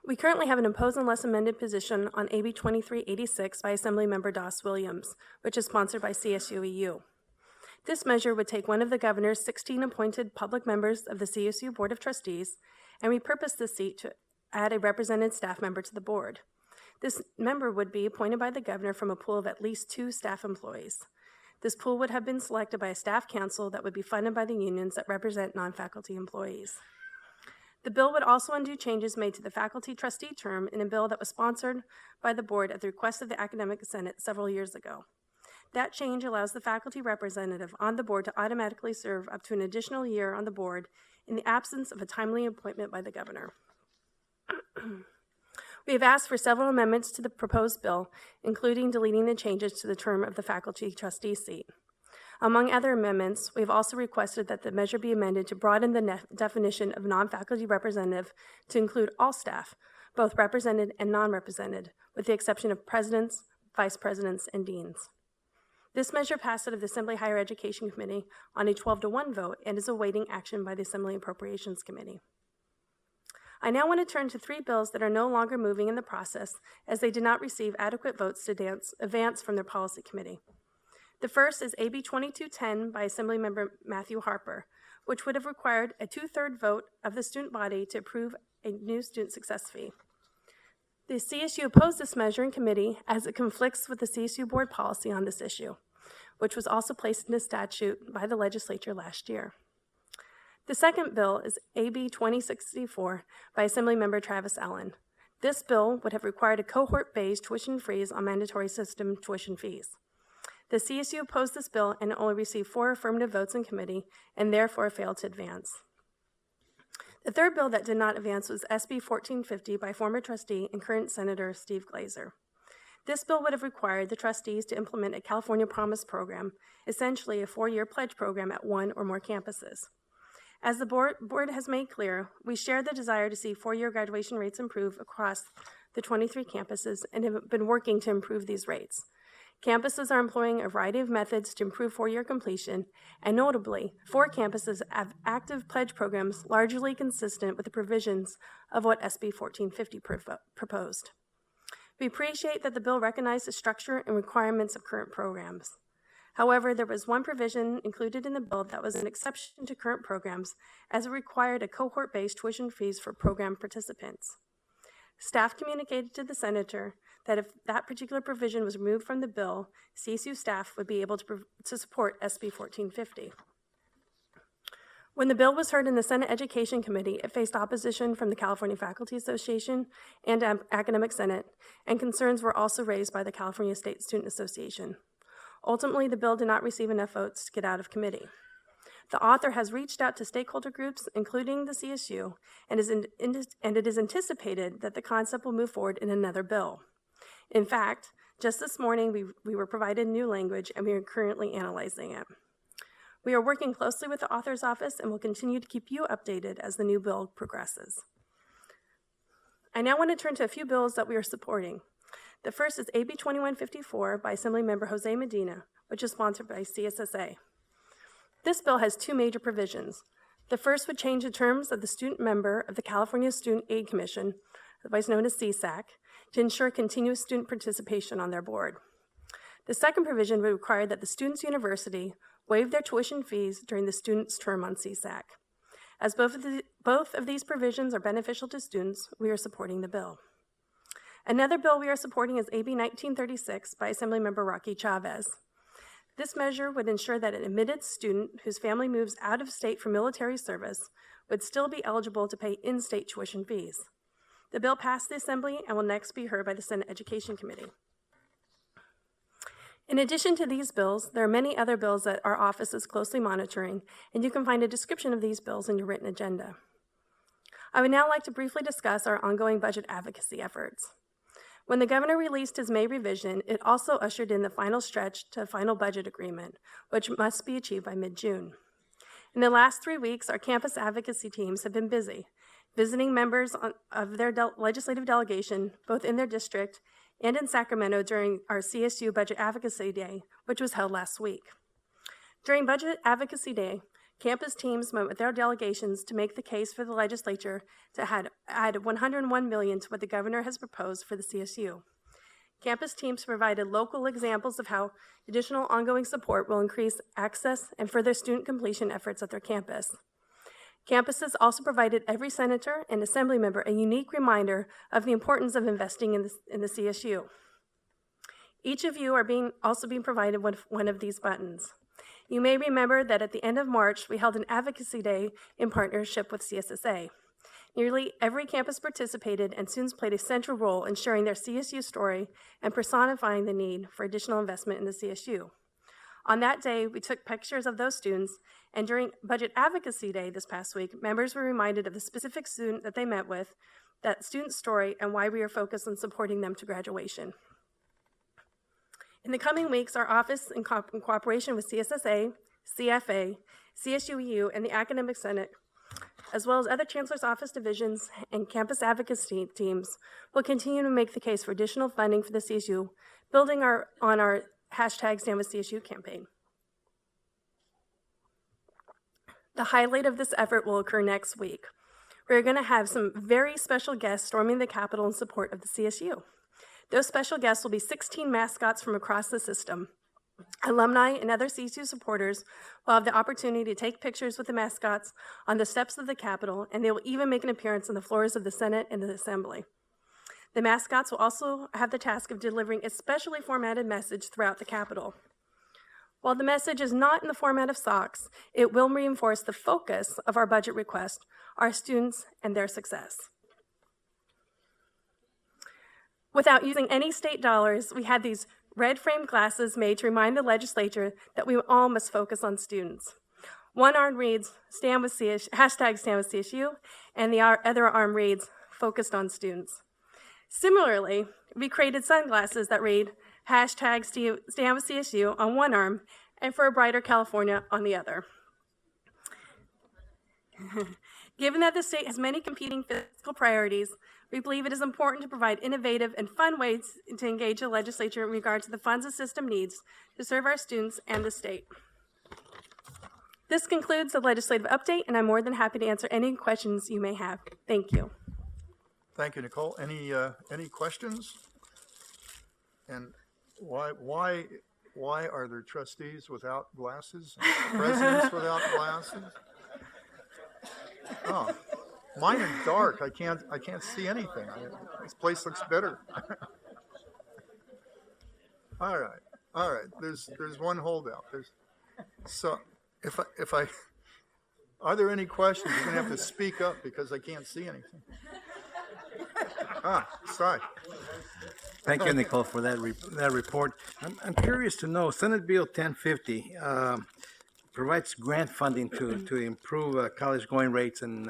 We currently have an opposed unless amended position on AB 2386 by Assemblymember Doss Williams, which is sponsored by CSUEU. This measure would take one of the governor's 16 appointed public members of the CSU Board of Trustees and repurpose this seat to add a represented staff member to the board. This member would be appointed by the governor from a pool of at least 2 staff employees. This pool would have been selected by a staff council that would be funded by the unions that represent non-faculty employees. The bill would also undo changes made to the faculty trustee term in a bill that was sponsored by the board at the request of the Academic Senate several years ago. That change allows the faculty representative on the board to automatically serve up to an additional year on the board in the absence of a timely appointment by the governor. We have asked for several amendments to the proposed bill, including deleting the changes to the term of the faculty trustee seat. Among other amendments, we have also requested that the measure be amended to broaden the definition of non-faculty representative to include all staff, both represented and non-represented, with the exception of presidents, vice presidents, and deans. This measure passed out of the Assembly Higher Education Committee on a 12-1 vote and is awaiting action by the Assembly Appropriations Committee. I now want to turn to 3 bills that are no longer moving in the process as they did not receive adequate votes to advance from their policy committee. The first is AB 2210 by Assemblymember Matthew Harper, which would have required a 2/3 vote of the student body to approve a new student success fee. The CSU opposed this measure in committee as it conflicts with the CSU board policy on this issue, which was also placed into statute by the legislature last year. The second bill is AB 2064 by Assemblymember Travis Allen. This bill would have required a cohort-based tuition freeze on mandatory system tuition fees. The CSU opposed this bill and only received 4 affirmative votes in committee and therefore failed to advance. The third bill that did not advance was SB 1450 by former trustee and current Senator Steve Glazer. This bill would have required the trustees to implement a California Promise program, essentially a 4-year pledge program at 1 or more campuses. As the board has made clear, we share the desire to see 4-year graduation rates improve across the 23 campuses and have been working to improve these rates. Campuses are employing a variety of methods to improve 4-year completion, and notably, 4 campuses have active pledge programs largely consistent with the provisions of what SB 1450 proposed. We appreciate that the bill recognized the structure and requirements of current programs. However, there was one provision included in the bill that was an exception to current programs as it required a cohort-based tuition fees for program participants. Staff communicated to the senator that if that particular provision was removed from the bill, CSU staff would be able to support SB 1450. When the bill was heard in the Senate Education Committee, it faced opposition from the California Faculty Association and Academic Senate, and concerns were also raised by the California State Student Association. Ultimately, the bill did not receive enough votes to get out of committee. The author has reached out to stakeholder groups, including the CSU, and it is anticipated that the concept will move forward in another bill. In fact, just this morning, we were provided new language, and we are currently analyzing it. We are working closely with the author's office and will continue to keep you updated as the new bill progresses. I now want to turn to a few bills that we are supporting. The first is AB 2154 by Assemblymember Jose Medina, which is sponsored by CSSA. This bill has 2 major provisions. The first would change the terms of the student member of the California Student Aid Commission, otherwise known as CSAC, to ensure continuous student participation on their board. The second provision would require that the student's university waive their tuition fees during the student's term on CSAC. As both of these provisions are beneficial to students, we are supporting the bill. Another bill we are supporting is AB 1936 by Assemblymember Rocky Chavez. This measure would ensure that an admitted student whose family moves out of state for military service would still be eligible to pay in-state tuition fees. The bill passed the Assembly and will next be heard by the Senate Education Committee. In addition to these bills, there are many other bills that our office is closely monitoring, and you can find a description of these bills in your written agenda. I would now like to briefly discuss our ongoing budget advocacy efforts. When the governor released his May revision, it also ushered in the final stretch to a final budget agreement, which must be achieved by mid-June. In the last 3 weeks, our campus advocacy teams have been busy, visiting members of their legislative delegation, both in their district and in Sacramento during our CSU Budget Advocacy Day, which was held last week. During Budget Advocacy Day, campus teams met with their delegations to make the case for the legislature to add $101 million to what the governor has proposed for the CSU. Campus teams provided local examples of how additional ongoing support will increase access and further student completion efforts at their campus. Campuses also provided every senator and assembly member a unique reminder of the importance of investing in the CSU. Each of you are also being provided with one of these buttons. You may remember that at the end of March, we held an advocacy day in partnership with CSSA. Nearly every campus participated, and students played a central role in sharing their CSU story and personifying the need for additional investment in the CSU. On that day, we took pictures of those students, and during Budget Advocacy Day this past week, members were reminded of the specific student that they met with, that student's story, and why we are focused on supporting them to graduation. In the coming weeks, our office, in cooperation with CSSA, CFA, CSUEU, and the Academic Senate, as well as other Chancellor's Office divisions and campus advocacy teams, will continue to make the case for additional funding for the CSU, building on our #StandWithCSU campaign. The highlight of this effort will occur next week. We're going to have some very special guests storming the Capitol in support of the CSU. Those special guests will be 16 mascots from across the system. Alumni and other CSU supporters will have the opportunity to take pictures with the mascots on the steps of the Capitol, and they will even make an appearance on the floors of the Senate and the Assembly. The mascots will also have the task of delivering a specially formatted message throughout the Capitol. While the message is not in the format of socks, it will reinforce the focus of our budget request, our students and their success. Without using any state dollars, we had these red frame glasses made to remind the legislature that we all must focus on students. One arm reads, #StandWithCSU, and the other arm reads, focused on students. Similarly, we created sunglasses that read, #StandWithCSU on one arm, and For a Brighter California on the other. Given that the state has many competing fiscal priorities, we believe it is important to provide innovative and fun ways to engage the legislature in regard to the funds the system needs to serve our students and the state. This concludes the legislative update, and I'm more than happy to answer any questions you may have. Thank you. Thank you, Nicole. Any questions? And why are there trustees without glasses? Presidents without glasses? Oh, mine are dark. I can't see anything. This place looks better. All right. There's one holdout. So if I are there any questions? You're gonna have to speak up because I can't see anything. Sorry. Thank you, Nicole, for that report. I'm curious to know, Senate Bill 1050 provides grant funding to improve college-going rates in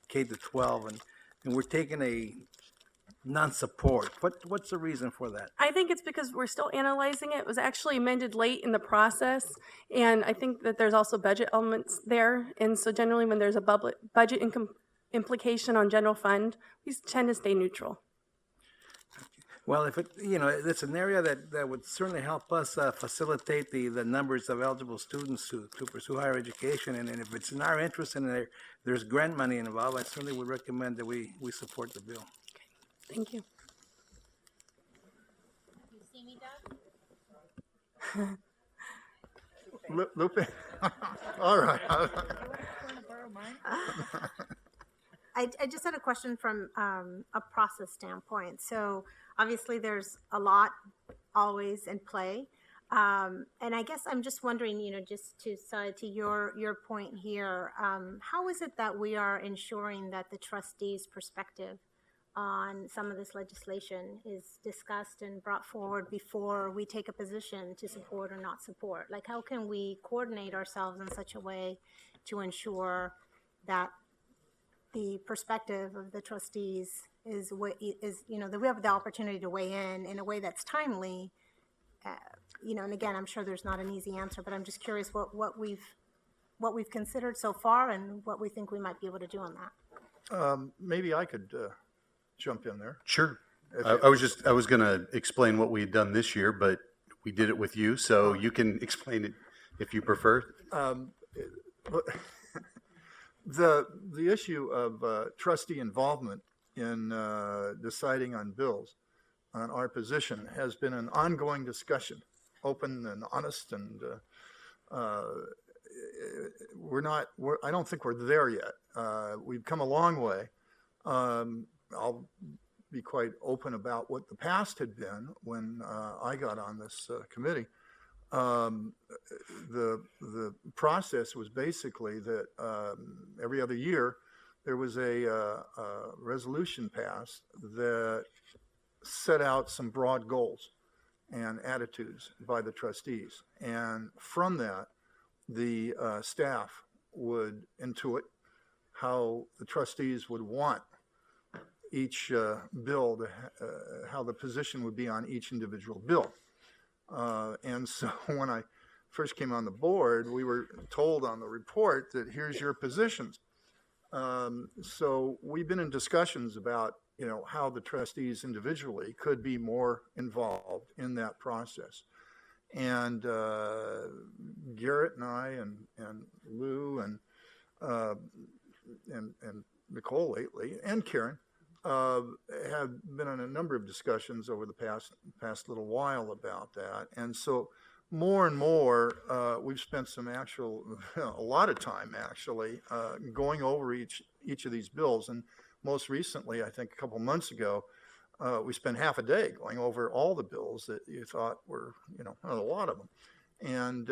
K-12, and we're taking a non-support. What's the reason for that? I think it's because we're still analyzing it. It was actually amended late in the process, and I think that there's also budget elements there. And so generally when there's a budget implication on general fund, we tend to stay neutral. Well, if it's an area that would certainly help us facilitate the numbers of eligible students to pursue higher education, and if it's in our interest and there's grant money involved, I certainly would recommend that we support the bill. Thank you. see me, Doug? Lupe? All right. I just had a question from a process standpoint. So obviously there's a lot always in play. And I guess I'm just wondering, just to your point here, how is it that we are ensuring that the trustees' perspective on some of this legislation is discussed and brought forward before we take a position to support or not support? Like, how can we coordinate ourselves in such a way to ensure that the perspective of the trustees is that we have the opportunity to weigh in a way that's timely? And again, I'm sure there's not an easy answer, but I'm just curious what we've considered so far and what we think we might be able to do on that. Maybe I could jump in there. Sure. I was going to explain what we had done this year, but we did it with you, so you can explain it if you prefer. The issue of trustee involvement in deciding on bills, on our position, has been an ongoing discussion, open and honest, and I don't think we're there yet. We've come a long way. I'll be quite open about what the past had been when I got on this committee. The process was basically that every other year there was a resolution passed that set out some broad goals and attitudes by the trustees. And from that, the staff would intuit how the trustees would want each bill, how the position would be on each individual bill. And so when I first came on the board, we were told on the report that here's your positions. So we've been in discussions about, how the trustees individually could be more involved in that process. And Garrett and I and Lou and Nicole lately, and Karen, have been in a number of discussions over the past little while about that. And so more and more, we've spent a lot of time actually, going over each of these bills. And most recently, I think a couple months ago, we spent half a day going over all the bills that you thought were, a lot of them. And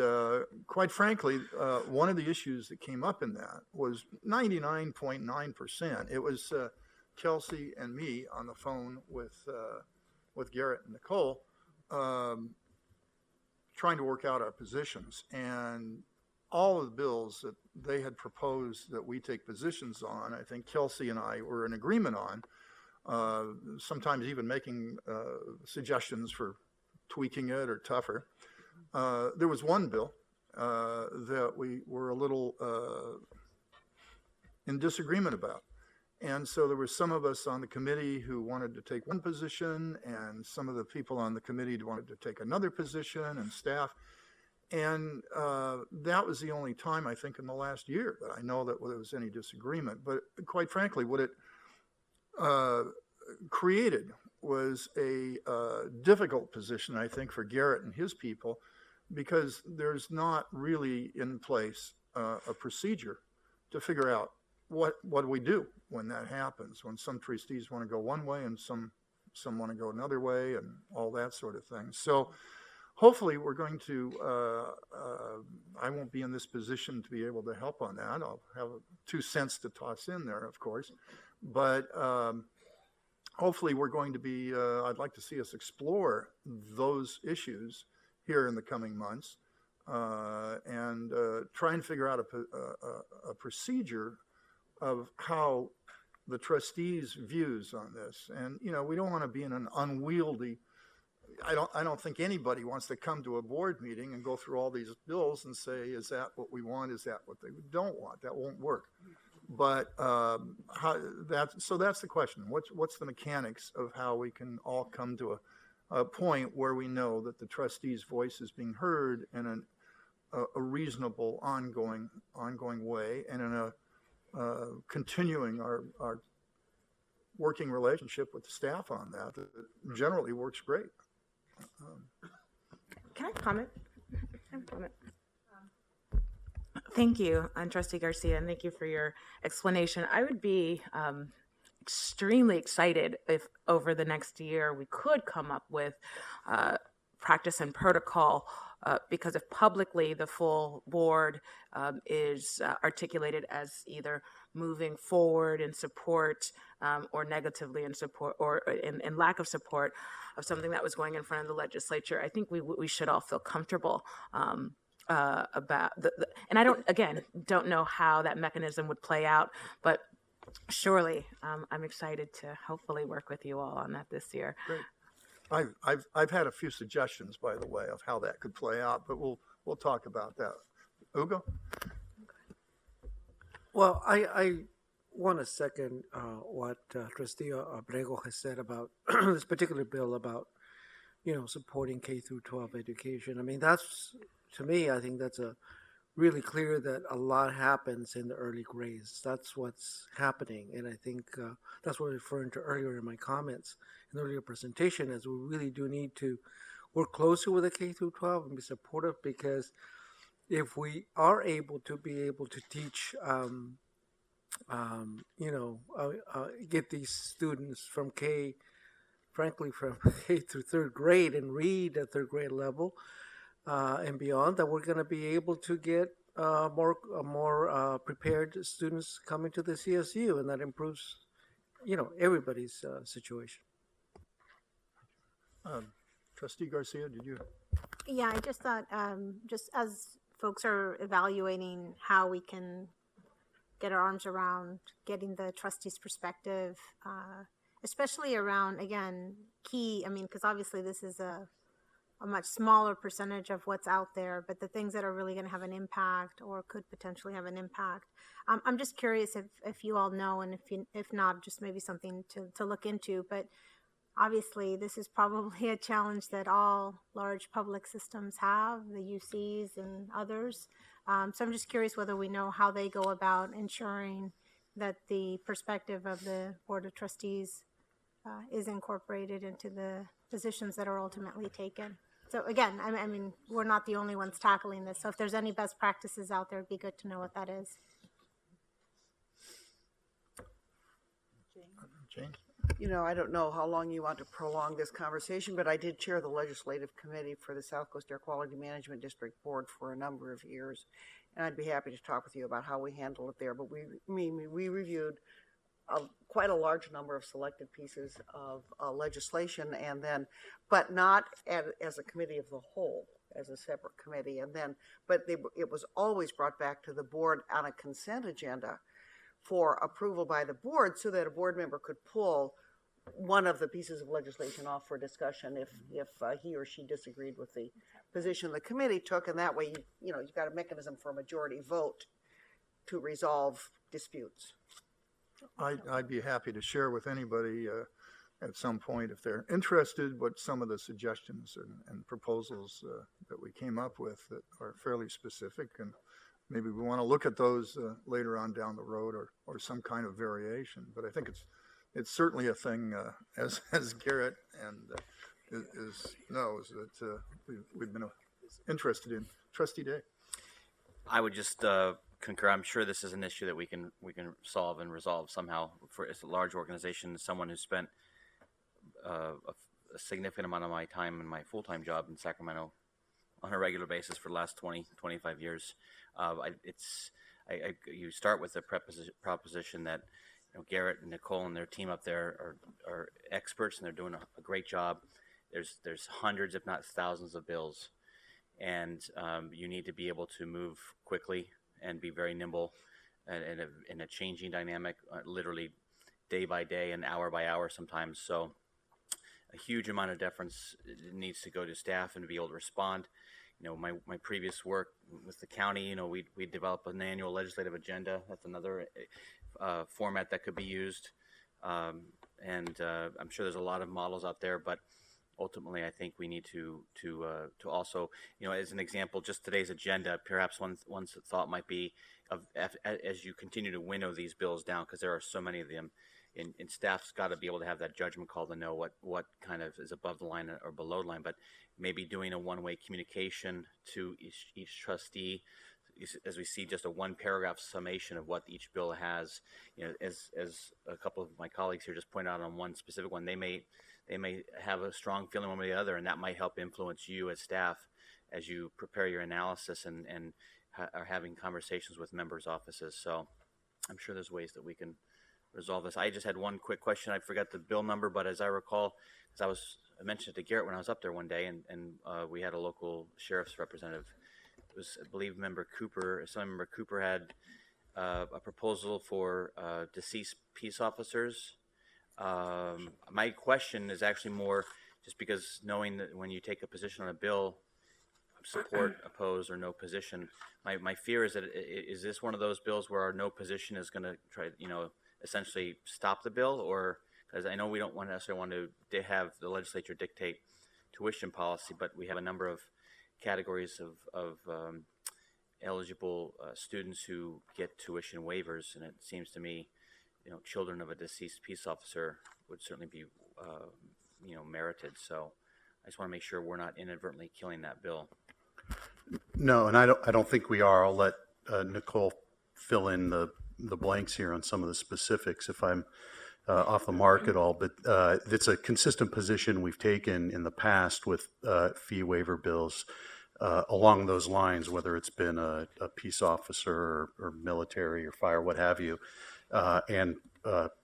quite frankly, one of the issues that came up in that was 99.9%. It was Kelsey and me on the phone with Garrett and Nicole, trying to work out our positions. And all of the bills that they had proposed that we take positions on, I think Kelsey and I were in agreement on, sometimes even making suggestions for tweaking it or tougher. There was one bill that we were a little in disagreement about. And so there were some of us on the committee who wanted to take one position, and some of the people on the committee wanted to take another position, and staff. And that was the only time, I think, in the last year that I know that there was any disagreement. But quite frankly, what it created was a difficult position, I think, for Garrett and his people, because there's not really in place a procedure to figure out what do we do when that happens, when some trustees want to go one way and some want to go another way, and all that sort of thing. So hopefully we're going to, I won't be in this position to be able to help on that. I'll have 2 cents to toss in there, of course. But hopefully we're going to be, I'd like to see us explore those issues here in the coming months, and try and figure out a procedure of how the trustees' views on this. And, we don't want to be in an unwieldy, I don't think anybody wants to come to a board meeting and go through all these bills and say, is that what we want? Is that what they don't want? That won't work. But so that's the question. What's the mechanics of how we can all come to a point where we know that the trustees' voice is being heard in a reasonable, ongoing way, and in a continuing our working relationship with the staff on that generally works great. comment? Thank you, Trustee Garcia, and thank you for your explanation. I would be extremely excited if over the next year we could come up with practice and protocol, because if publicly the full board is articulated as either moving forward in support or negatively in support or in lack of support of something that was going in front of the legislature, I think we should all feel comfortable about and I don't know how that mechanism would play out, but surely I'm excited to hopefully work with you all on that this year. Great. I've had a few suggestions, by the way, of how that could play out, but we'll talk about that. Ugo? Well, I want to second what Trustee Abrego has said about this particular bill about, supporting K through 12 education. I mean, that's, to me, I think that's really clear that a lot happens in the early grades. That's what's happening. And I think that's what I was referring to earlier in my comments, in the earlier presentation, is we really do need to work closer with the K through 12 and be supportive, because if we are able to teach, get these students from K through third grade and read at third grade level and beyond, that we're going to be able to get more prepared students coming to the CSU, and that improves, everybody's situation. Trustee Garcia, did you? Yeah, I just thought, just as folks are evaluating how we can get our arms around getting the trustees' perspective, especially around, again, because obviously this is a much smaller percentage of what's out there, but the things that are really going to have an impact or could potentially have an impact. I'm just curious if you all know, and if not, just maybe something to look into, but obviously this is probably a challenge that all large public systems have, the UCs and others. So I'm just curious whether we know how they go about ensuring that the perspective of the Board of Trustees is incorporated into the positions that are ultimately taken. So again, I mean, we're not the only ones tackling this. So if there's any best practices out there, it'd be good to know what that is. James? I don't know how long you want to prolong this conversation, but I did chair the legislative committee for the South Coast Air Quality Management District Board for a number of years, and I'd be happy to talk with you about how we handle it there. But we reviewed quite a large number of selected pieces of legislation, but not as a committee of the whole, as a separate committee. It was always brought back to the board on a consent agenda for approval by the board, so that a board member could pull one of the pieces of legislation off for discussion if he or she disagreed with the position the committee took, and that way you've got a mechanism for a majority vote to resolve disputes. I'd be happy to share with anybody at some point, if they're interested, what some of the suggestions and proposals that we came up with that are fairly specific, and maybe we want to look at those later on down the road, or some kind of variation. But I think it's certainly a thing, as Garrett and knows, that we've been interested in. Trustee Day. I would just concur. I'm sure this is an issue that we can solve and resolve somehow. For as a large organization, someone who spent a significant amount of my time in my full-time job in Sacramento on a regular basis for the last 20, 25 years, you start with the proposition that Garrett and Nicole and their team up there are experts, and they're doing a great job. There's hundreds, if not thousands, of bills, and you need to be able to move quickly and be very nimble in a changing dynamic, literally day by day and hour by hour sometimes. So a huge amount of deference needs to go to staff and to be able to respond. My previous work with the county, we develop an annual legislative agenda. That's another format that could be used. And I'm sure there's a lot of models out there, but ultimately I think we need to also, as an example, just today's agenda, perhaps one thought might be as you continue to winnow these bills down, because there are so many of them, and staff's got to be able to have that judgment call to know what kind of is above the line or below the line. But maybe doing a one-way communication to each trustee, as we see just a one paragraph summation of what each bill has. As a couple of my colleagues here just pointed out on one specific one, they may have a strong feeling one way or the other, and that might help influence you as staff as you prepare your analysis and are having conversations with members' offices. So I'm sure there's ways that we can resolve this. I just had one quick question. I forgot the bill number, but as I recall, because I mentioned it to Garrett when I was up there one day, and we had a local sheriff's representative. It was, I believe, Member Cooper. Member Cooper had a proposal for deceased peace officers. My question is actually more just because knowing that when you take a position on a bill, support, oppose, or no position, my fear is that is this one of those bills where our no position is going to try, essentially stop the bill? Or because I know we don't necessarily want to have the legislature dictate tuition policy, but we have a number of categories of eligible students who get tuition waivers, and it seems to me, children of a deceased peace officer would certainly be, merited. So I just want to make sure we're not inadvertently killing that bill. No, and I don't think we are. I'll let Nicole fill in the blanks here on some of the specifics if I'm off the mark at all. But it's a consistent position we've taken in the past with fee waiver bills along those lines, whether it's been a peace officer or military or fire, what have you. And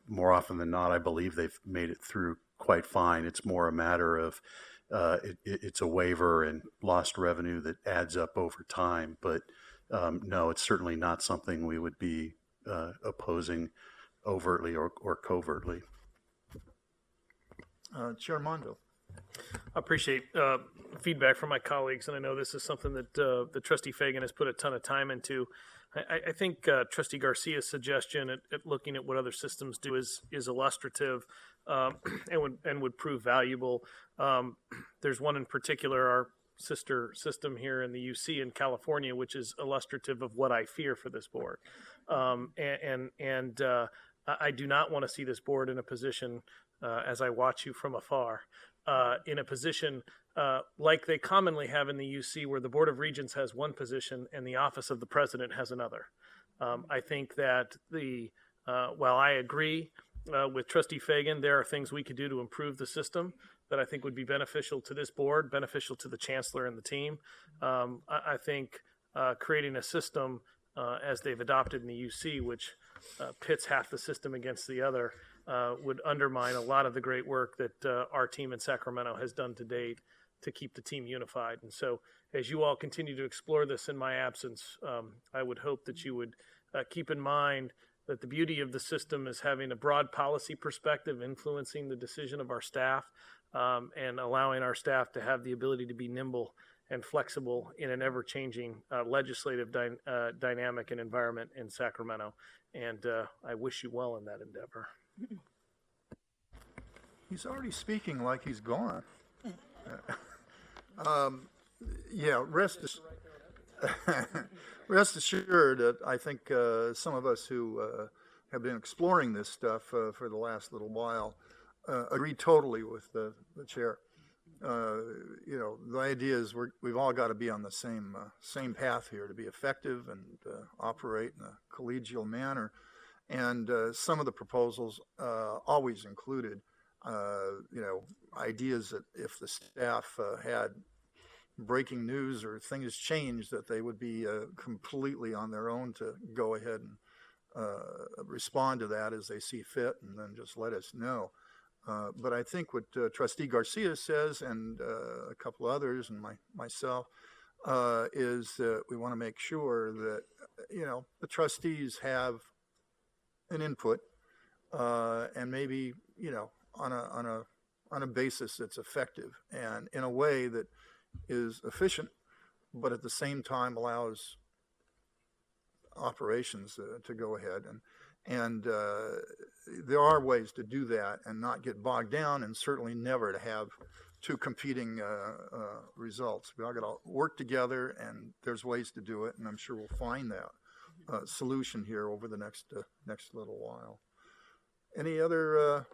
more often than not, I believe they've made it through quite fine. It's more a matter of it's a waiver and lost revenue that adds up over time. But no, it's certainly not something we would be opposing overtly or covertly. Chair Mondo. I appreciate feedback from my colleagues, and I know this is something that the Trustee Fagan has put a ton of time into. I think Trustee Garcia's suggestion at looking at what other systems do is illustrative and would prove valuable. There's one in particular, our sister system here in the UC in California, which is illustrative of what I fear for this board. I do not want to see this board in a position, as I watch you from afar, in a position like they commonly have in the UC, where the Board of Regents has one position and the Office of the President has another. I think that while I agree with Trustee Fagan, there are things we could do to improve the system that I think would be beneficial to this board, beneficial to the Chancellor and the team. I think creating a system as they've adopted in the UC, which pits half the system against the other, would undermine a lot of the great work that our team in Sacramento has done to date to keep the team unified. And so as you all continue to explore this in my absence, I would hope that you would keep in mind that the beauty of the system is having a broad policy perspective influencing the decision of our staff, and allowing our staff to have the ability to be nimble and flexible in an ever-changing legislative dynamic and environment in Sacramento. And I wish you well in that endeavor. He's already speaking like he's gone. Rest assured that I think some of us who have been exploring this stuff for the last little while agree totally with the chair. The idea is we've all got to be on the same path here to be effective and operate in a collegial manner. And some of the proposals always included, ideas that if the staff had breaking news or things changed, that they would be completely on their own to go ahead and respond to that as they see fit, and then just let us know. But I think what Trustee Garcia says, and a couple others, and myself, is that we want to make sure that the trustees have an input, and maybe on a basis that's effective and in a way that is efficient, but at the same time allows operations to go ahead. And there are ways to do that and not get bogged down, and certainly never to have two competing results. We all got to work together, and there's ways to do it, and I'm sure we'll find that solution here over the next little while. Any other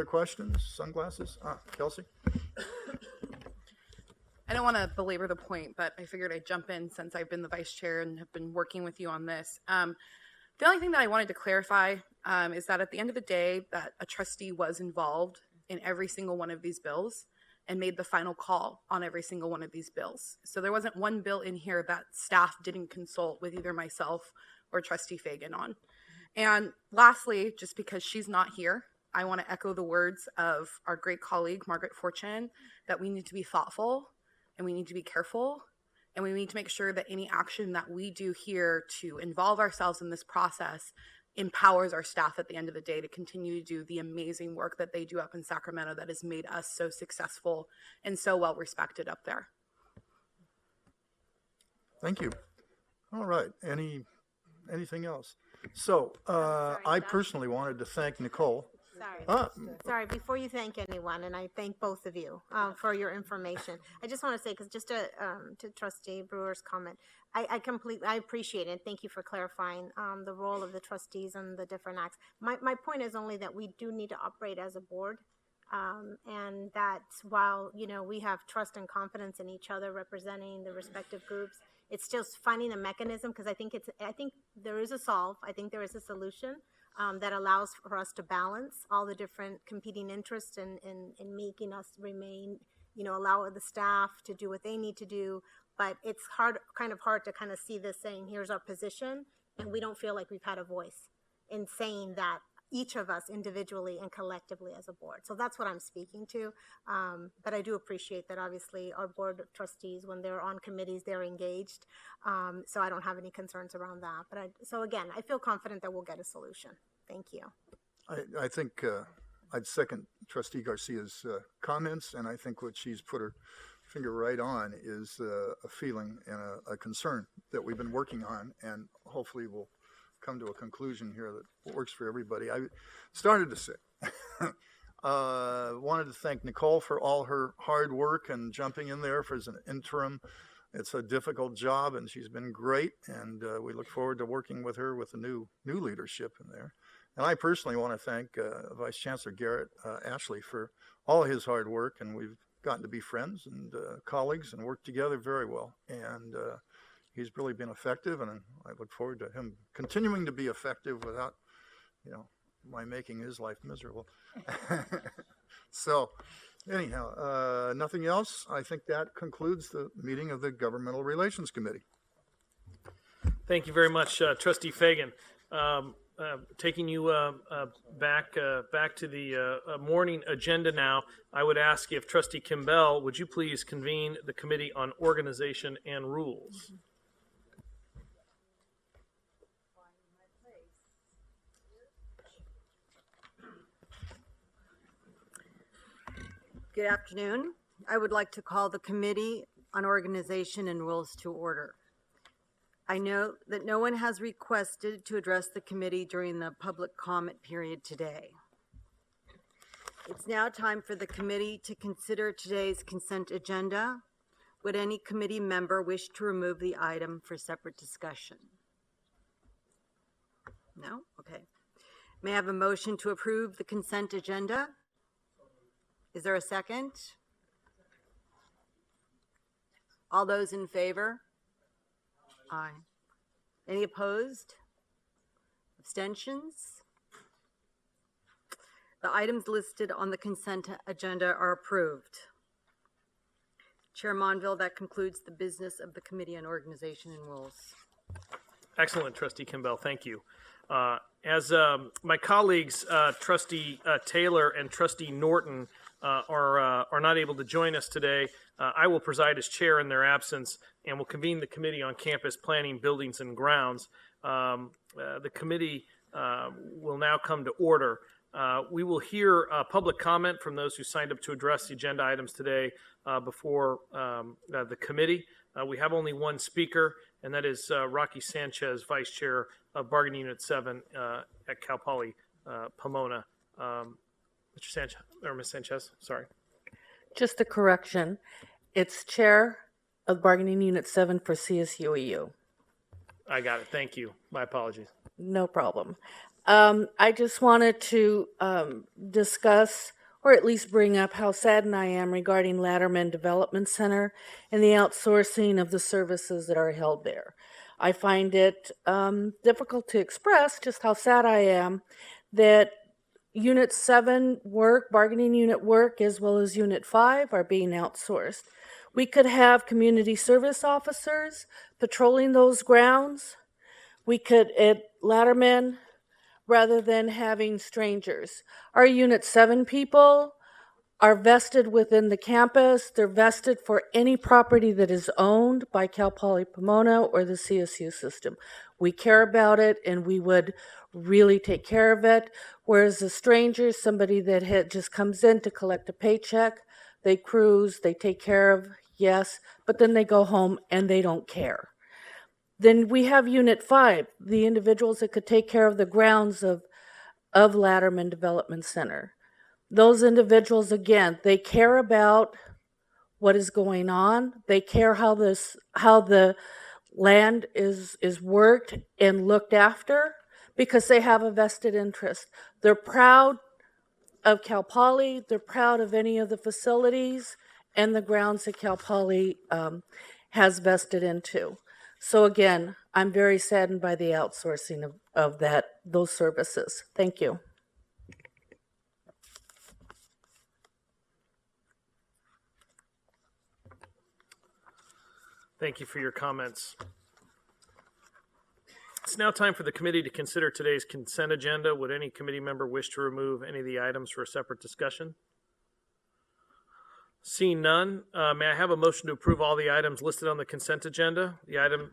questions? Sunglasses? Kelsey? I don't want to belabor the point, but I figured I'd jump in since I've been the vice chair and have been working with you on this. The only thing that I wanted to clarify is that at the end of the day, that a trustee was involved in every single one of these bills and made the final call on every single one of these bills. So there wasn't one bill in here that staff didn't consult with either myself or Trustee Fagan on. And lastly, just because she's not here, I want to echo the words of our great colleague, Margaret Fortune, that we need to be thoughtful and we need to be careful and we need to make sure that any action that we do here to involve ourselves in this process empowers our staff at the end of the day to continue to do the amazing work that they do up in Sacramento that has made us so successful and so well respected up there. Thank you. All right. Anything else? So I personally wanted to thank Nicole. Sorry, before you thank anyone, and I thank both of you for your information, I just want to say, because just to Trustee Brewer's comment, I appreciate it. Thank you for clarifying the role of the trustees and the different acts. My point is only that we do need to operate as a board, and that while, you know, we have trust and confidence in each other representing the respective groups, it's just finding a mechanism, because I think there is a solve. I think there is a solution that allows for us to balance all the different competing interests in making us remain, you know, allow the staff to do what they need to do. But it's kind of hard to kind of see this saying, here's our position, and we don't feel like we've had a voice in saying that, each of us individually and collectively as a board. So that's what I'm speaking to. But I do appreciate that obviously our board of trustees, when they're on committees, they're engaged. So I don't have any concerns around that. So again, I feel confident that we'll get a solution. Thank you. I think I'd second Trustee Garcia's comments, and I think what she's put her finger right on is a feeling and a concern that we've been working on, and hopefully we'll come to a conclusion here that works for everybody. I started to say, wanted to thank Nicole for all her hard work and jumping in there as an interim. It's a difficult job, and she's been great, and we look forward to working with her with the new leadership in there. And I personally want to thank Vice Chancellor Garrett Ashley for all his hard work, and we've gotten to be friends and colleagues and work together very well. And he's really been effective, and I look forward to him continuing to be effective without, you know, my making his life miserable. So anyhow, nothing else. I think that concludes the meeting of the Governmental Relations Committee. Thank you very much, Trustee Fagan. Taking you back to the morning agenda now, I would ask if Trustee Kimbell, would you please convene the Committee on Organization and Rules? Good afternoon. I would like to call the Committee on Organization and Rules to order. I note that no one has requested to address the committee during the public comment period today. It's now time for the committee to consider today's consent agenda. Would any committee member wish to remove the item for separate discussion? No? Okay. May I have a motion to approve the consent agenda? Is there a second? All those in favor? Aye. Any opposed? Abstentions? The items listed on the consent agenda are approved. Chair Monville, that concludes the business of the Committee on Organization and Rules. Excellent, Trustee Kimbell. Thank you. As my colleagues, Trustee Taylor and Trustee Norton, are not able to join us today, I will preside as chair in their absence and will convene the Committee on Campus Planning, Buildings, and Grounds. The committee will now come to order. We will hear public comment from those who signed up to address the agenda items today before the committee. We have only one speaker, and that is Rocky Sanchez, Vice Chair of Bargaining Unit 7 at Cal Poly Pomona. Mr. Sanchez, or Ms. Sanchez, sorry. Just a correction. It's Chair of Bargaining Unit 7 for CSUEU. I got it. Thank you. My apologies. No problem. I just wanted to discuss or at least bring up how saddened I am regarding Latterman Development Center and the outsourcing of the services that are held there. I find it difficult to express just how sad I am that Unit 7 work, bargaining unit work, as well as Unit 5 are being outsourced. We could have community service officers patrolling those grounds. We could, at Latterman, rather than having strangers. Our Unit 7 people are vested within the campus. They're vested for any property that is owned by Cal Poly Pomona or the CSU system. We care about it, and we would really take care of it. Whereas a stranger, somebody that just comes in to collect a paycheck, they cruise, they take care of, yes, but then they go home and they don't care. Then we have Unit 5, the individuals that could take care of the grounds of Latterman Development Center. Those individuals, again, they care about what is going on. They care how the land is worked and looked after because they have a vested interest. They're proud of Cal Poly. They're proud of any of the facilities and the grounds that Cal Poly has vested into. So again, I'm very saddened by the outsourcing of those services. Thank you. Thank you for your comments. It's now time for the committee to consider today's consent agenda. Would any committee member wish to remove any of the items for a separate discussion? Seeing none, may I have a motion to approve all the items listed on the consent agenda? The item.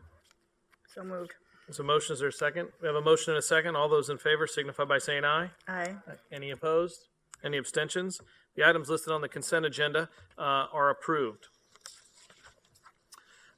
So moved. There's a motion. Is there a second? We have a motion and a second. All those in favor signify by saying aye. Aye. Any opposed? Any abstentions? The items listed on the consent agenda are approved.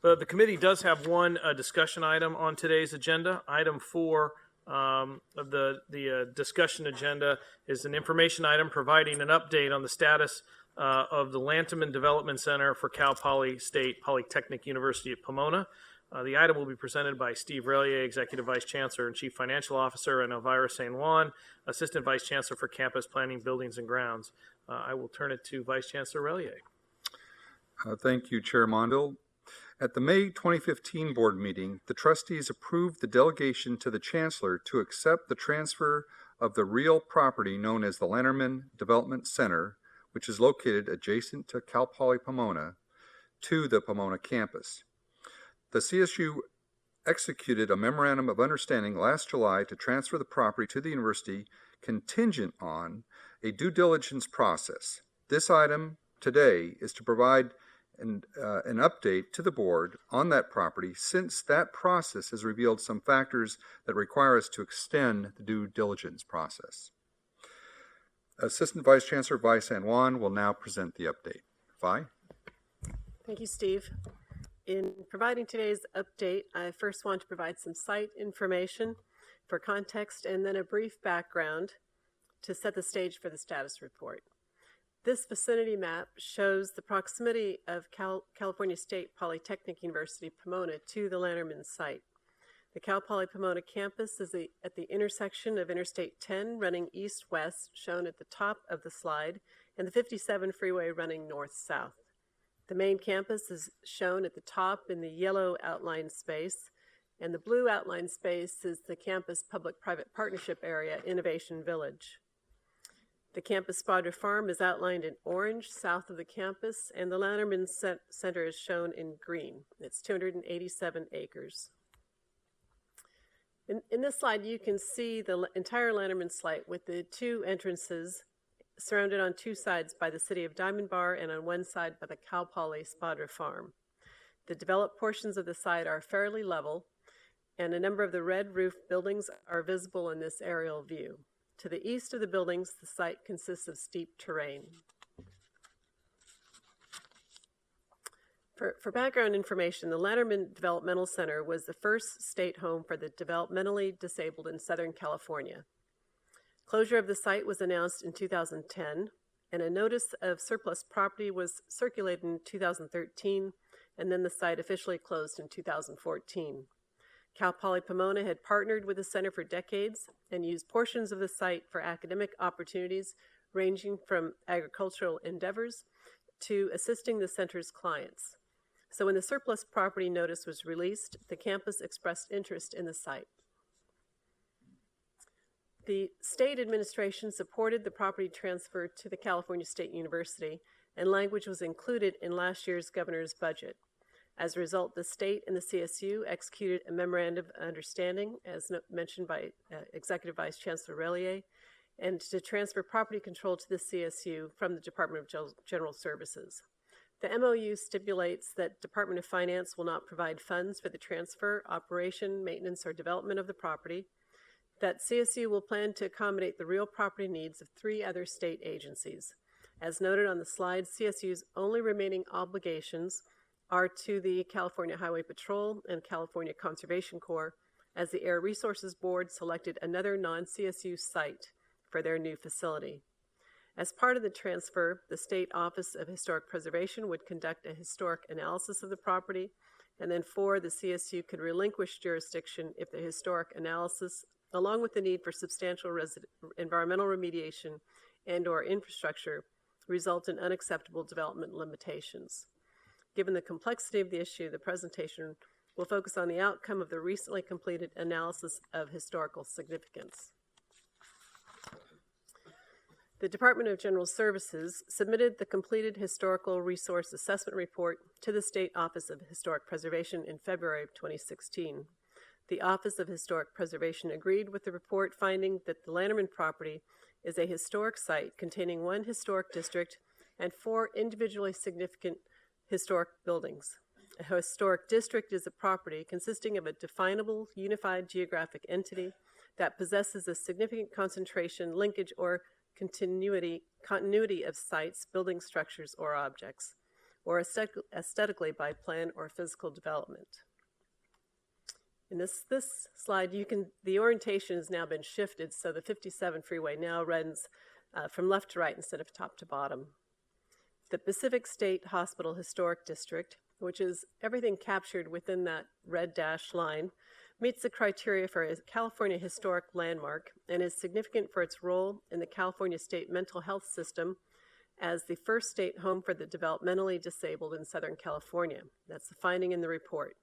The committee does have one discussion item on today's agenda. Item 4 of the discussion agenda is an information item providing an update on the status of the Latterman Development Center for Cal Poly State Polytechnic University at Pomona. The item will be presented by Steve Relier, Executive Vice Chancellor and Chief Financial Officer, and Elvira San Juan, Assistant Vice Chancellor for Campus Planning, Buildings, and Grounds. I will turn it to Vice Chancellor Relier. Thank you, Chair Mondale. At the May 2015 board meeting, the trustees approved the delegation to the Chancellor to accept the transfer of the real property known as the Latterman Development Center, which is located adjacent to Cal Poly Pomona, to the Pomona campus. The CSU executed a memorandum of understanding last July to transfer the property to the university contingent on a due diligence process. This item today is to provide an update to the board on that property, since that process has revealed some factors that require us to extend the due diligence process. Assistant Vice Chancellor Vi San Juan will now present the update. Vi? Thank you, Steve. In providing today's update, I first want to provide some site information for context and then a brief background to set the stage for the status report. This vicinity map shows the proximity of California State Polytechnic University Pomona to the Latterman site. The Cal Poly Pomona campus is at the intersection of Interstate 10 running east-west, shown at the top of the slide, and the 57 freeway running north-south. The main campus is shown at the top in the yellow outlined space, and the blue outlined space is the campus public-private partnership area, Innovation Village. The campus Spadra Farm is outlined in orange south of the campus, and the Latterman Center is shown in green. It's 287 acres. In this slide, you can see the entire Latterman site with the two entrances surrounded on two sides by the city of Diamond Bar and on one side by the Cal Poly Spadra Farm. The developed portions of the site are fairly level, and a number of the red roof buildings are visible in this aerial view. To the east of the buildings, the site consists of steep terrain. For background information, the Latterman Developmental Center was the first state home for the developmentally disabled in Southern California. Closure of the site was announced in 2010, and a notice of surplus property was circulated in 2013, and then the site officially closed in 2014. Cal Poly Pomona had partnered with the center for decades and used portions of the site for academic opportunities ranging from agricultural endeavors to assisting the center's clients. So when the surplus property notice was released, the campus expressed interest in the site. The state administration supported the property transfer to the California State University, and language was included in last year's governor's budget. As a result, the state and the CSU executed a memorandum of understanding, as mentioned by Executive Vice Chancellor Relier, and to transfer property control to the CSU from the Department of General Services. The MOU stipulates that Department of Finance will not provide funds for the transfer, operation, maintenance, or development of the property, that CSU will plan to accommodate the real property needs of 3 other state agencies. As noted on the slide, CSU's only remaining obligations are to the California Highway Patrol and California Conservation Corps, as the Air Resources Board selected another non-CSU site for their new facility. As part of the transfer, the State Office of Historic Preservation would conduct a historic analysis of the property, and then 4, the CSU could relinquish jurisdiction if the historic analysis, along with the need for substantial environmental remediation and/or infrastructure, result in unacceptable development limitations. Given the complexity of the issue, the presentation will focus on the outcome of the recently completed analysis of historical significance. The Department of General Services submitted the completed Historical Resource Assessment Report to the State Office of Historic Preservation in February of 2016. The Office of Historic Preservation agreed with the report, finding that the Lanterman property is a historic site containing 1 historic district and 4 individually significant historic buildings. A historic district is a property consisting of a definable, unified geographic entity that possesses a significant concentration, linkage, or continuity of sites, building structures, or objects, or aesthetically by plan or physical development. In this slide, the orientation has now been shifted, so the 57 freeway now runs from left to right instead of top to bottom. The Pacific State Hospital Historic District, which is everything captured within that red dashed line, meets the criteria for a California historic landmark and is significant for its role in the California state mental health system as the first state home for the developmentally disabled in Southern California. That's the finding in the report.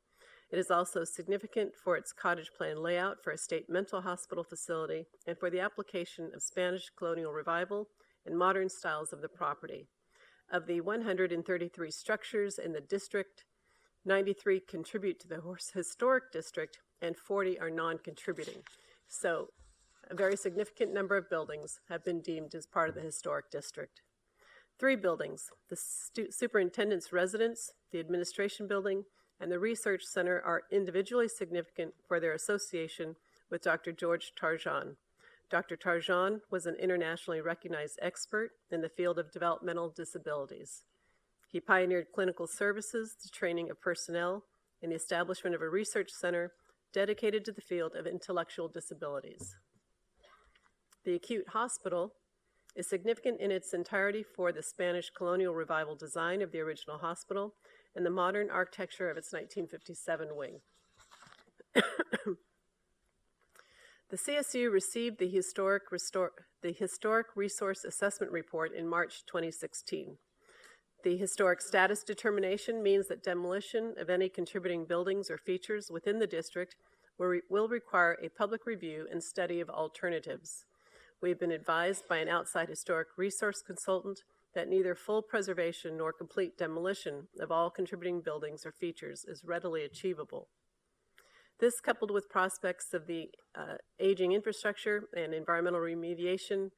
It is also significant for its cottage plan layout for a state mental hospital facility and for the application of Spanish colonial revival and modern styles of the property. Of the 133 structures in the district, 93 contribute to the historic district and 40 are non-contributing. So a very significant number of buildings have been deemed as part of the historic district. 3 buildings, the superintendent's residence, the administration building, and the research center are individually significant for their association with Dr. George Tarjan. Dr. Tarjan was an internationally recognized expert in the field of developmental disabilities. He pioneered clinical services, the training of personnel, and the establishment of a research center dedicated to the field of intellectual disabilities. The acute hospital is significant in its entirety for the Spanish colonial revival design of the original hospital and the modern architecture of its 1957 wing. The CSU received the Historic Resource Assessment Report in March 2016. The historic status determination means that demolition of any contributing buildings or features within the district will require a public review and study of alternatives. We have been advised by an outside historic resource consultant that neither full preservation nor complete demolition of all contributing buildings or features is readily achievable. This, coupled with prospects of the aging infrastructure and environmental remediation,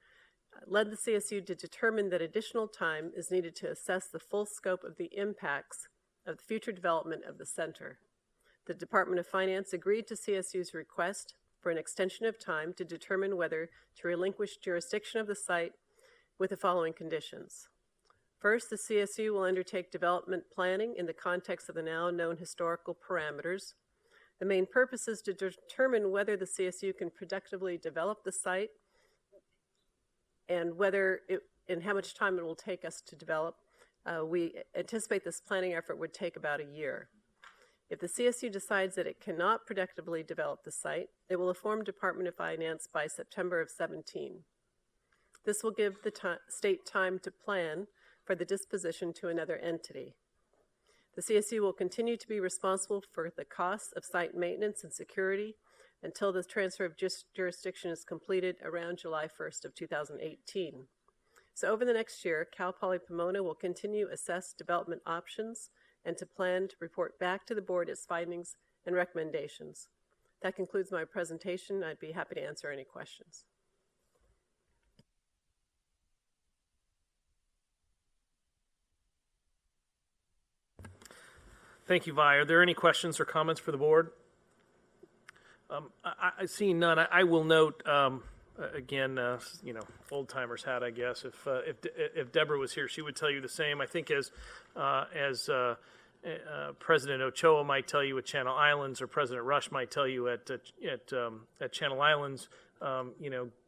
led the CSU to determine that additional time is needed to assess the full scope of the impacts of the future development of the center. The Department of Finance agreed to CSU's request for an extension of time to determine whether to relinquish jurisdiction of the site with the following conditions. First, the CSU will undertake development planning in the context of the now known historical parameters. The main purpose is to determine whether the CSU can productively develop the site and how much time it will take us to develop. We anticipate this planning effort would take about a year. If the CSU decides that it cannot productively develop the site, it will inform Department of Finance by September of 17. This will give the state time to plan for the disposition to another entity. The CSU will continue to be responsible for the costs of site maintenance and security until the transfer of jurisdiction is completed around July 1st of 2018. So over the next year, Cal Poly Pomona will continue assess development options and to plan to report back to the board its findings and recommendations. That concludes my presentation. I'd be happy to answer any questions. Thank you, Vi. Are there any questions or comments for the board? I see none. I will note, again, old timers hat, I guess. If Deborah was here, she would tell you the same. I think as President Ochoa might tell you at Channel Islands, or President Rush might tell you at Channel Islands,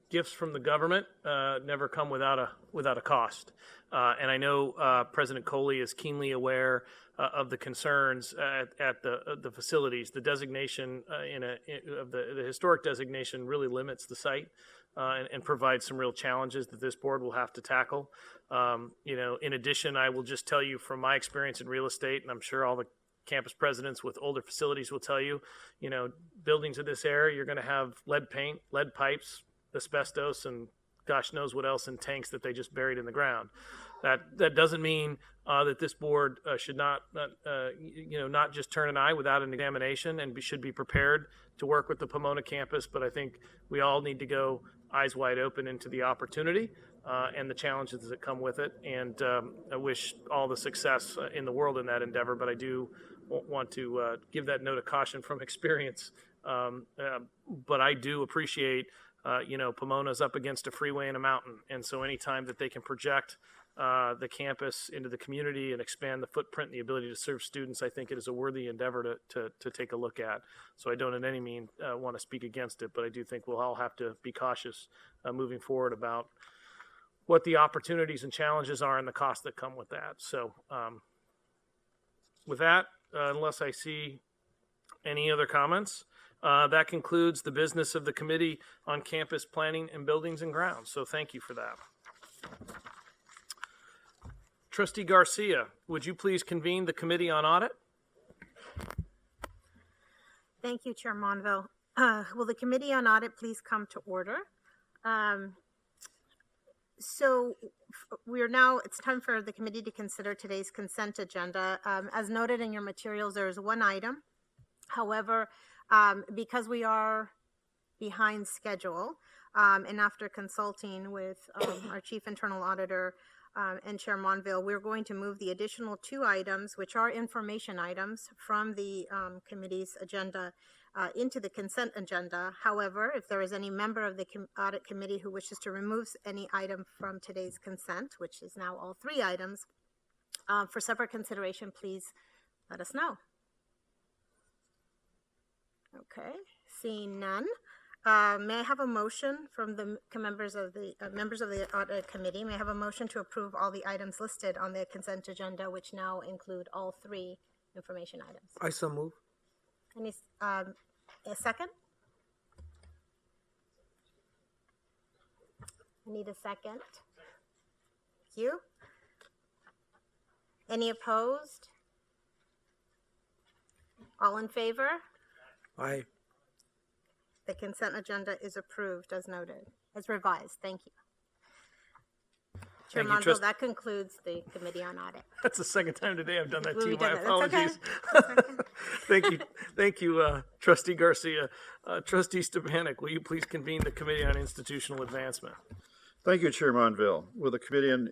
gifts from the government never come without a cost. And I know President Coley is keenly aware of the concerns at the facilities. The designation of the historic designation really limits the site and provides some real challenges that this board will have to tackle. In addition, I will just tell you from my experience in real estate, and I'm sure all the campus presidents with older facilities will tell you, buildings of this era, you're going to have lead paint, lead pipes, asbestos, and gosh knows what else in tanks that they just buried in the ground. That doesn't mean that this board should not just turn an eye without an examination, and should be prepared to work with the Pomona campus. But I think we all need to go eyes wide open into the opportunity and the challenges that come with it. And I wish all the success in the world in that endeavor. But I do want to give that note of caution from experience. But I do appreciate, Pomona's up against a freeway and a mountain, and so anytime that they can project the campus into the community and expand the footprint and the ability to serve students, I think it is a worthy endeavor to take a look at. So I don't in any means want to speak against it, but I do think we'll all have to be cautious moving forward about what the opportunities and challenges are and the costs that come with that. So with that, unless I see any other comments, that concludes the business of the Committee on Campus Planning and Buildings and Grounds. So thank you for that. Trustee Garcia, would you please convene the Committee on Audit? Thank you, Chair Monville. Will the Committee on Audit please come to order? It's time for the committee to consider today's consent agenda. As noted in your materials, there is one item. However, because we are behind schedule, and after consulting with our Chief Internal Auditor and Chair Monville, we're going to move the additional two items, which are information items, from the committee's agenda into the consent agenda. However, if there is any member of the audit committee who wishes to remove any item from today's consent, which is now all three items, for separate consideration, please let us know. Okay, seeing none. May I have a motion from the members of the audit committee? May I have a motion to approve all the items listed on the consent agenda, which now include all three information items? I so move. Any a second? I need a second. Thank you. Any opposed? All in favor? Aye. The consent agenda is approved as noted, as revised. Thank you. Chair Monville, that concludes the Committee on Audit. That's the second time today I've done that to you. My That's apologies. okay. Thank you, Trustee Garcia. Trustee Stepanek, will you please convene the Committee on Institutional Advancement? Thank you, Chair Monville. Will the Committee on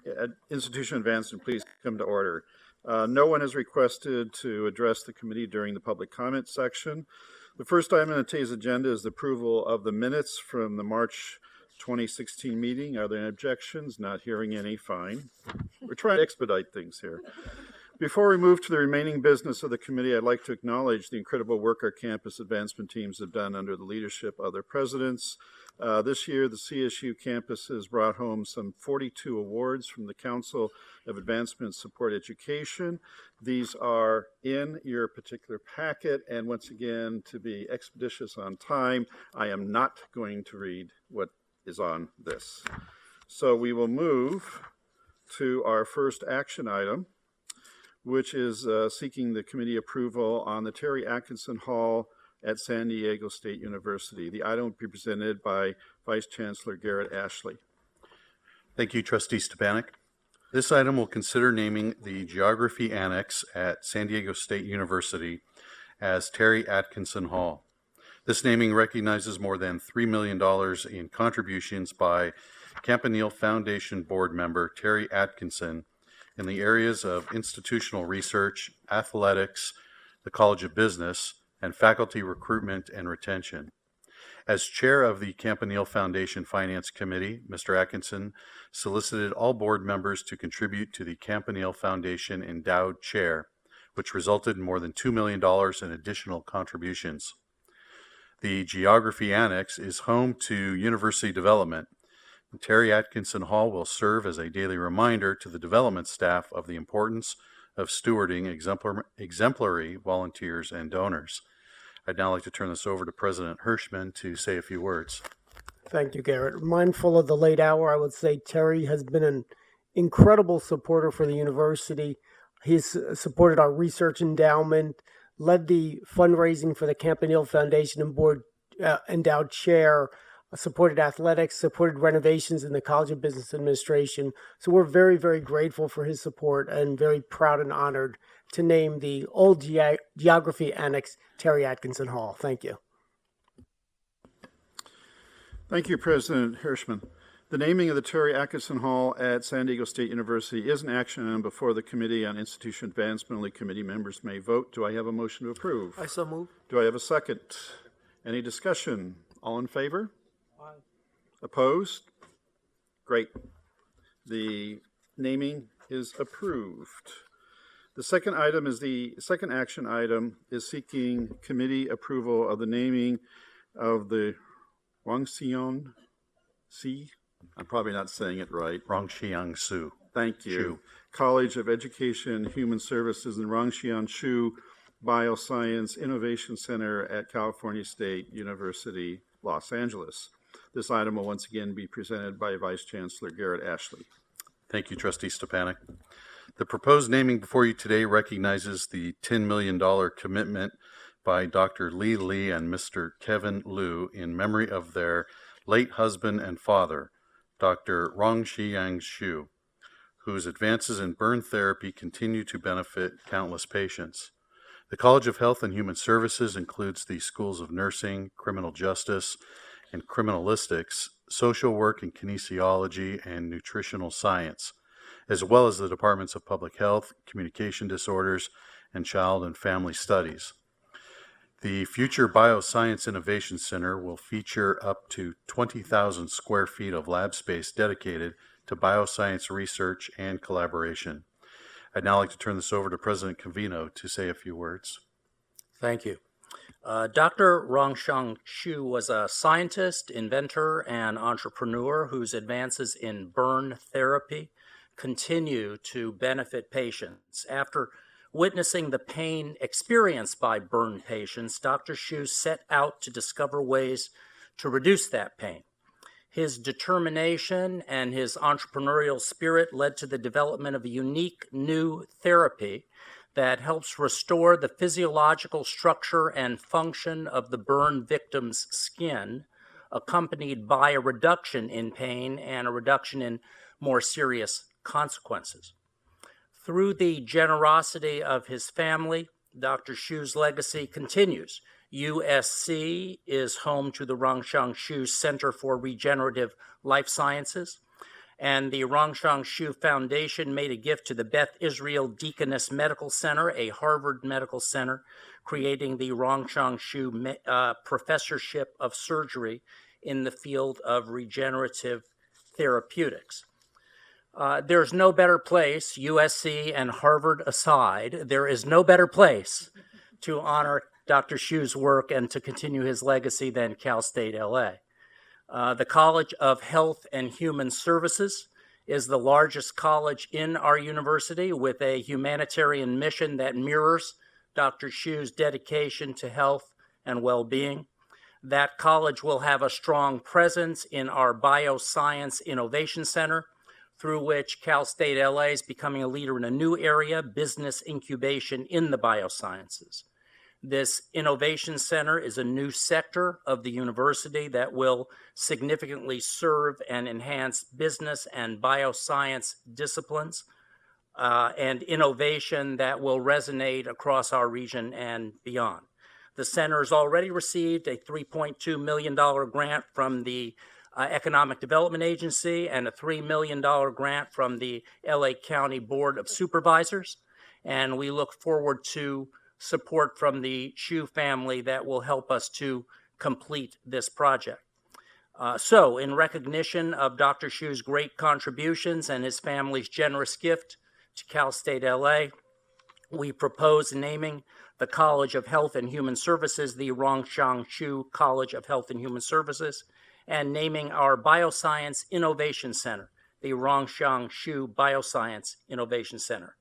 Institutional Advancement please come to order? No one has requested to address the committee during the public comment section. The first item on today's agenda is the approval of the minutes from the March 2016 meeting. Are there any objections? Not hearing any. Fine. We're trying to expedite things here. Before we move to the remaining business of the committee, I'd like to acknowledge the incredible work our campus advancement teams have done under the leadership of their presidents. This year, the CSU campus has brought home some 42 awards from the Council of Advancement Support Education. These are in your particular packet, and once again, to be expeditious on time, I am not going to read what is on this. So we will move to our first action item, which is seeking the committee approval on the Terry Atkinson Hall at San Diego State University. The item will be presented by Vice Chancellor Garrett Ashley. Thank you, Trustee Stepanek. This item will consider naming the Geography Annex at San Diego State University as Terry Atkinson Hall. This naming recognizes more than $3 million in contributions by Campanile Foundation Board member Terry Atkinson in the areas of institutional research, athletics, the College of Business, and faculty recruitment and retention. As chair of the Campanile Foundation Finance Committee, Mr. Atkinson solicited all board members to contribute to the Campanile Foundation Endowed Chair, which resulted in more than $2 million in additional contributions. The Geography Annex is home to university development. Terry Atkinson Hall will serve as a daily reminder to the development staff of the importance of stewarding exemplary volunteers and donors. I'd now like to turn this over to President Hirschman to say a few words. Thank you, Garrett. Mindful of the late hour, I would say Terry has been an incredible supporter for the university. He's supported our research endowment, led the fundraising for the Campanile Foundation and Board Endowed Chair, supported athletics, supported renovations in the College of Business Administration. So we're very, very grateful for his support and very proud and honored to name the old Geography Annex Terry Atkinson Hall. Thank you. Thank you, President Hirschman. The naming of the Terry Atkinson Hall at San Diego State University is an action item before the Committee on Institution Advancement. Only committee members may vote. Do I have a motion to approve? I so move. Do I have a second? Any discussion? All in favor? Aye. Opposed? Great. The naming is approved. The second action item is seeking committee approval of the naming of the Rongxiang Si. I'm probably not saying it right. Rongxiang Su. Thank you. Shu. College of Education and Human Services in Rongxiang Shu Bioscience Innovation Center at California State University, Los Angeles. This item will once again be presented by Vice Chancellor Garrett Ashley. Thank you, Trustee Stepanek. The proposed naming before you today recognizes the $10 million commitment by Dr. Li Li and Mr. Kevin Liu in memory of their late husband and father, Dr. Rongxiang Shu, whose advances in burn therapy continue to benefit countless patients. The College of Health and Human Services includes the schools of nursing, criminal justice, and criminalistics, social work and kinesiology, and nutritional science, as well as the departments of public health, communication disorders, and child and family studies. The Future Bioscience Innovation Center will feature up to 20,000 square feet of lab space dedicated to bioscience research and collaboration. I'd now like to turn this over to President Covino to say a few words. Thank you. Dr. Rongxiang Shu was a scientist, inventor, and entrepreneur whose advances in burn therapy continue to benefit patients. After witnessing the pain experienced by burn patients, Dr. Shu set out to discover ways to reduce that pain. His determination and his entrepreneurial spirit led to the development of a unique new therapy that helps restore the physiological structure and function of the burn victim's skin, accompanied by a reduction in pain and a reduction in more serious consequences. Through the generosity of his family, Dr. Shu's legacy continues. USC is home to the Rongxiang Shu Center for Regenerative Life Sciences, and the Rongxiang Shu Foundation made a gift to the Beth Israel Deaconess Medical Center, a Harvard medical center, creating the Rongxiang Shu Professorship of Surgery in the field of regenerative therapeutics. There's no better place, USC and Harvard aside, there is no better place to honor Dr. Shu's work and to continue his legacy than Cal State LA. The College of Health and Human Services is the largest college in our university with a humanitarian mission that mirrors Dr. Shu's dedication to health and well-being. That college will have a strong presence in our Bioscience Innovation Center, through which Cal State LA is becoming a leader in a new area, business incubation in the biosciences. This innovation center is a new sector of the university that will significantly serve and enhance business and bioscience disciplines and innovation that will resonate across our region and beyond. The center has already received a $3.2 million grant from the Economic Development Agency and a $3 million grant from the LA County Board of Supervisors. And we look forward to support from the Hsu family that will help us to complete this project. So in recognition of Dr. Hsu's great contributions and his family's generous gift to Cal State LA, we propose naming the College of Health and Human Services the Rongshang Hsu College of Health and Human Services, and naming our Bioscience Innovation Center the Rongshang Hsu Bioscience Innovation Center.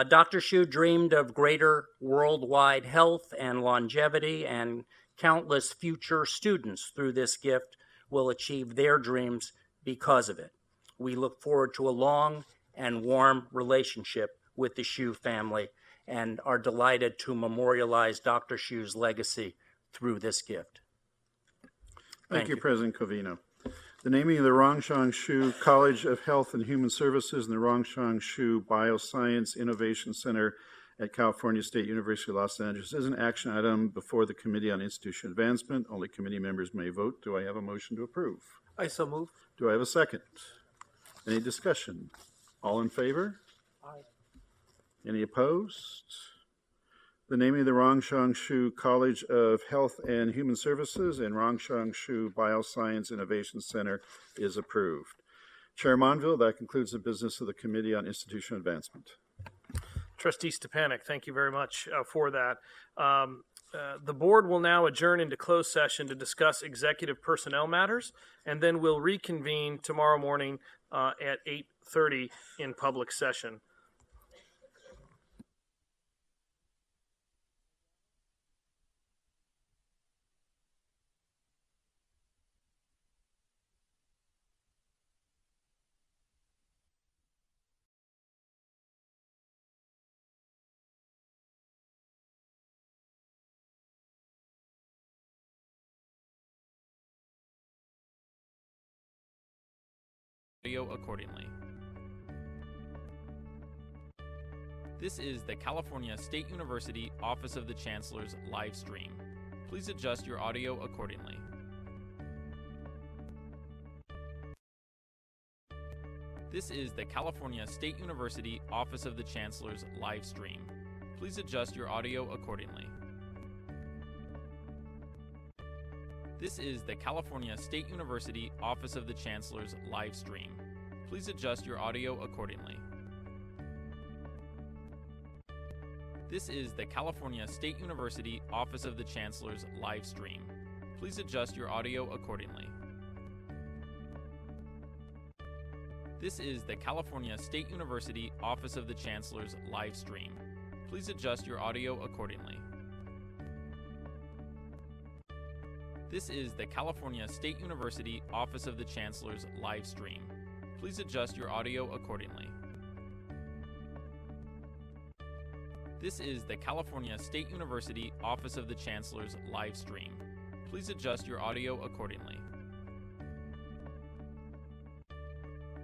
Dr. Hsu dreamed of greater worldwide health and longevity, and countless future students through this gift will achieve their dreams because of it. We look forward to a long and warm relationship with the Hsu family and are delighted to memorialize Dr. Hsu's legacy through this gift. Thank you, President Covino. The naming of the Rongshang Hsu College of Health and Human Services and the Rongshang Hsu Bioscience Innovation Center at California State University, Los Angeles is an action item before the Committee on Institution Advancement. Only committee members may vote. Do I have a motion to approve? I so move. Do I have a second? Any discussion? All in favor? Aye. Any opposed? The naming of the Rongshang Hsu College of Health and Human Services and Rongshang Hsu Bioscience Innovation Center is approved. Chair Monville, that concludes the business of the Committee on Institutional Advancement. Trustee Stepanek, thank you very much for that. The board will now adjourn into closed session to discuss executive personnel matters, and then we'll reconvene tomorrow morning at 8:30 in public session. Audio accordingly. This is the California State University Office of the Chancellor's live stream. Please adjust your audio accordingly. This is the California State University Office of the Chancellor's live stream. Please adjust your audio accordingly. This is the California State University Office of the Chancellor's live stream. Please adjust your audio accordingly. This is the California State University Office of the Chancellor's live stream. Please adjust your audio accordingly. This is the California State University Office of the Chancellor's live stream. Please adjust your audio accordingly. This is the California State University Office of the Chancellor's live stream. Please adjust your audio accordingly. This is the California State University Office of the Chancellor's live stream. Please adjust your audio accordingly.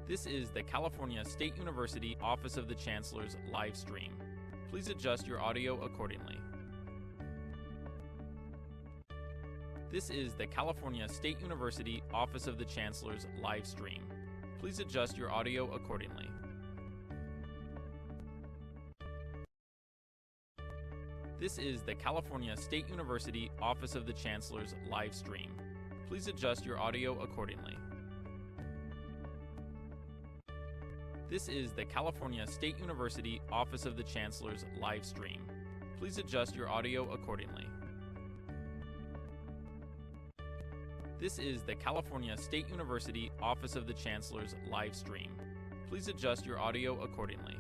This is the California State University Office of the Chancellor's live stream. Please adjust your audio accordingly. This is the California State University Office of the Chancellor's live stream. Please adjust your audio accordingly. This is the California State University Office of the Chancellor's live stream. Please adjust your audio accordingly. This is the California State University Office of the Chancellor's live stream. Please adjust your audio accordingly. This is the California State University Office of the Chancellor's live stream. Please adjust your audio accordingly.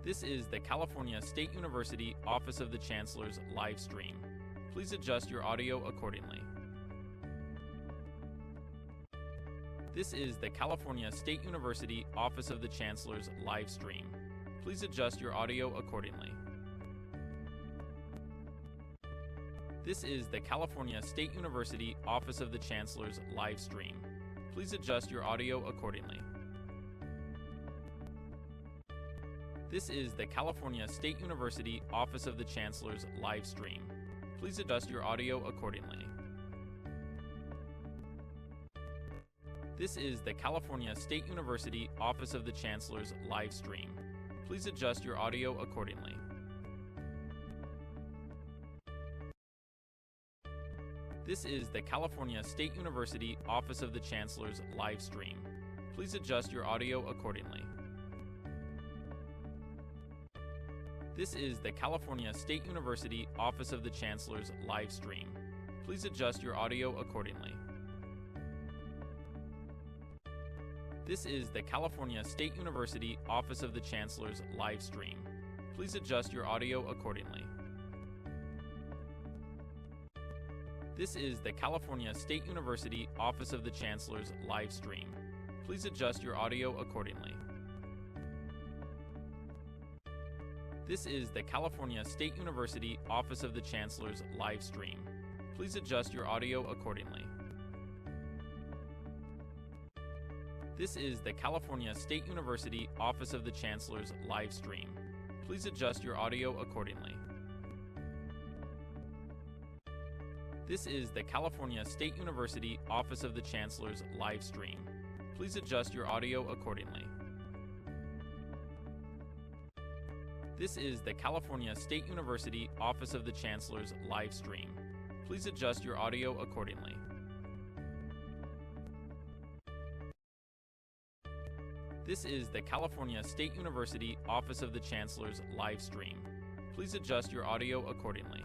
This is the California State University Office of the Chancellor's live stream. Please adjust your audio accordingly. This is the California State University Office of the Chancellor's live stream. Please adjust your audio accordingly. This is the California State University Office of the Chancellor's live stream. Please adjust your audio accordingly. This is the California State University Office of the Chancellor's live stream. Please adjust your audio accordingly. This is the California State University Office of the Chancellor's live stream. Please adjust your audio accordingly. This is the California State University Office of the Chancellor's live stream. Please adjust your audio accordingly. This is the California State University Office of the Chancellor's live stream. Please adjust your audio accordingly. This is the California State University Office of the Chancellor's live stream. Please adjust your audio accordingly. This is the California State University Office of the Chancellor's live stream. Please adjust your audio accordingly. This is the California State University Office of the Chancellor's live stream. Please adjust your audio accordingly. This is the California State University Office of the Chancellor's live stream. Please adjust your audio accordingly. This is the California State University Office of the Chancellor's live stream. Please adjust your audio accordingly. This is the California State University Office of the Chancellor's live stream. Please adjust your audio accordingly. This is the California State University Office of the Chancellor's live stream. Please adjust your audio accordingly.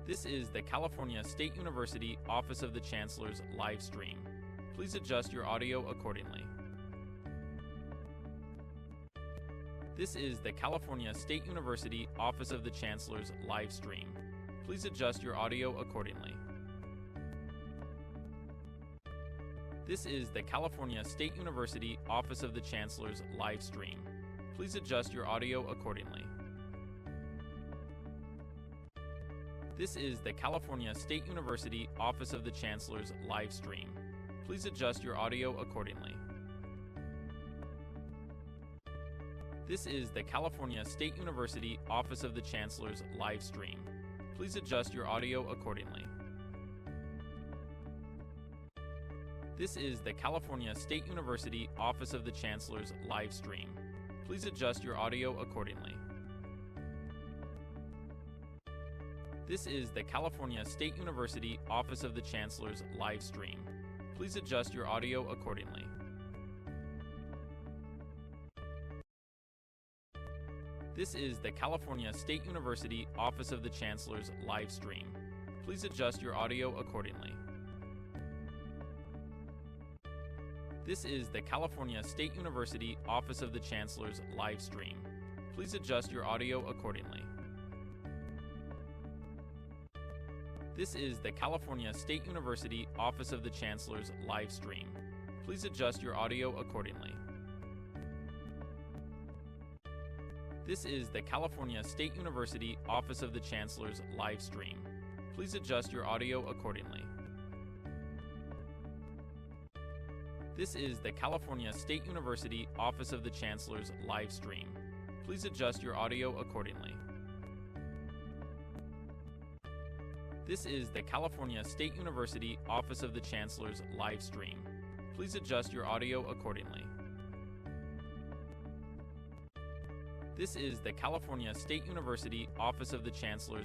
This is the California State University Office of the Chancellor's live stream. Please adjust your audio accordingly. This is the California State University Office of the Chancellor's live stream. Please adjust your audio accordingly. This is the California State University Office of the Chancellor's live stream. Please adjust your audio accordingly. This is the California State University Office of the Chancellor's live stream. Please adjust your audio accordingly. This is the California State University Office of the Chancellor's live stream. Please adjust your audio accordingly. This is the California State University Office of the Chancellor's live stream. Please adjust your audio accordingly. This is the California State University Office of the Chancellor's live stream. Please adjust your audio accordingly. This is the California State University Office of the Chancellor's live stream. Please adjust your audio accordingly. This is the California State University Office of the Chancellor's live stream. Please adjust your audio accordingly. This is the California State University Office of the Chancellor's live stream. Please adjust your audio accordingly. This is the California State University Office of the Chancellor's live stream. Please adjust your audio accordingly. This is the California State University Office of the Chancellor's live stream. Please adjust your audio accordingly. This is the California State University Office of the Chancellor's live stream. Please adjust your audio accordingly. This is the California State University Office of the Chancellor's